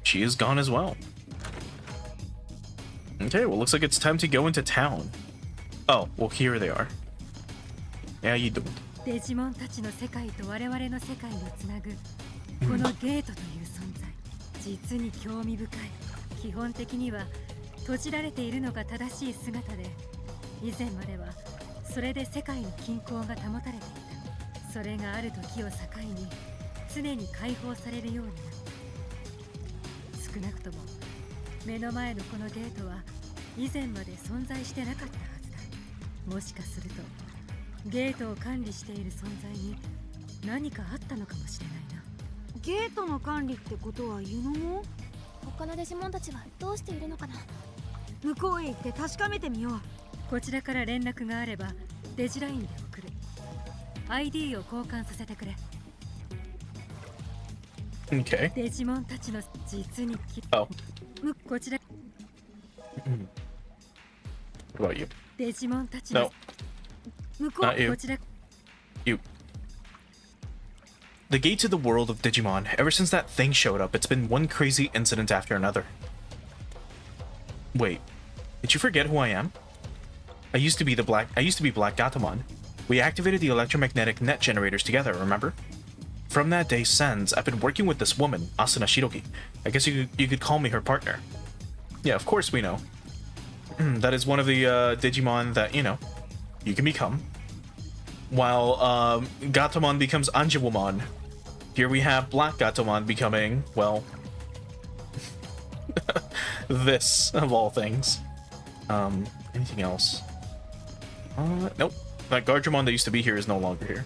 S1: She is gone as well. Okay, well, looks like it's time to go into town. Oh, well, here they are. Yeah, you doing?
S11: デジモンたちの世界と我々の世界をつなぐこのゲートという存在、実に興味深い。基本的には閉じられているのが正しい姿で、以前まではそれで世界の均衡が保たれていた。それがある時を境に常に解放されるようになった。少なくとも目の前のこのゲートは以前まで存在してなかったはずだ。もしかするとゲートを管理している存在に何かあったのかもしれないな。
S2: ゲートの管理ってことはユノも？
S6: 他のデジモンたちはどうしているのかな。
S2: 向こうへ行って確かめてみよう。
S11: こちらから連絡があればデジラインで送る。ID を交換させてくれ。
S1: Okay.
S11: デジモンたちの実に
S1: Oh.
S11: こちら
S1: What about you?
S11: デジモンたちの
S1: No.
S2: 向こう
S1: Not you.
S11: こちら
S1: You. The gate to the world of Digimon. Ever since that thing showed up, it's been one crazy incident after another. Wait, did you forget who I am? I used to be Black Gatomon. We activated the electromagnetic net generators together, remember? From that day since, I've been working with this woman, Asuna Shiroki. I guess you could call me her partner. Yeah, of course we know. That is one of the Digimon that, you know, you can become. While Gatomon becomes Anjewomon. Here we have Black Gatomon becoming, well, this, of all things. Anything else? Nope. That Gardegemon that used to be here is no longer here.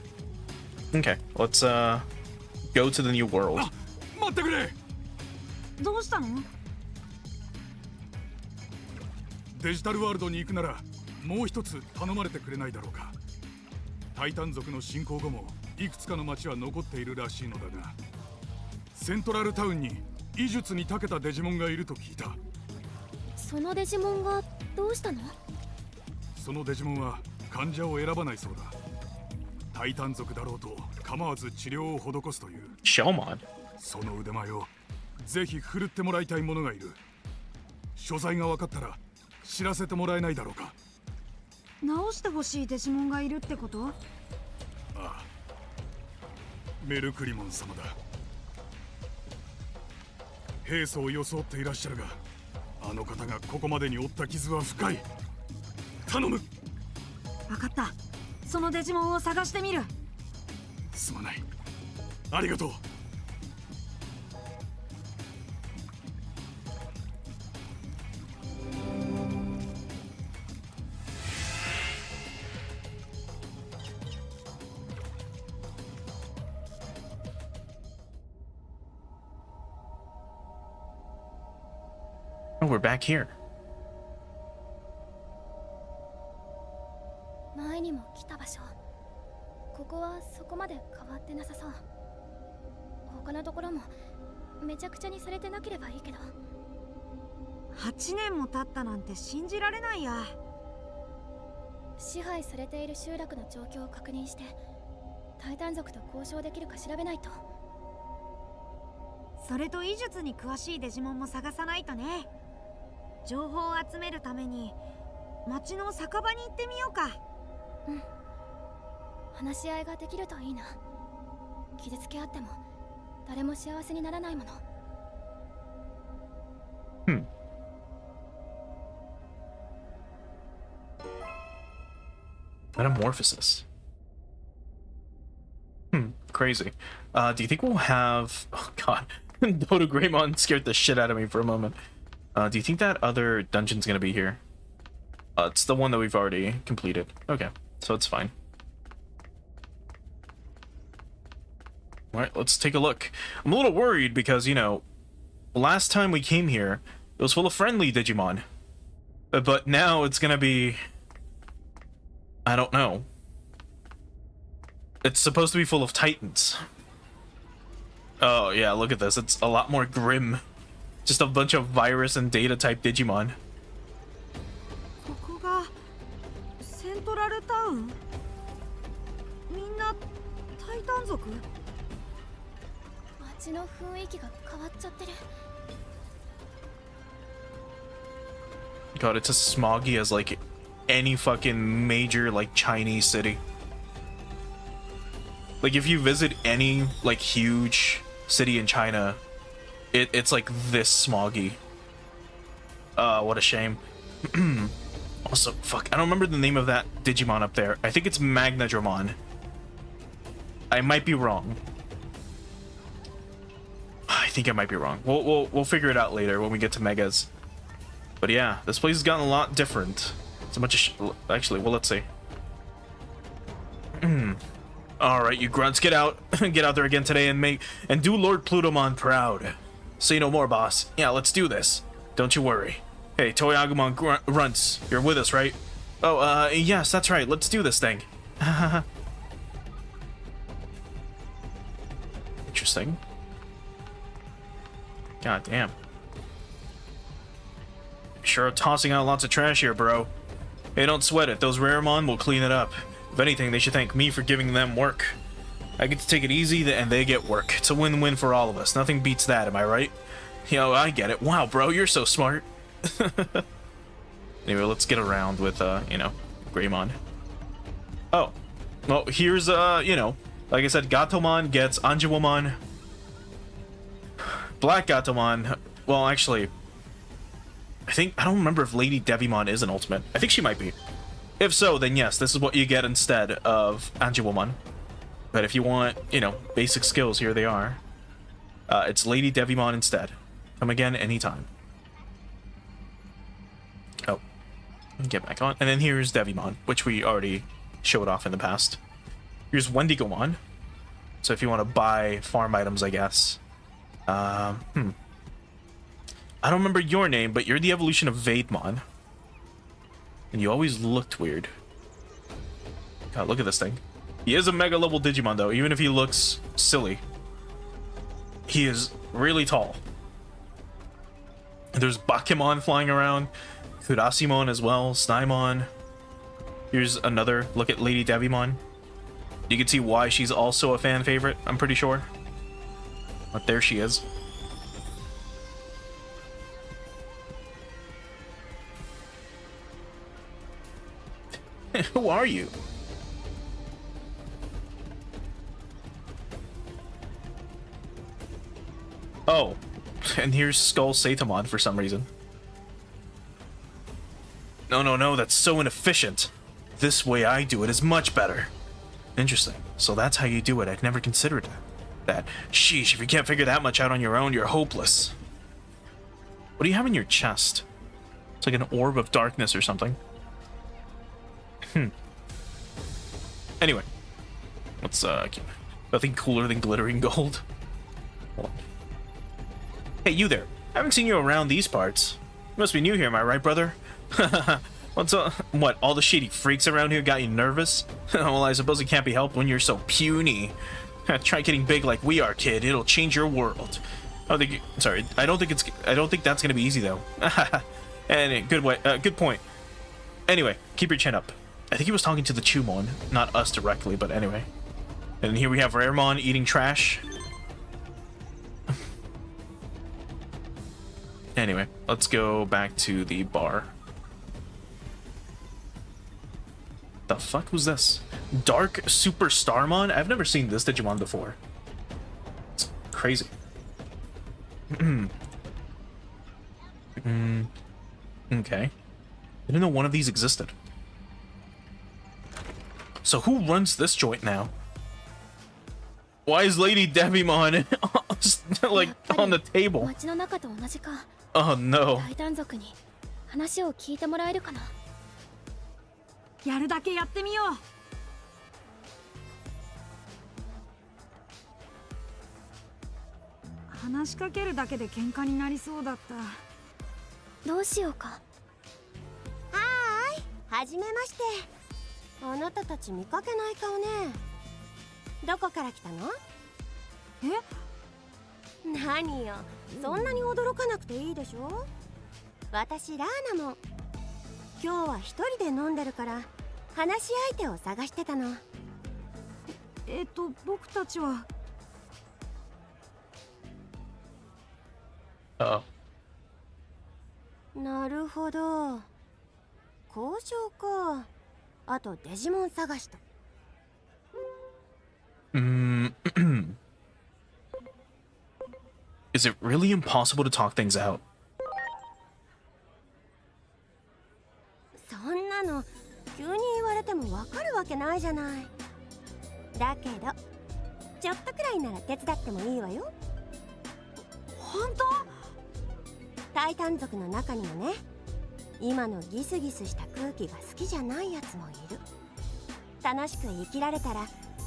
S1: Okay, let's go to the new world.
S3: 待ってくれ。
S2: どうしたの？
S3: デジタルワールドに行くならもう一つ頼まれてくれないだろうか。タイタン族の侵攻後もいくつかの町は残っているらしいのだが、セントラルタウンに医術に長けたデジモンがいると聞いた。
S6: そのデジモンがどうしたの？
S3: そのデジモンは患者を選ばないそうだ。タイタン族だろうと構わず治療を施すという。
S1: Shellmon.
S3: その腕前をぜひ振るってもらいたい者がいる。所在が分かったら知らせてもらえないだろうか。
S2: 直してほしいデジモンがいるってこと？
S3: ああ、メルクリモン様だ。兵装を装っていらっしゃるが、あの方がここまでに負った傷は深い。頼む。
S2: 分かった。そのデジモンを探してみる。
S3: すまない。ありがとう。
S1: Oh, we're back here.
S6: 前にも来た場所。ここはそこまで変わってなさそう。他のところもめちゃくちゃにされてなければいいけど。
S2: 8年も経ったなんて信じられないや。
S6: 支配されている集落の状況を確認してタイタン族と交渉できるか調べないと。
S2: それと医術に詳しいデジモンも探さないとね。情報を集めるために町の酒場に行ってみようか。
S6: うん、話し合いができるといいな。傷つけ合っても誰も幸せにならないもの。
S1: Metamorphosis. Crazy. Do you think we'll have... Oh god. Dodo Greymon scared the shit out of me for a moment. Do you think that other dungeon's gonna be here? It's the one that we've already completed. Okay, so it's fine. Alright, let's take a look. I'm a little worried because, you know, last time we came here, it was full of friendly Digimon. But now it's gonna be... I don't know. It's supposed to be full of titans. Oh yeah, look at this. It's a lot more grim. Just a bunch of virus and data type Digimon.
S2: ここがセントラルタウン？みんなタイタン族？
S6: 街の雰囲気が変わっちゃってる。
S1: God, it's as smoggy as like any fucking major like Chinese city. Like if you visit any like huge city in China, it's like this smoggy. What a shame. Also, fuck, I don't remember the name of that Digimon up there. I think it's Magnadramon. I might be wrong. I think I might be wrong. We'll figure it out later when we get to Megas. But yeah, this place has gotten a lot different. It's a bunch of actually, well, let's see. All right, you grunts, get out, get out there again today and do Lord Plutomon proud. Say no more, boss. Yeah, let's do this. Don't you worry. Hey, Toyagumon grunts, you're with us, right? Oh, yes, that's right. Let's do this thing. Interesting. God damn. Sure, tossing out lots of trash here, bro. Hey, don't sweat it. Those Raremon will clean it up. If anything, they should thank me for giving them work. I get to take it easy, and they get work. It's a win-win for all of us. Nothing beats that, am I right? Yo, I get it. Wow, bro, you're so smart. Anyway, let's get around with, you know, Greymon. Oh. Well, here's, you know, like I said, Gatomon gets Anjouamon. Black Gatomon. Well, actually, I don't remember if Lady Devimon is an ultimate. I think she might be. If so, then yes, this is what you get instead of Anjouamon. But if you want, you know, basic skills, here they are. It's Lady Devimon instead. Come again anytime. Oh. Get back on. And then here's Devimon, which we already showed off in the past. Here's Wendigomon. So if you want to buy farm items, I guess. I don't remember your name, but you're the evolution of Vaidmon. And you always looked weird. God, look at this thing. He is a mega level Digimon though, even if he looks silly. He is really tall. And there's Bakemon flying around. Kurasimon as well, Snymon. Here's another look at Lady Devimon. You can see why she's also a fan favorite, I'm pretty sure. But there she is. Who are you? Oh, and here's Skull Satamon for some reason. No, that's so inefficient. This way I do it is much better. Interesting. So that's how you do it. I'd never considered that. Sheesh, if you can't figure that much out on your own, you're hopeless. What do you have in your chest? It's like an orb of darkness or something. Anyway, let's nothing cooler than glittering gold. Hold on. Hey, you there. I haven't seen you around these parts. You must be new here, am I right, brother? What's what? All the shady freaks around here got you nervous? Well, I suppose it can't be helped when you're so puny. Try getting big like we are, kid. It'll change your world. Sorry, I don't think that's gonna be easy though. And good point. Anyway, keep your chin up. I think he was talking to the Chumon, not us directly, but anyway. And here we have Raremon eating trash. Anyway, let's go back to the bar. The fuck was this? Dark Super Starmon? I've never seen this Digimon before. It's crazy. Okay. I didn't know one of these existed. So who runs this joint now? Why is Lady Devimon just, like on the table? Oh no.
S6: 話を聞いてもらえるかな。
S2: やるだけやってみよう。話しかけるだけで喧嘩になりそうだった。
S6: どうしようか。
S12: はーい、はじめまして。あなたたち見かけない顔ね。どこから来たの？何よ、そんなに驚かなくていいでしょ。私ラーナも今日は一人で飲んでるから話し相手を探してたの。
S2: 僕たちは。
S12: なるほど。交渉か。あとデジモン探しと。
S1: Is it really impossible to talk things out?
S12: そんなの急に言われてもわかるわけないじゃない。だけどちょっとくらいなら手伝ってもいいわよ。
S2: 本当？
S12: タイタン族の中にもね、今のギスギスした空気が好きじゃないやつもいる。楽しく生きられたら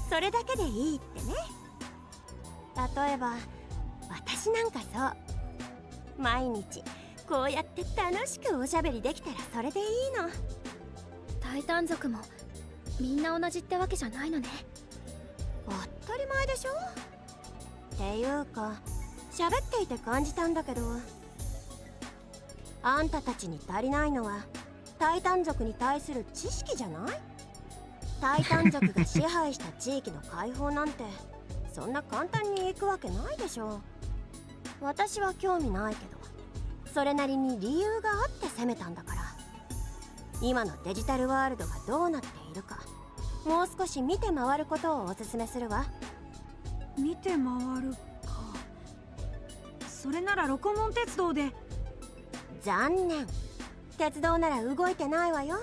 S12: それだけでいいってね。例えば私なんかそう。毎日こうやって楽しくおしゃべりできたらそれでいいの。
S6: タイタン族もみんな同じってわけじゃないのね。
S12: 当たり前でしょ。っていうか喋っていて感じたんだけど、あんたたちに足りないのはタイタン族に対する知識じゃない？タイタン族が支配した地域の解放なんてそんな簡単に行くわけないでしょ。私は興味ないけど、それなりに理由があって攻めたんだから。今のデジタルワールドがどうなっているか、もう少し見て回ることをおすすめするわ。
S2: 見て回るか。それならロコモン鉄道で。
S12: 残念、鉄道なら動いてないわよ。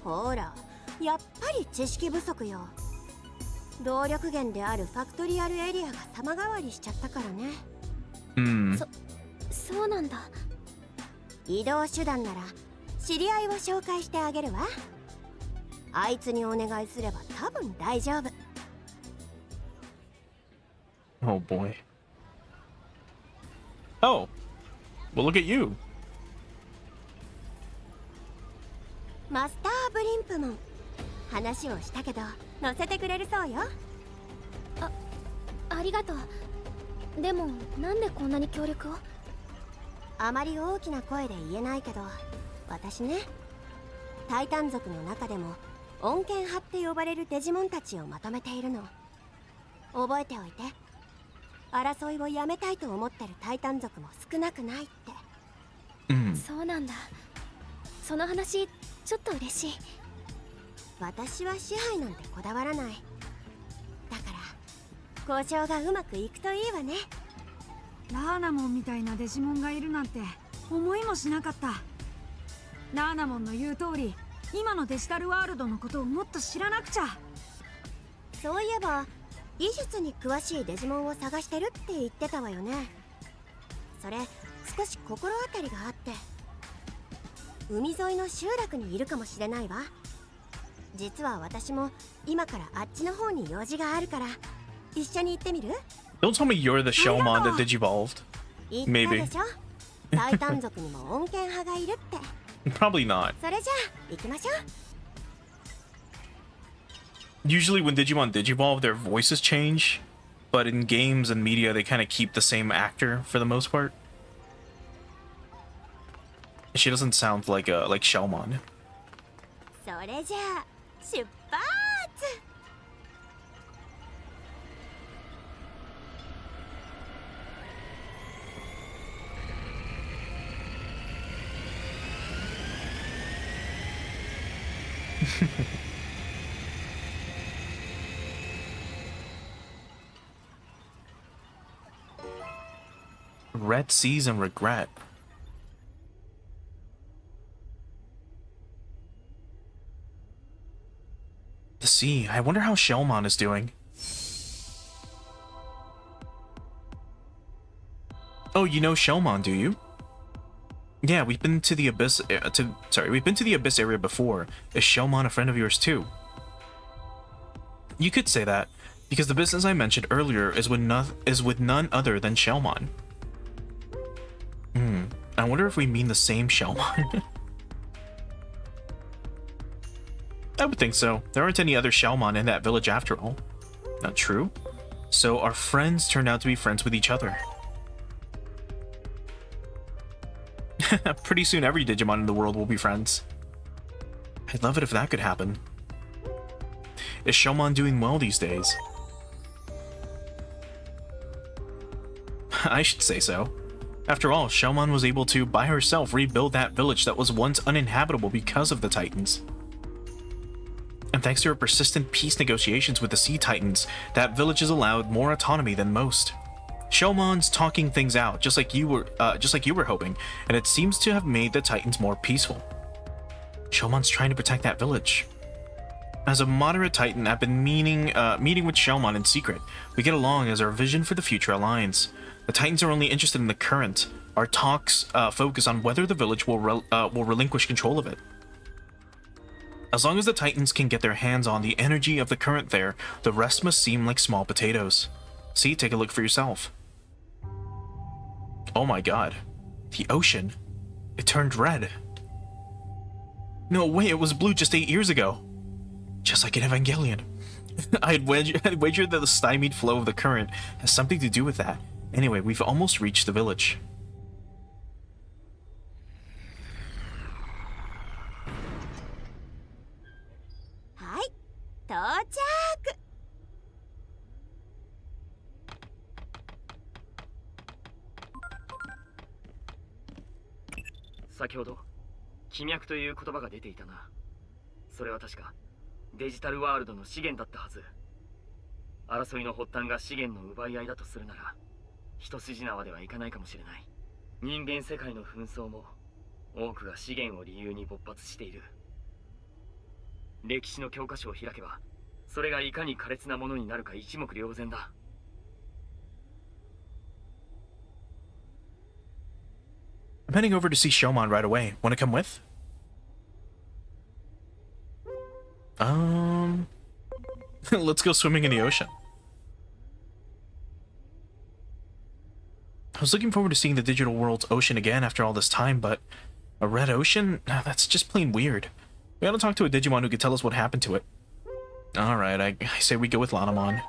S12: ほら、やっぱり知識不足よ。動力源であるファクトリアルエリアが様変わりしちゃったからね。
S6: そうなんだ。
S12: 移動手段なら知り合いを紹介してあげるわ。あいつにお願いすれば多分大丈夫。
S1: Oh boy. Oh, well look at you.
S12: マスターブリンプモン、話をしたけど乗せてくれるそうよ。
S6: ありがとう。でもなんでこんなに協力を？
S12: あまり大きな声で言えないけど、私ね、タイタン族の中でも穏健派って呼ばれるデジモンたちをまとめているの。覚えておいて。争いをやめたいと思ってるタイタン族も少なくないって。
S6: そうなんだ。その話ちょっと嬉しい。
S12: 私は支配なんてこだわらない。だから交渉がうまくいくといいわね。
S2: ラーナモンみたいなデジモンがいるなんて思いもしなかった。ラーナモンの言う通り、今のデジタルワールドのことをもっと知らなくちゃ。
S12: そういえば技術に詳しいデジモンを探してるって言ってたわよね。それ少し心当たりがあって、海沿いの集落にいるかもしれないわ。実は私も今からあっちの方に用事があるから一緒に行ってみる？
S1: Don't tell me you're the Shellmon that digivolved.
S12: 言ったでしょ。タイタン族にも穏健派がいるって。
S1: Probably not.
S12: それじゃあ行きましょう。
S1: Usually when Digimon Digivolve, their voices change, but in games and media, they kind of keep the same actor for the most part. She doesn't sound like Shellmon.
S12: それじゃあ出発。
S1: Red Seas and Regret. The sea. I wonder how Shellmon is doing. Oh, you know Shellmon, do you? Yeah, we've been to the Abyss. We've been to the Abyss area before. Is Shellmon a friend of yours too? You could say that, because the business I mentioned earlier is with none other than Shellmon. I wonder if we mean the same Shellmon. I would think so. There aren't any other Shellmon in that village after all. Not true? So our friends turned out to be friends with each other. Pretty soon every Digimon in the world will be friends. I'd love it if that could happen. Is Shellmon doing well these days? I should say so. After all, Shellmon was able to, by herself, rebuild that village that was once uninhabitable because of the Titans. And thanks to her persistent peace negotiations with the Sea Titans, that village is allowed more autonomy than most. Shellmon's talking things out, just like you were hoping, and it seems to have made the Titans more peaceful. Shellmon's trying to protect that village. As a moderate Titan, I've been meeting with Shellmon in secret. We get along as our vision for the future aligns. The Titans are only interested in the current. Our talks focus on whether the village will relinquish control of it. As long as the Titans can get their hands on the energy of the current there, the rest must seem like small potatoes. See, take a look for yourself. Oh my god. The ocean. It turned red. No way, it was blue just 8 years ago. Just like in Evangelion. I'd wager that the stymied flow of the current has something to do with that. Anyway, we've almost reached the village.
S12: Hi, 到着。
S8: 先ほど気脈という言葉が出ていたな。それは確かデジタルワールドの資源だったはず。争いの発端が資源の奪い合いだとするなら一筋縄ではいかないかもしれない。人間世界の紛争も多くが資源を理由に勃発している。歴史の教科書を開けばそれがいかに苛烈なものになるか一目瞭然だ。
S1: I'm heading over to see Shellmon right away. Wanna come with? Let's go swimming in the ocean. I was looking forward to seeing the digital world's ocean again after all this time, but a red ocean? That's just plain weird. We gotta talk to a Digimon who could tell us what happened to it. Alright, I say we go with Lanamon.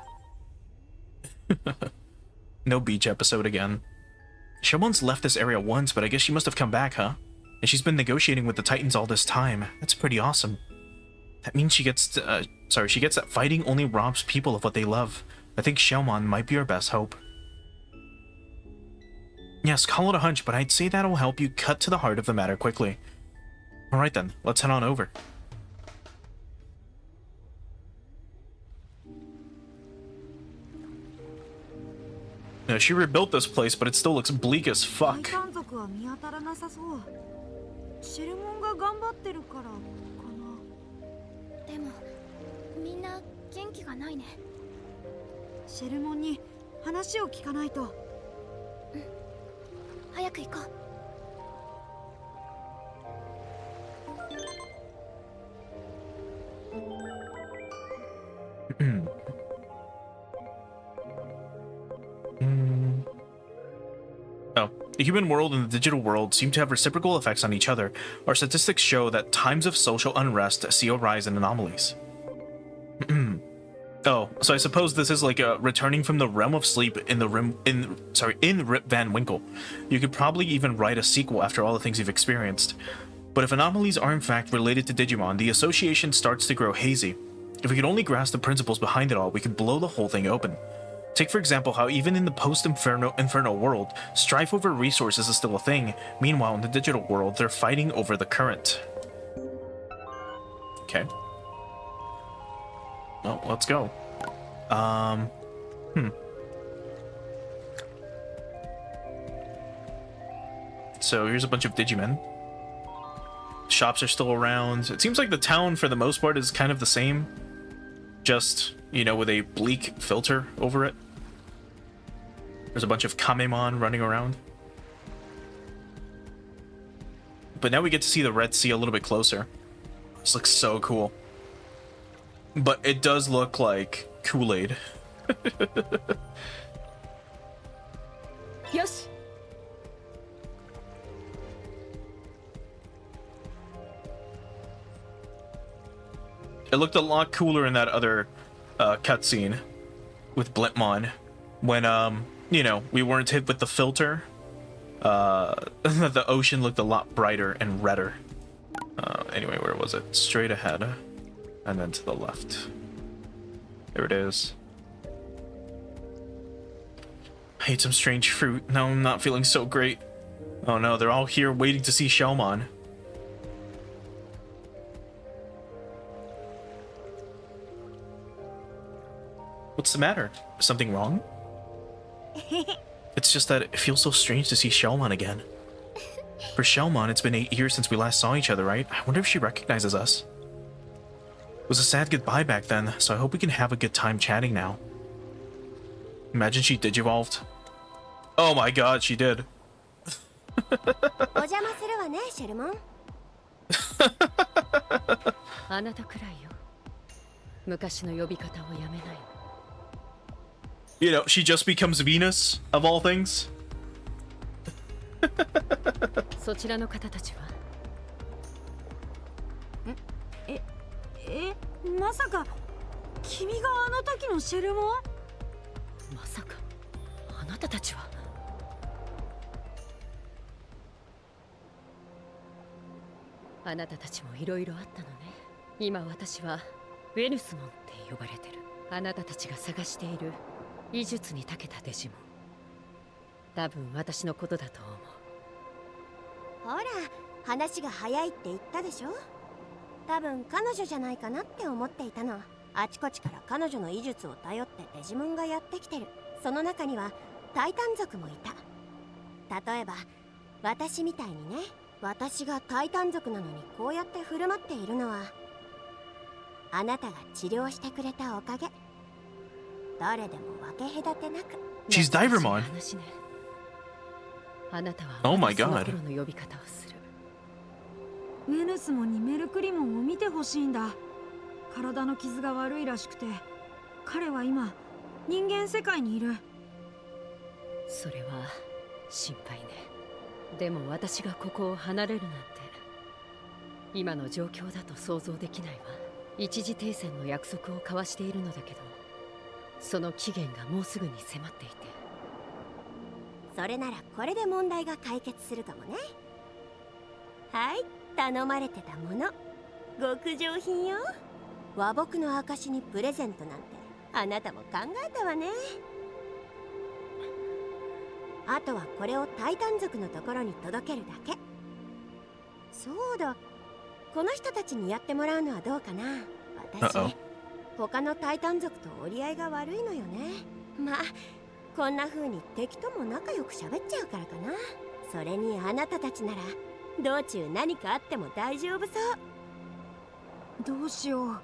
S1: No beach episode again. Shellmon's left this area once, but I guess she must have come back, huh? And she's been negotiating with the Titans all this time. That's pretty awesome. That means she gets that fighting only robs people of what they love. I think Shellmon might be our best hope. Yes, call it a hunch, but I'd say that'll help you cut to the heart of the matter quickly. Alright then, let's head on over. Now, she rebuilt this place, but it still looks bleak as fuck.
S2: タイタン族は見当たらなさそう。シェルモンが頑張ってるからかな。
S6: でもみんな元気がないね。
S2: シェルモンに話を聞かないと。
S6: 早く行こう。
S1: Oh, The human world and the digital world seem to have reciprocal effects on each other. Our statistics show that times of social unrest see a rise in anomalies. Oh, so I suppose this is like a returning from the realm of sleep in Rip Van Winkle. You could probably even write a sequel after all the things you've experienced. But if anomalies are in fact related to Digimon, the association starts to grow hazy. If we could only grasp the principles behind it all, we could blow the whole thing open. Take for example how even in the post-Inferno world, strife over resources is still a thing. Meanwhile, in the digital world, they're fighting over the current. Okay. Well, let's go. So here's a bunch of Digimon. Shops are still around. It seems like the town, for the most part, is kind of the same. Just, you know, with a bleak filter over it. There's a bunch of Kamemon running around. But now we get to see the Red Sea a little bit closer. This looks so cool. But it does look like Kool-Aid.
S9: Yoshi.
S1: It looked a lot cooler in that other cutscene with Blipmon when, you know, we weren't hit with the filter. The ocean looked a lot brighter and redder. Anyway, where was it? Straight ahead. And then to the left. There it is. I ate some strange fruit. Now I'm not feeling so great. Oh no, they're all here waiting to see Shellmon. What's the matter? Something wrong? It's just that it feels so strange to see Shellmon again. For Shellmon, it's been 8 years since we last saw each other, right? I wonder if she recognizes us. It was a sad goodbye back then, so I hope we can have a good time chatting now. Imagine she digivolved. Oh my god, she did.
S12: お邪魔するわね、シェルモン。
S11: あなたくらいよ。昔の呼び方をやめない。
S1: You know, she just becomes Venus, of all things.
S11: そちらの方たちは
S2: まさか君があの時のシェルモン？
S11: まさかあなたたちはあなたたちもいろいろあったのね。今私はウェヌスモンって呼ばれてる。あなたたちが探している医術に長けたデジモン。多分私のことだと思う。
S12: ほら、話が早いって言ったでしょ。多分彼女じゃないかなって思っていたの。あちこちから彼女の医術を頼ってデジモンがやってきてる。その中にはタイタン族もいた。例えば私みたいにね。私がタイタン族なのにこうやって振る舞っているのはあなたが治療してくれたおかげ。誰でも分け隔てなく。
S1: She's Divermon.
S11: あなたは
S1: Oh my
S11: 私の
S1: god.
S11: 頃の呼び方をする。
S2: ウェヌスモンにメルクリモンを見てほしいんだ。体の傷が悪いらしくて、彼は今人間世界にいる。
S11: それは心配ね。でも私がここを離れるなんて今の状況だと想像できないわ。一時停戦の約束を交わしているのだけど、その期限がもうすぐに迫っていて。
S12: それならこれで問題が解決するかもね。はい、頼まれてたもの、極上品よ。和睦の証にプレゼントなんてあなたも考えたわね。あとはこれをタイタン族のところに届けるだけ。そうだ、この人たちにやってもらうのはどうかな。私他のタイタン族と折り合いが悪いのよね。まあこんな風に敵とも仲良く喋っちゃうからかな。それにあなたたちなら道中何かあっても大丈夫そう。
S2: どうしよう。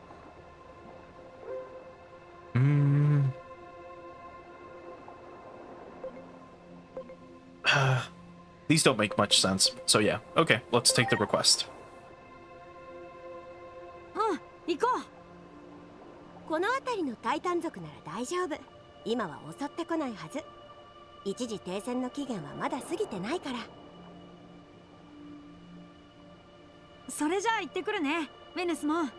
S1: These don't make much sense. So yeah, okay, let's take the request.
S2: 行こ
S12: う。この辺りのタイタン族なら大丈夫。今は襲ってこないはず。一時停戦の期限はまだ過ぎてないから。
S2: それじゃあ行ってくるね、ベネスモン。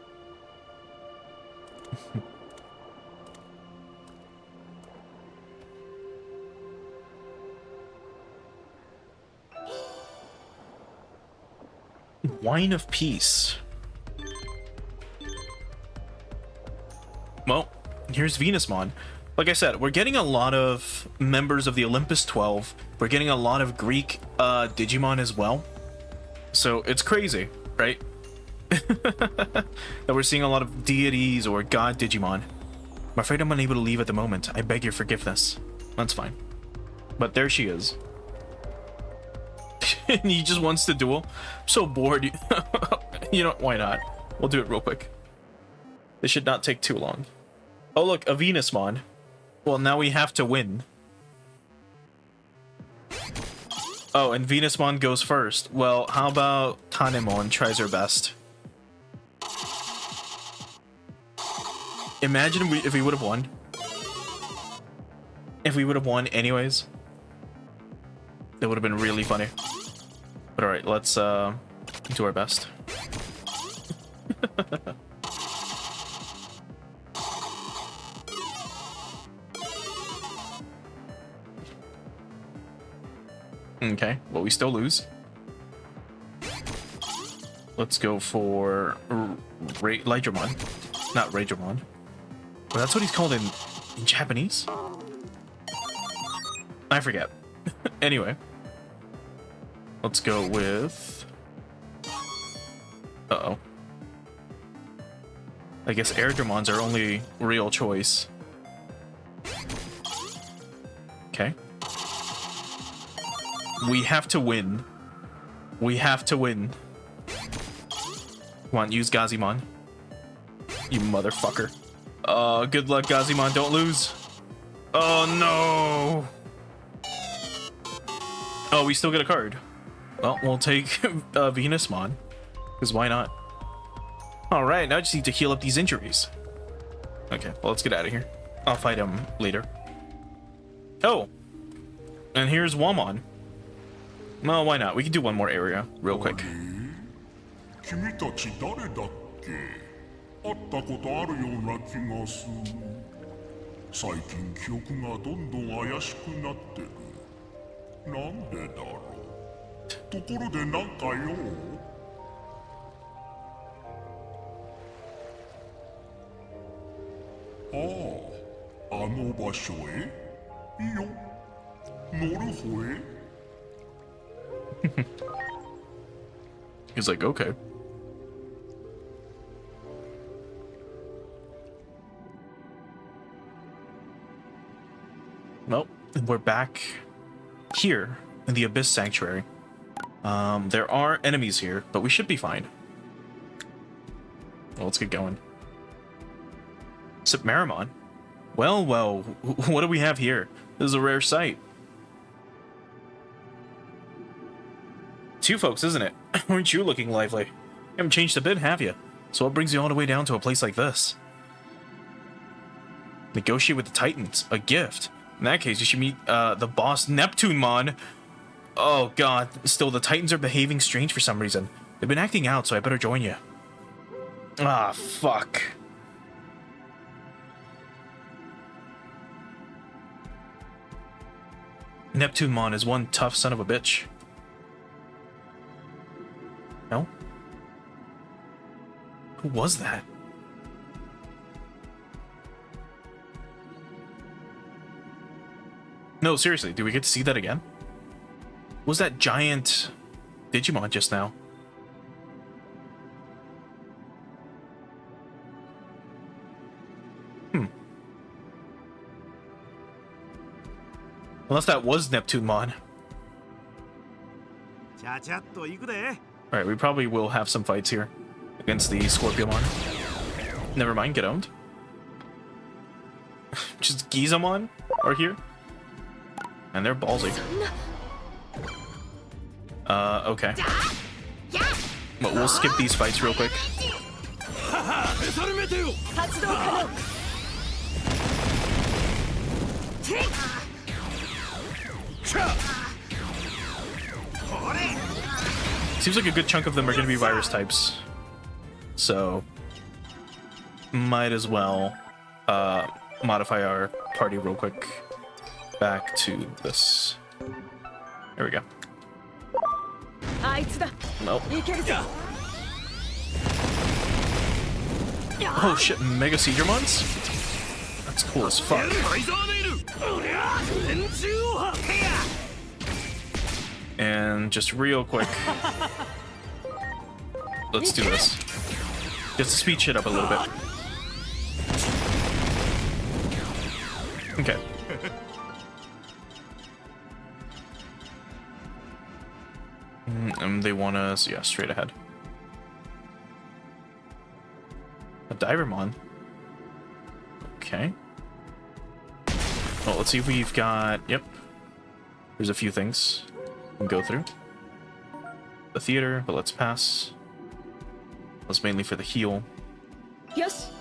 S1: Wine of Peace. Well, here's Venusmon. Like I said, we're getting a lot of members of the Olympus 12. We're getting a lot of Greek Digimon as well. So it's crazy, right? That we're seeing a lot of deities or god Digimon. I'm afraid I'm unable to leave at the moment. I beg your forgiveness. That's fine. But there she is. He just wants to duel. I'm so bored. You know, why not? We'll do it real quick. This should not take too long. Oh look, a Venusmon. Well, now we have to win. Oh, and Venusmon goes first. Well, how about Tanemon tries her best? Imagine if we would have won. If we would have won anyways. That would have been really funny. But alright, let's do our best. Okay, well, we still lose. Let's go for Lydramon. Not Raydramon. Well, that's what he's called in Japanese? I forget. Anyway. Let's go with... Uh-oh. I guess Airdramon's our only real choice. Okay. We have to win. We have to win. Come on, use Gazimon. You motherfucker. Good luck, Gazimon. Don't lose. Oh, no. Oh, we still get a card. Well, we'll take Venusmon. Because why not? Alright, now I just need to heal up these injuries. Okay, well, let's get out of here. I'll fight him later. Oh! And here's Wamon. Well, why not? We can do one more area real quick.
S4: 君たち誰だっけ？会ったことあるような気がする。最近記憶がどんどん怪しくなってる。なんでだろう。ところでなんかよ。ああ、あの場所へ。いいよ。乗る方へ。
S1: He's like, okay. Well, we're back here in the Abyss Sanctuary. There are enemies here, but we should be fine. Well, let's get going. Submarimon. Well, well, what do we have here? This is a rare sight. Two folks, isn't it? Aren't you looking lively? You haven't changed a bit, have you? So what brings you all the way down to a place like this? Negotiate with the Titans. A gift. In that case, you should meet the boss Neptunemon. Oh god, still the Titans are behaving strange for some reason. They've been acting out, so I better join you. Ah, fuck. Neptunemon is one tough son of a bitch. No? Who was that? No, seriously, do we get to see that again? Was that giant Digimon just now? Unless that was Neptunemon. Alright, we probably will have some fights here against the Scorpiomon. Never mind, get owned. Just Gizamon are here. And they're ballsy. Okay. But we'll skip these fights real quick. Seems like a good chunk of them are going to be virus types. So, might as well modify our party real quick. Back to this. There we go. Nope. Oh shit, Mega Seedramons? That's cool as fuck. And just real quick, let's do this. Just to speed shit up a little bit. Okay. And they want us, yeah, straight ahead. A Divermon. Okay. Well, let's see if we've got, yep. There's a few things we can go through. The theater, but let's pass. That's mainly for the heal.
S9: Yes.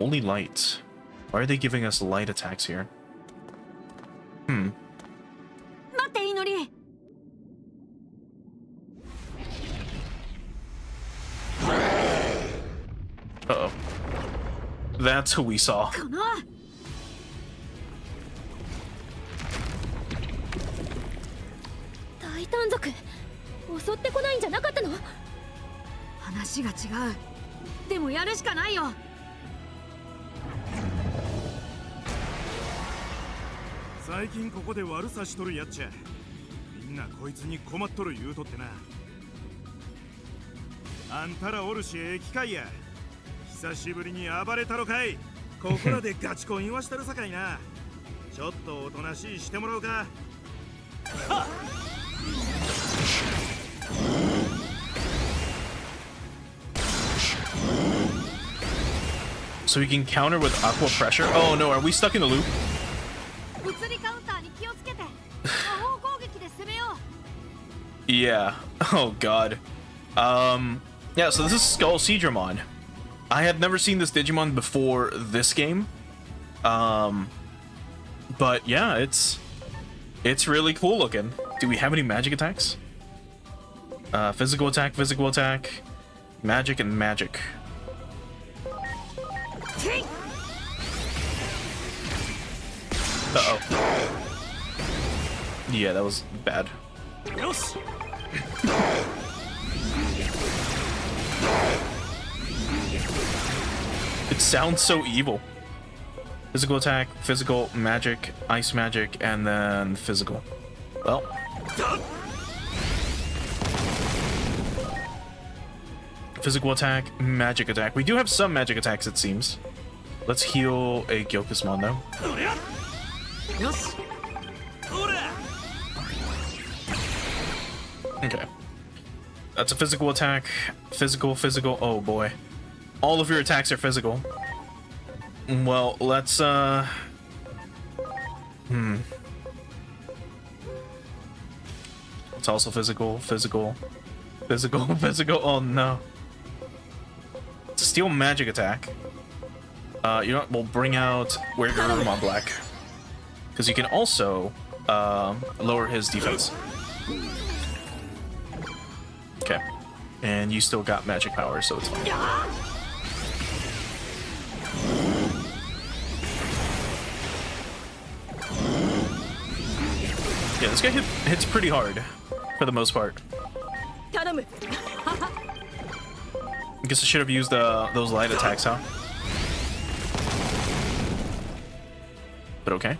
S1: Only light. Why are they giving us light attacks here? Uh-oh. That's who we saw.
S6: 大短族襲ってこないんじゃなかったの？
S7: 話が違う。でもやるしかないよ。
S3: 最近ここで悪さしとるやっちゃみんなこいつに困っとる言うとってな。あんたらおるし駅会や久しぶりに暴れたろかい。ここらでガチコン言わしたるさかいな。ちょっとおとなしいしてもらおうか。
S1: So we can counter with aqua pressure? Oh no, are we stuck in the loop? Yeah. Oh god. Yeah, so this is Skull Seedramon. I had never seen this Digimon before this game. But yeah, it's really cool looking. Do we have any magic attacks? Physical attack, magic, and magic. Uh-oh. Yeah, that was bad. It sounds so evil. Physical attack, physical, magic, ice magic, and then physical. Well. Physical attack, magic attack. We do have some magic attacks, it seems. Let's heal a Gyokusmon, though. Okay. That's a physical attack. Physical. Oh boy. All of your attacks are physical. Well, let's, It's also physical. Oh no. It's a steel magic attack. You know what? We'll bring out Wergurumon Black. Because you can also, lower his defense. Okay. And you still got magic power, so it's fine. Yeah, this guy hits pretty hard, for the most part. I guess I should have used those light attacks, huh? But okay.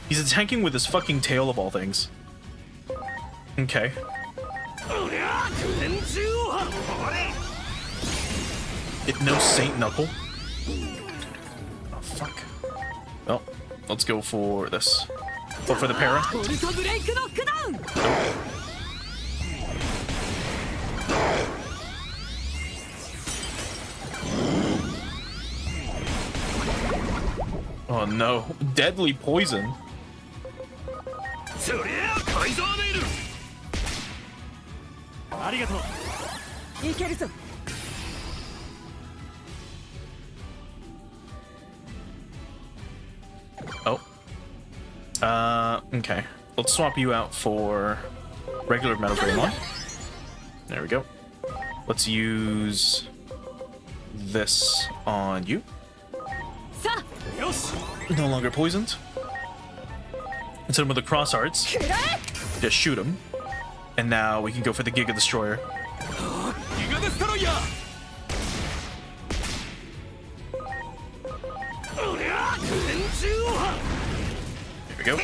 S1: He's attacking with his fucking tail of all things. Okay. It knows Saint Knuckle. Oh fuck. Well, let's go for this. Go for the para. Nope. Oh no, deadly poison. Oh. Okay. Let's swap you out for regular Metal Greymon. There we go. Let's use this on you. No longer poisoned. Let's hit him with the cross arts. Just shoot him. And now we can go for the Giga Destroyer. There we go.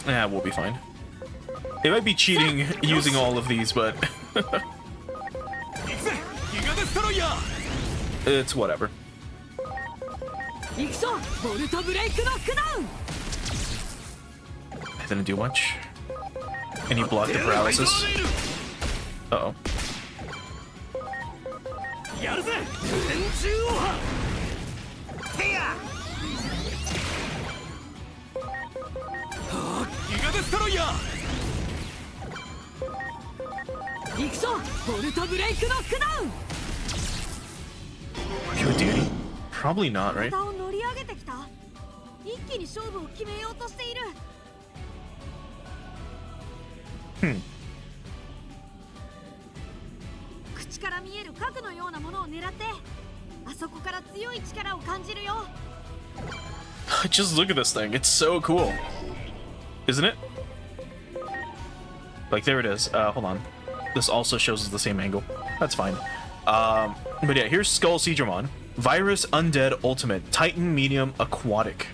S1: Yeah, we'll be fine. It might be cheating using all of these, but it's whatever. I didn't do much. And you blocked the paralysis. Uh-oh. Pure duty? Probably not, right?
S2: 一気に勝負を決めようとしている。 口から見える核のようなものを狙って、あそこから強い力を感じるよ。
S1: Just look at this thing. It's so cool. Isn't it? Like, there it is. Hold on. This also shows us the same angle. That's fine. But yeah, here's Skull Seedramon. Virus Undead Ultimate. Titan Medium Aquatic.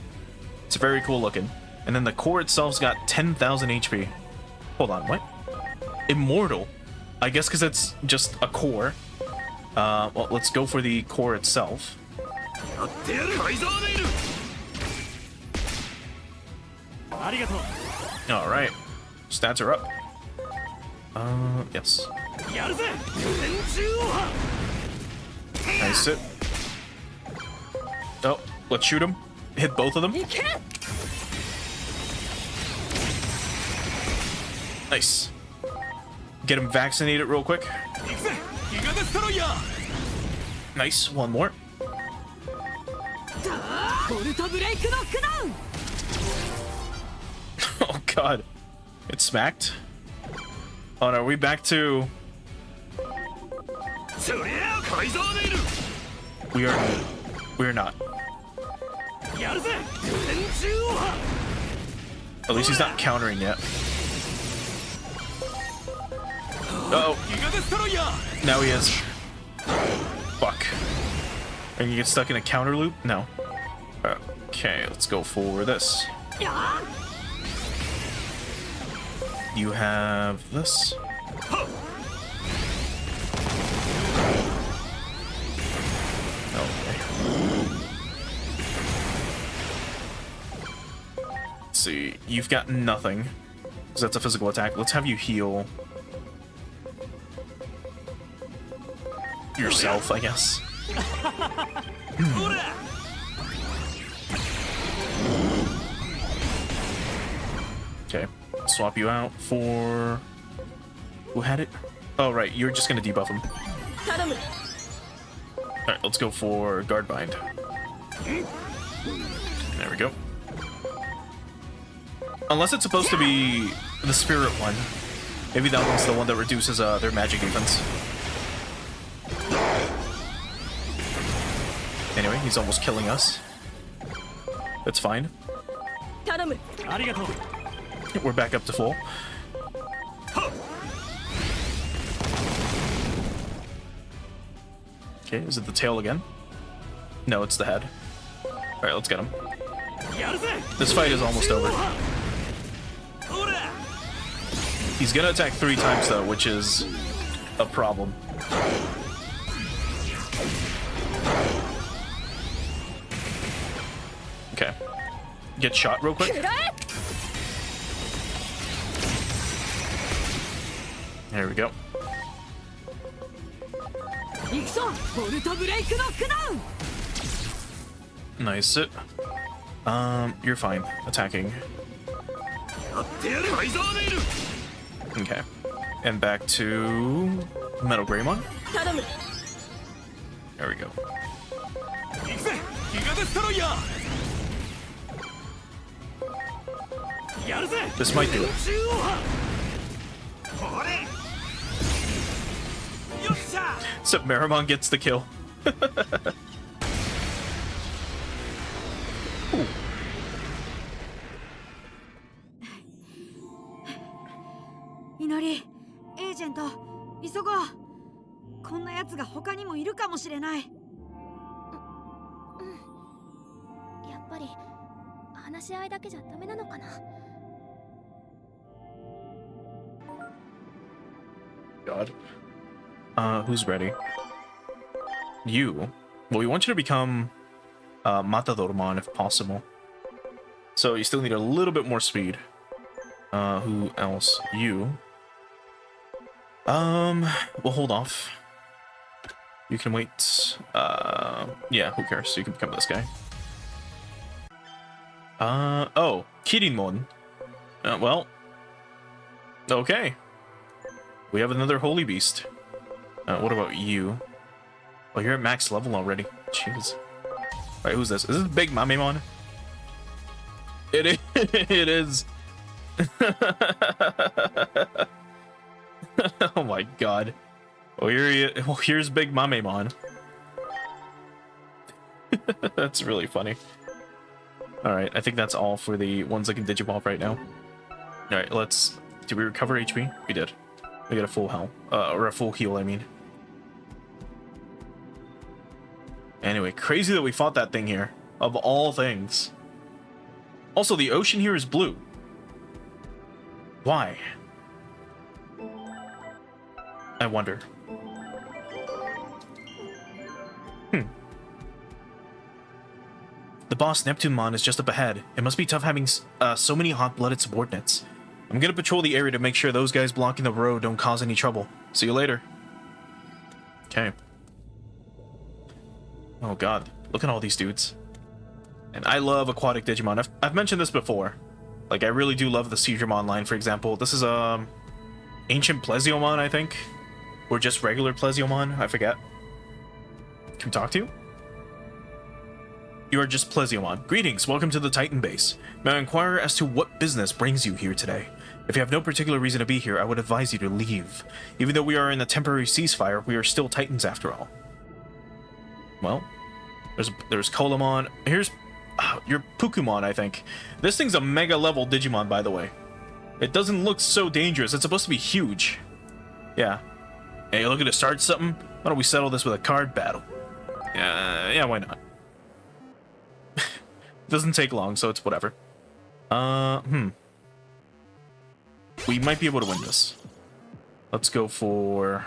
S1: It's very cool looking. And then the core itself's got 10,000 HP. Hold on, what? Immortal. I guess because it's just a core. Well, let's go for the core itself. Alright. Stats are up. Yes. Nice it. Oh, let's shoot him. Hit both of them. Nice. Get him vaccinated real quick. Nice, one more. Oh god. It smacked. Oh no, are we back to... We are not. At least he's not countering yet. Uh oh. Now he is. Fuck. And you get stuck in a counter loop? No. Okay, let's go for this. You have this. Okay. Let's see. You've got nothing. Because that's a physical attack. Let's have you heal yourself, I guess. Okay. Swap you out for... Who had it? Oh, right. You're just going to debuff him. Alright, let's go for Guard Bind. There we go. Unless it's supposed to be the Spirit one. Maybe that one's the one that reduces their magic defense. Anyway, he's almost killing us. That's fine. We're back up to full. Okay, is it the tail again? No, it's the head. Alright, let's get him. This fight is almost over. He's gonna attack 3 times though, which is a problem. Okay. Get shot real quick. There we go.
S7: 行くぞボルトブレイクノックダウン
S1: Nice. You're fine attacking. Okay. And back to Metal Greymon. There we go. This might do it. So Meramon gets the kill. Ooh.
S2: 祈り、エージェント、急ごう。こんな奴が他にもいるかもしれない。
S6: やっぱり話し合いだけじゃダメなのかな。
S1: God. Who's ready? You. Well, we want you to become Matadormon if possible. So you still need a little bit more speed. Who else? You. We'll hold off. You can wait. Yeah, who cares? You can become this guy. Oh, Kirinmon. Well. Okay. We have another holy beast. What about you? Oh, you're at max level already. Jeez. Alright, who's this? Is this Big Mamemon? It is. It is. Oh my god. Oh, here's Big Mamemon. That's really funny. Alright, I think that's all for the ones that can Digivolve right now. Alright, let's... Did we recover HP? We did. We got a full health. Or a full heal, I mean. Anyway, crazy that we fought that thing here. Of all things. Also, the ocean here is blue. Why? I wonder. The boss Neptunemon is just up ahead. It must be tough having so many hot-blooded subordinates. I'm gonna patrol the area to make sure those guys blocking the road don't cause any trouble. See you later. Okay. Oh god, look at all these dudes. And I love aquatic Digimon. I've mentioned this before. Like, I really do love the Seedramon line, for example. This is Ancient Plesiomon, I think. Or just regular Plesiomon, I forget. Can we talk to you? You are just Plesiomon. Greetings, welcome to the Titan base. May I inquire as to what business brings you here today? If you have no particular reason to be here, I would advise you to leave. Even though we are in a temporary ceasefire, we are still Titans after all. Well, there's Kolamon. Here's your Pukumon, I think. This thing's a mega level Digimon, by the way. It doesn't look so dangerous. It's supposed to be huge. Yeah. Hey, looking to start something? Why don't we settle this with a card battle? Yeah, why not? Doesn't take long, so it's whatever. We might be able to win this. Let's go for...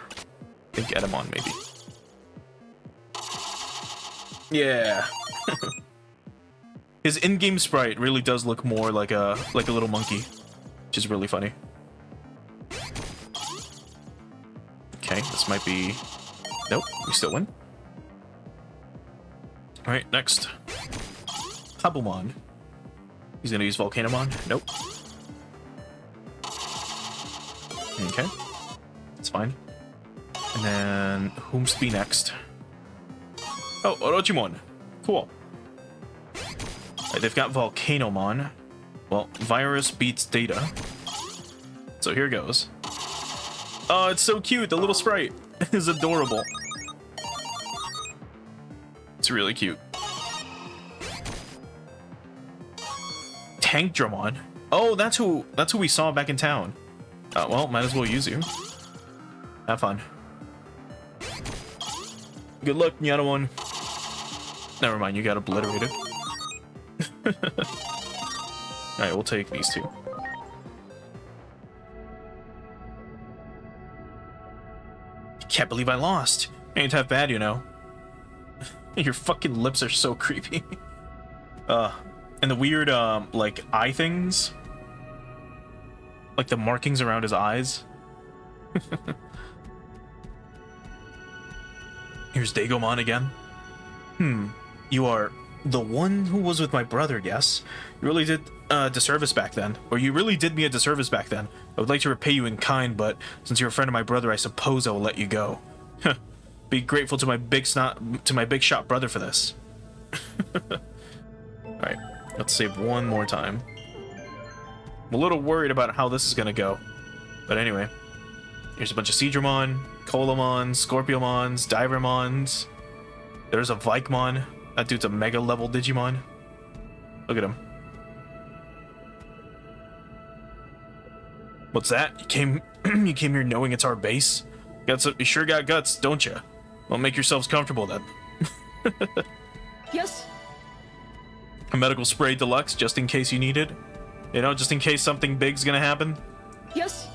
S1: I think Edamon, maybe. Yeah. His in-game sprite really does look more like a little monkey, which is really funny. Okay, this might be... Nope, we still win. Alright, next. Habumon. He's gonna use Volcanomon. Nope. Okay. It's fine. And then, whom's to be next? Oh, Orochimon. Cool. Right, they've got Volcanomon. Well, virus beats data. So here goes. Oh, it's so cute. The little sprite is adorable. It's really cute. Tankdramon. Oh, that's who we saw back in town. Well, might as well use you. Have fun. Good luck, Nyanamon. Never mind, you got obliterated. Alright, we'll take these two. Can't believe I lost. Ain't half bad, you know. Your fucking lips are so creepy. And the weird, like, eye things. Like the markings around his eyes. Here's Digimon again. You are the one who was with my brother, yes? You really did a disservice back then. Or you really did me a disservice back then. I would like to repay you in kind, but since you're a friend of my brother, I suppose I will let you go. Be grateful to my big shot brother for this. Alright, let's save one more time. I'm a little worried about how this is gonna go. But anyway. Here's a bunch of Seedramon, Colamons, Scorpiomons, Divermons. There's a Vikemon. That dude's a mega level Digimon. Look at him. What's that? You came here knowing it's our base? You sure got guts, don't you? Well, make yourselves comfortable then.
S9: Yes.
S1: A medical spray deluxe, just in case you need it. You know, just in case something big's gonna happen.
S9: Yes.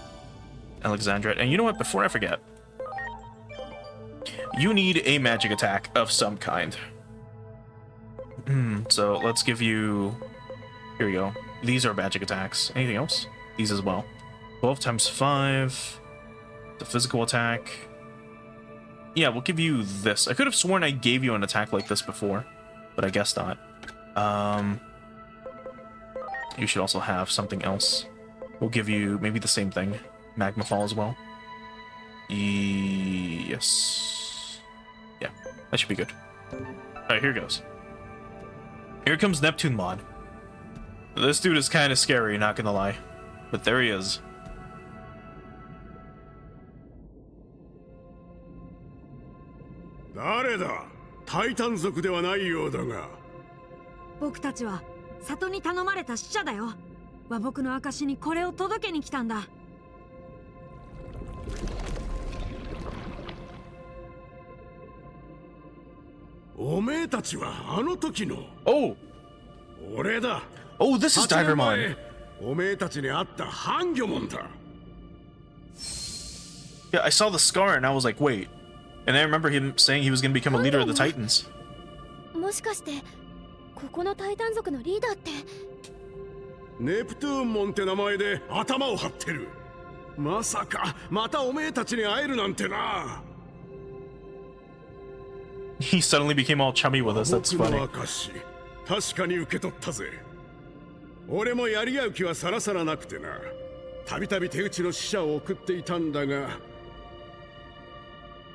S1: Alexandra, and you know what? Before I forget, you need a magic attack of some kind. So let's give you. Here we go. These are magic attacks. Anything else? These as well. 12 times 5. The physical attack. Yeah, we'll give you this. I could have sworn I gave you an attack like this before, but I guess not. You should also have something else. We'll give you maybe the same thing. Magma Fall as well. Yes. Yeah, that should be good. Alright, here goes. Here comes Neptunemon. This dude is kind of scary, not gonna lie. But there he is.
S3: Titan
S7: 僕たちは里に頼まれた使者だよ。和睦の証にこれを届けに来たんだ。
S3: おめえたちはあの時の。
S1: Oh!
S3: 俺だ。
S1: Oh, this is Divermon.
S3: おめえたちに会ったハンギョモンだ。
S1: Yeah, I saw the scar and I was like, wait. And I remember him saying he was going to become a leader of the Titans.
S6: もしかしてここのタイタン族のリーダーって。
S3: ネプトゥーンモンって名前で頭を張ってる。まさかまたおめえたちに会えるなんてな。
S1: He suddenly became all chummy with us. That's
S3: 僕の
S1: funny.
S3: 証確かに受け取ったぜ。俺もやり合う気はさらさらなくてな。たびたび手打ちの使者を送っていたんだが、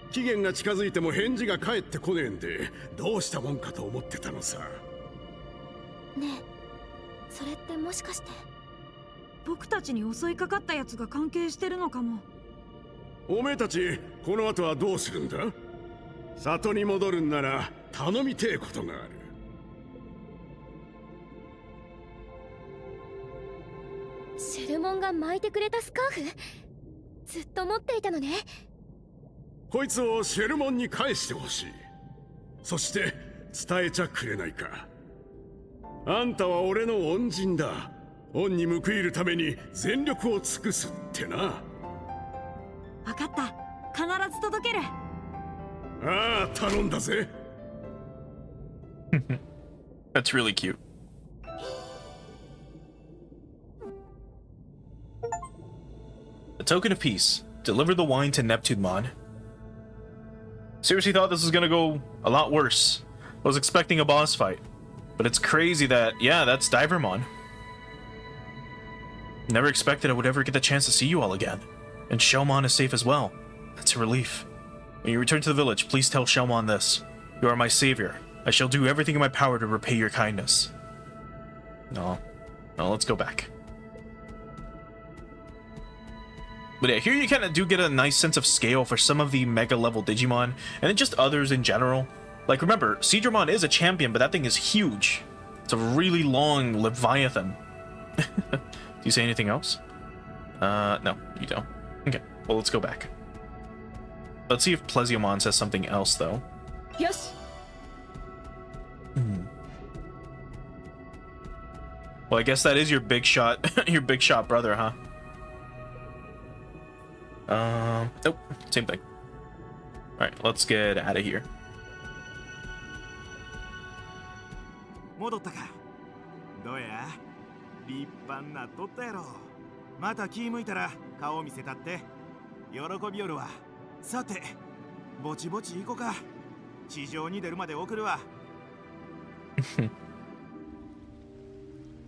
S3: 期限が近づいても返事が返ってこねえんで、どうしたもんかと思ってたのさ。
S6: ねえ、それってもしかして。
S7: 僕たちに襲いかかったやつが関係してるのかも。
S3: おめえたちこの後はどうするんだ？里に戻るんなら頼みてえことがある。
S6: シェルモンが巻いてくれたスカーフ、ずっと持っていたのね。
S3: こいつをシェルモンに返してほしい。そして伝えちゃくれないか。あんたは俺の恩人だ。恩に報いるために全力を尽くすってな。
S7: 分かった。必ず届ける。
S3: ああ、頼んだぜ。
S1: That's really cute. A token of peace. Deliver the wine to Neptunemon. Seriously thought this was gonna go a lot worse. I was expecting a boss fight. But it's crazy that, yeah, that's Divermon. Never expected I would ever get the chance to see you all again. And Shelmon is safe as well. That's a relief. When you return to the village, please tell Shelmon this. You are my savior. I shall do everything in my power to repay your kindness. No, let's go back. But yeah, here you kind of do get a nice sense of scale for some of the mega level Digimon, and then just others in general. Like, remember, Seedramon is a champion, but that thing is huge. It's a really long Leviathan. Do you say anything else? No, you don't. Okay, well, let's go back. Let's see if Plesiomon says something else, though.
S9: Yes.
S1: Well, I guess that is your big shot, your big shot brother, huh? Nope, same thing. Alright, let's get out of here.
S10: 戻ったか。どうや？立派になっとったやろ。また気向いたら顔を見せたって。喜びよるわ。さて、ぼちぼち行こうか。地上に出るまで送るわ。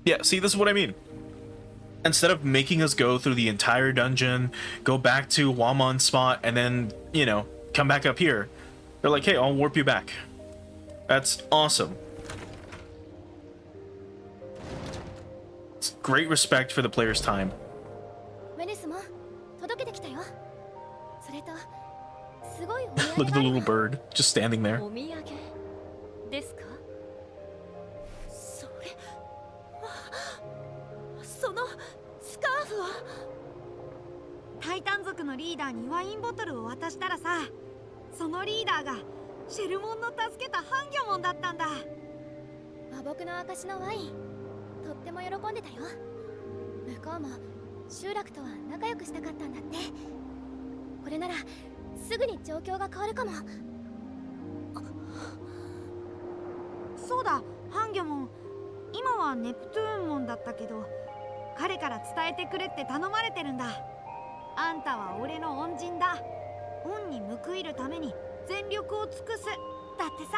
S1: Yeah, see, this is what I mean. Instead of making us go through the entire dungeon, go back to Wamon's spot, and then, you know, come back up here, they're like, hey, I'll warp you back. That's awesome. It's great respect for the player's time.
S6: ウェネスも届けてきたよ。それとすごいお土
S1: Look
S6: 産
S1: at
S6: が
S1: the
S6: ある
S1: little bird just standing there.
S2: お土産ですか？それそのスカーフはタイタン族のリーダーにワインボトルを渡したらさ、そのリーダーがシェルモンの助けたハンギョモンだったんだ。
S6: 和睦の証のワイン、とっても喜んでたよ。向こうも集落とは仲良くしたかったんだって。これならすぐに状況が変わるかも。
S2: そうだ、ハンギョモン今はネプトゥーンモンだったけど、彼から伝えてくれって頼まれてるんだ。あんたは俺の恩人だ。恩に報いるために全力を尽くすだってさ。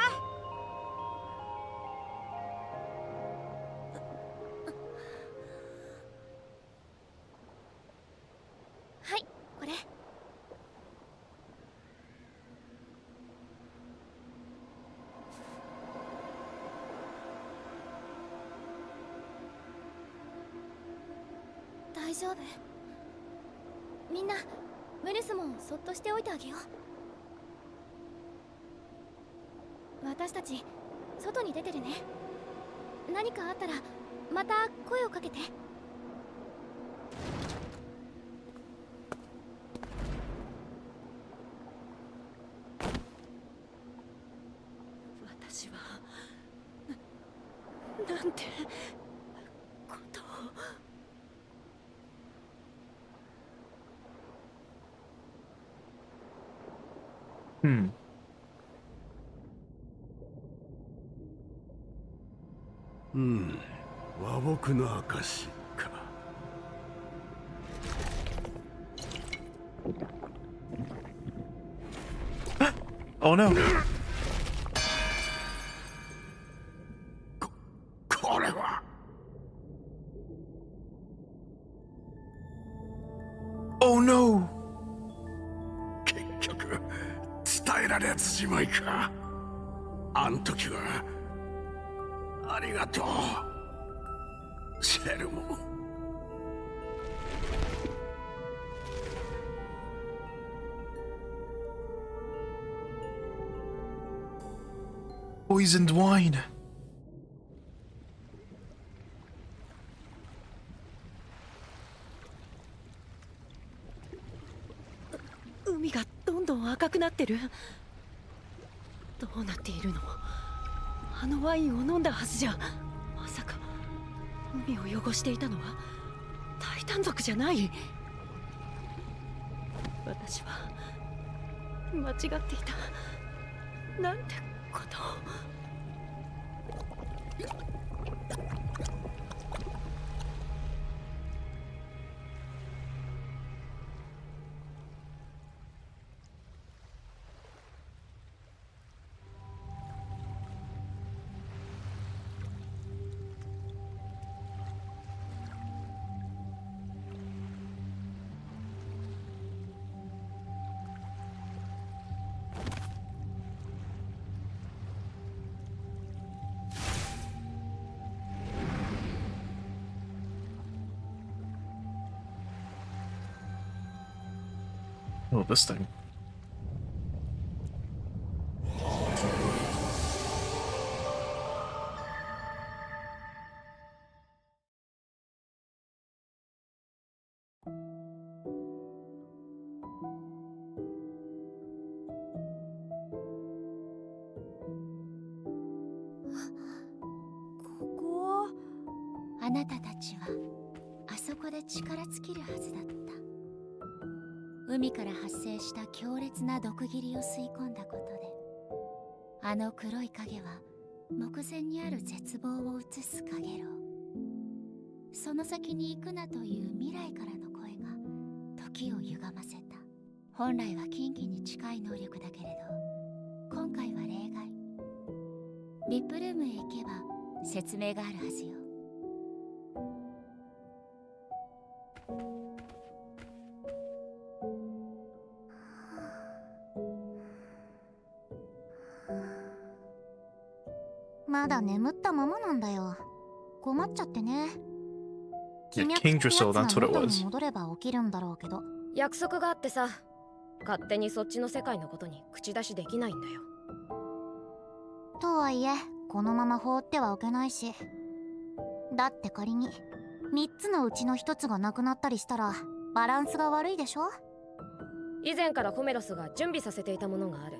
S6: はい、これ。大丈夫？みんなウェネスモンをそっとしておいてあげよう。私たち外に出てるね。何かあったらまた声をかけて。
S2: 私はなんてことを。
S3: 和睦の証か。
S1: Oh no.
S3: これは。
S1: Oh no.
S3: 結局伝えられずじまいか。あん時はありがとうシェルモン。
S1: Poisoned wine.
S2: 海がどんどん赤くなってる。どうなっているの？あのワインを飲んだはずじゃ。まさか海を汚していたのはタイタン族じゃない。私は間違っていた。なんてことを。
S1: Oh, this thing.
S6: ここ？あなたたちはあそこで力尽きるはずだった。海から発生した強烈な毒霧を吸い込んだことで、あの黒い影は目前にある絶望を映す影ろう。その先に行くなという未来からの声が時を歪ませた。本来は近畿に近い能力だけれど、
S2: 今回は例外。ビップルームへ行けば説明があるはずよ。
S12: まだ眠ったままなんだよ。困っちゃってね。
S1: Yeah,
S12: 気脈ってや
S1: King
S12: つ
S1: Drizzle,
S12: が
S1: that's what it
S12: 元に
S1: was.
S12: 戻れば起きるんだろうけど。
S9: 約束があってさ、勝手にそっちの世界のことに口出しできないんだよ。
S12: とはいえこのまま放ってはおけないし、だって仮に3つのうちの1つがなくなったりしたらバランスが悪いでしょ。
S9: 以前からホメロスが準備させていたものがある。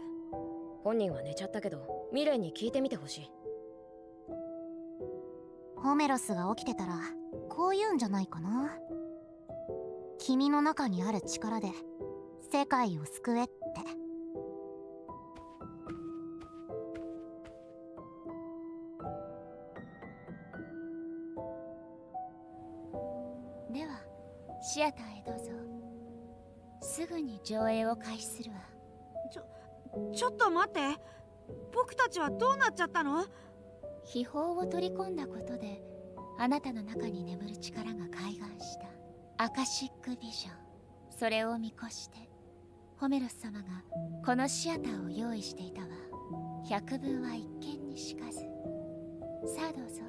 S9: 本人は寝ちゃったけどミレイに聞いてみてほしい。
S12: ホメロスが起きてたらこう言うんじゃないかな。君の中にある力で世界を救えって。
S2: ではシアターへどうぞ。すぐに上映を開始するわ。
S13: ちょっと待って、僕たちはどうなっちゃったの？
S2: 秘宝を取り込んだことであなたの中に眠る力が開眼したアカシックビジョン。それを見越してホメロス様がこのシアターを用意していたわ。百聞は一見にしかず。さあどうぞ。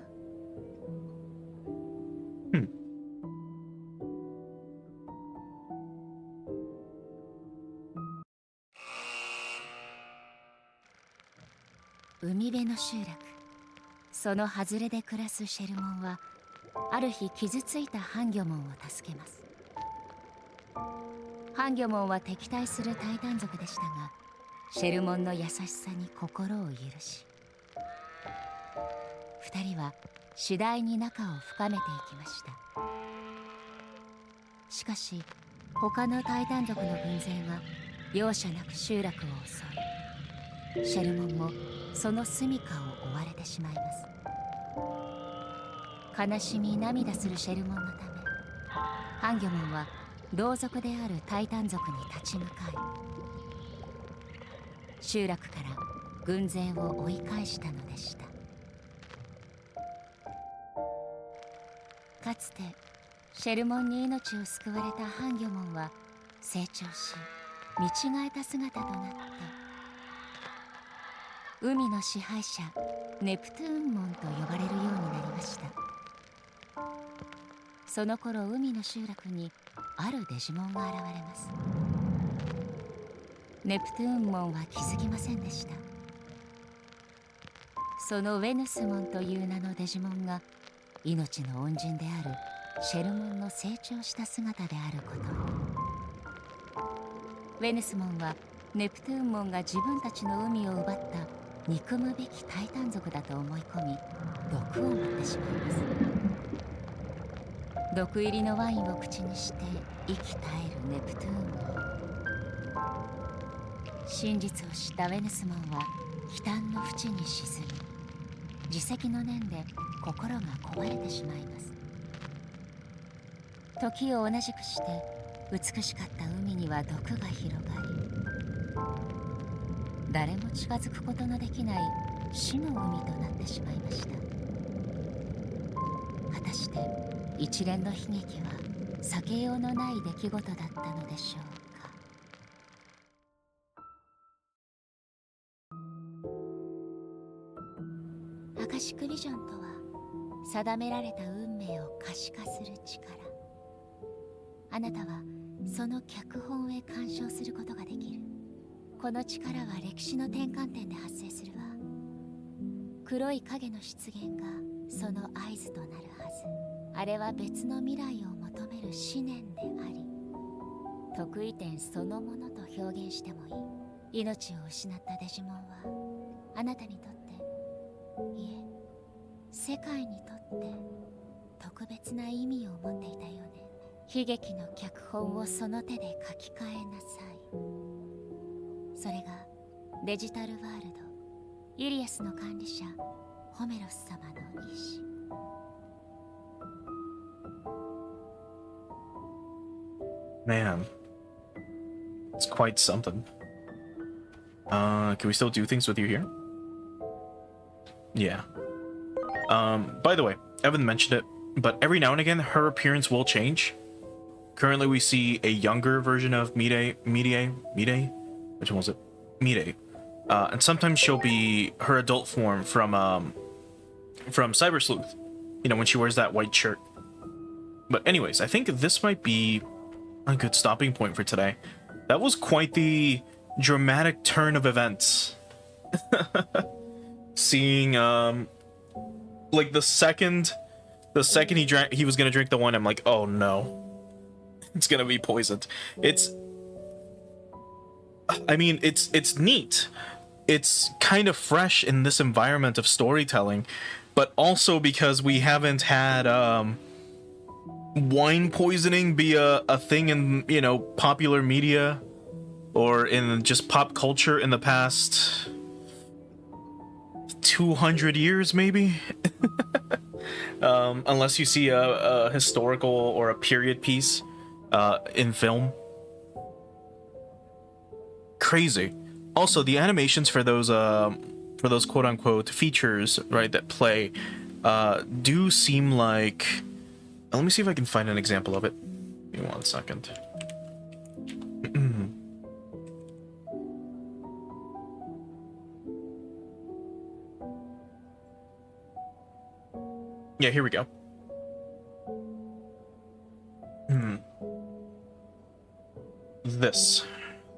S2: 海辺の集落、その外れで暮らすシェルモンはある日傷ついたハンギョモンを助けます。ハンギョモンは敵対するタイタン族でしたが、シェルモンの優しさに心を許し、二人は次第に仲を深めていきました。しかし他のタイタン族の軍勢が容赦なく集落を襲い、シェルモンもその住処を追われてしまいます。悲しみ涙するシェルモンのため、ハンギョモンは同族であるタイタン族に立ち向かい、集落から軍勢を追い返したのでした。かつてシェルモンに命を救われたハンギョモンは成長し、見違えた姿となって海の支配者ネプトゥーンモンと呼ばれるようになりました。その頃海の集落にあるデジモンが現れます。ネプトゥーンモンは気づきませんでした。そのウェヌスモンという名のデジモンが命の恩人であるシェルモンの成長した姿であることに。ウェヌスモンはネプトゥーンモンが自分たちの海を奪った憎むべきタイタン族だと思い込み、毒を持ってしまいます。毒入りのワインを口にして息絶えるネプトゥーンモン。真実を知ったウェヌスモンは悲嘆の淵に沈み、自責の念で心が壊れてしまいます。時を同じくして美しかった海には毒が広がり、誰も近づくことのできない死の海となってしまいました。果たして一連の悲劇は避けようのない出来事だったのでしょうか。アカシックビジョンとは定められた運命を可視化する力。あなたはその脚本へ干渉することができる。この力は歴史の転換点で発生するわ。黒い影の出現がその合図となるはず。あれは別の未来を求める思念であり、得意点そのものと表現してもいい。命を失ったデジモンはあなたにとって、いえ世界にとって特別な意味を持っていたよね。悲劇の脚本をその手で書き換えなさい。それがデジタルワールドユリアスの管理者ホメロス様の意志。
S1: Man, it's quite something. Can we still do things with you here? Yeah. By the way, Evan mentioned it, but every now and again, her appearance will change. Currently, we see a younger version of Mide? Which one was it? Mide. And sometimes she'll be her adult form from Cyber Sleuth. You know, when she wears that white shirt. But anyways, I think this might be a good stopping point for today. That was quite the dramatic turn of events. Seeing, like the second he was gonna drink the wine, I'm like, oh no. It's gonna be poisoned. I mean, it's neat. It's kind of fresh in this environment of storytelling, but also because we haven't had wine poisoning be a thing in, you know, popular media or in just pop culture in the past 200 years, maybe. Unless you see a historical or a period piece in film. Crazy. Also, the animations for those quote-unquote features, right, that play do seem like... Let me see if I can find an example of it. Give me 1 second. Yeah, here we go. This.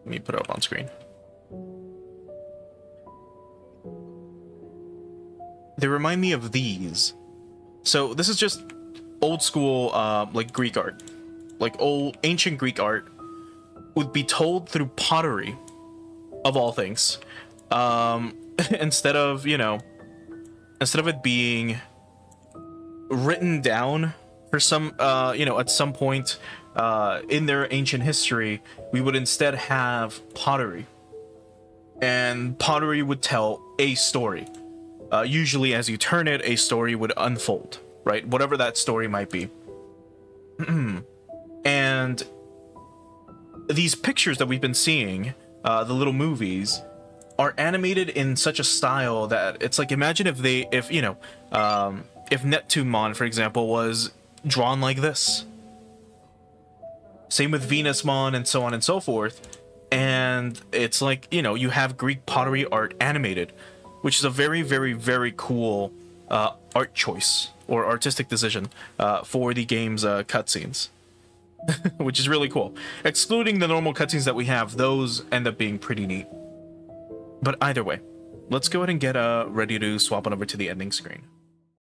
S1: Let me put it up on screen. They remind me of these. So this is just old school, like Greek art. Like old, ancient Greek art would be told through pottery, of all things. Instead of it being written down for some, at some point in their ancient history, we would instead have pottery. And pottery would tell a story. Usually as you turn it, a story would unfold, right? Whatever that story might be. And these pictures that we've been seeing, the little movies, are animated in such a style that it's like, imagine if Neptunemon, for example, was drawn like this. Same with Venusmon and so on and so forth. And it's like, you have Greek pottery art animated, which is a very, very, very cool art choice or artistic decision for the game's cutscenes. Which is really cool. Excluding the normal cutscenes that we have, those end up being pretty neat. But either way, let's go ahead and get ready to swap on over to the ending screen.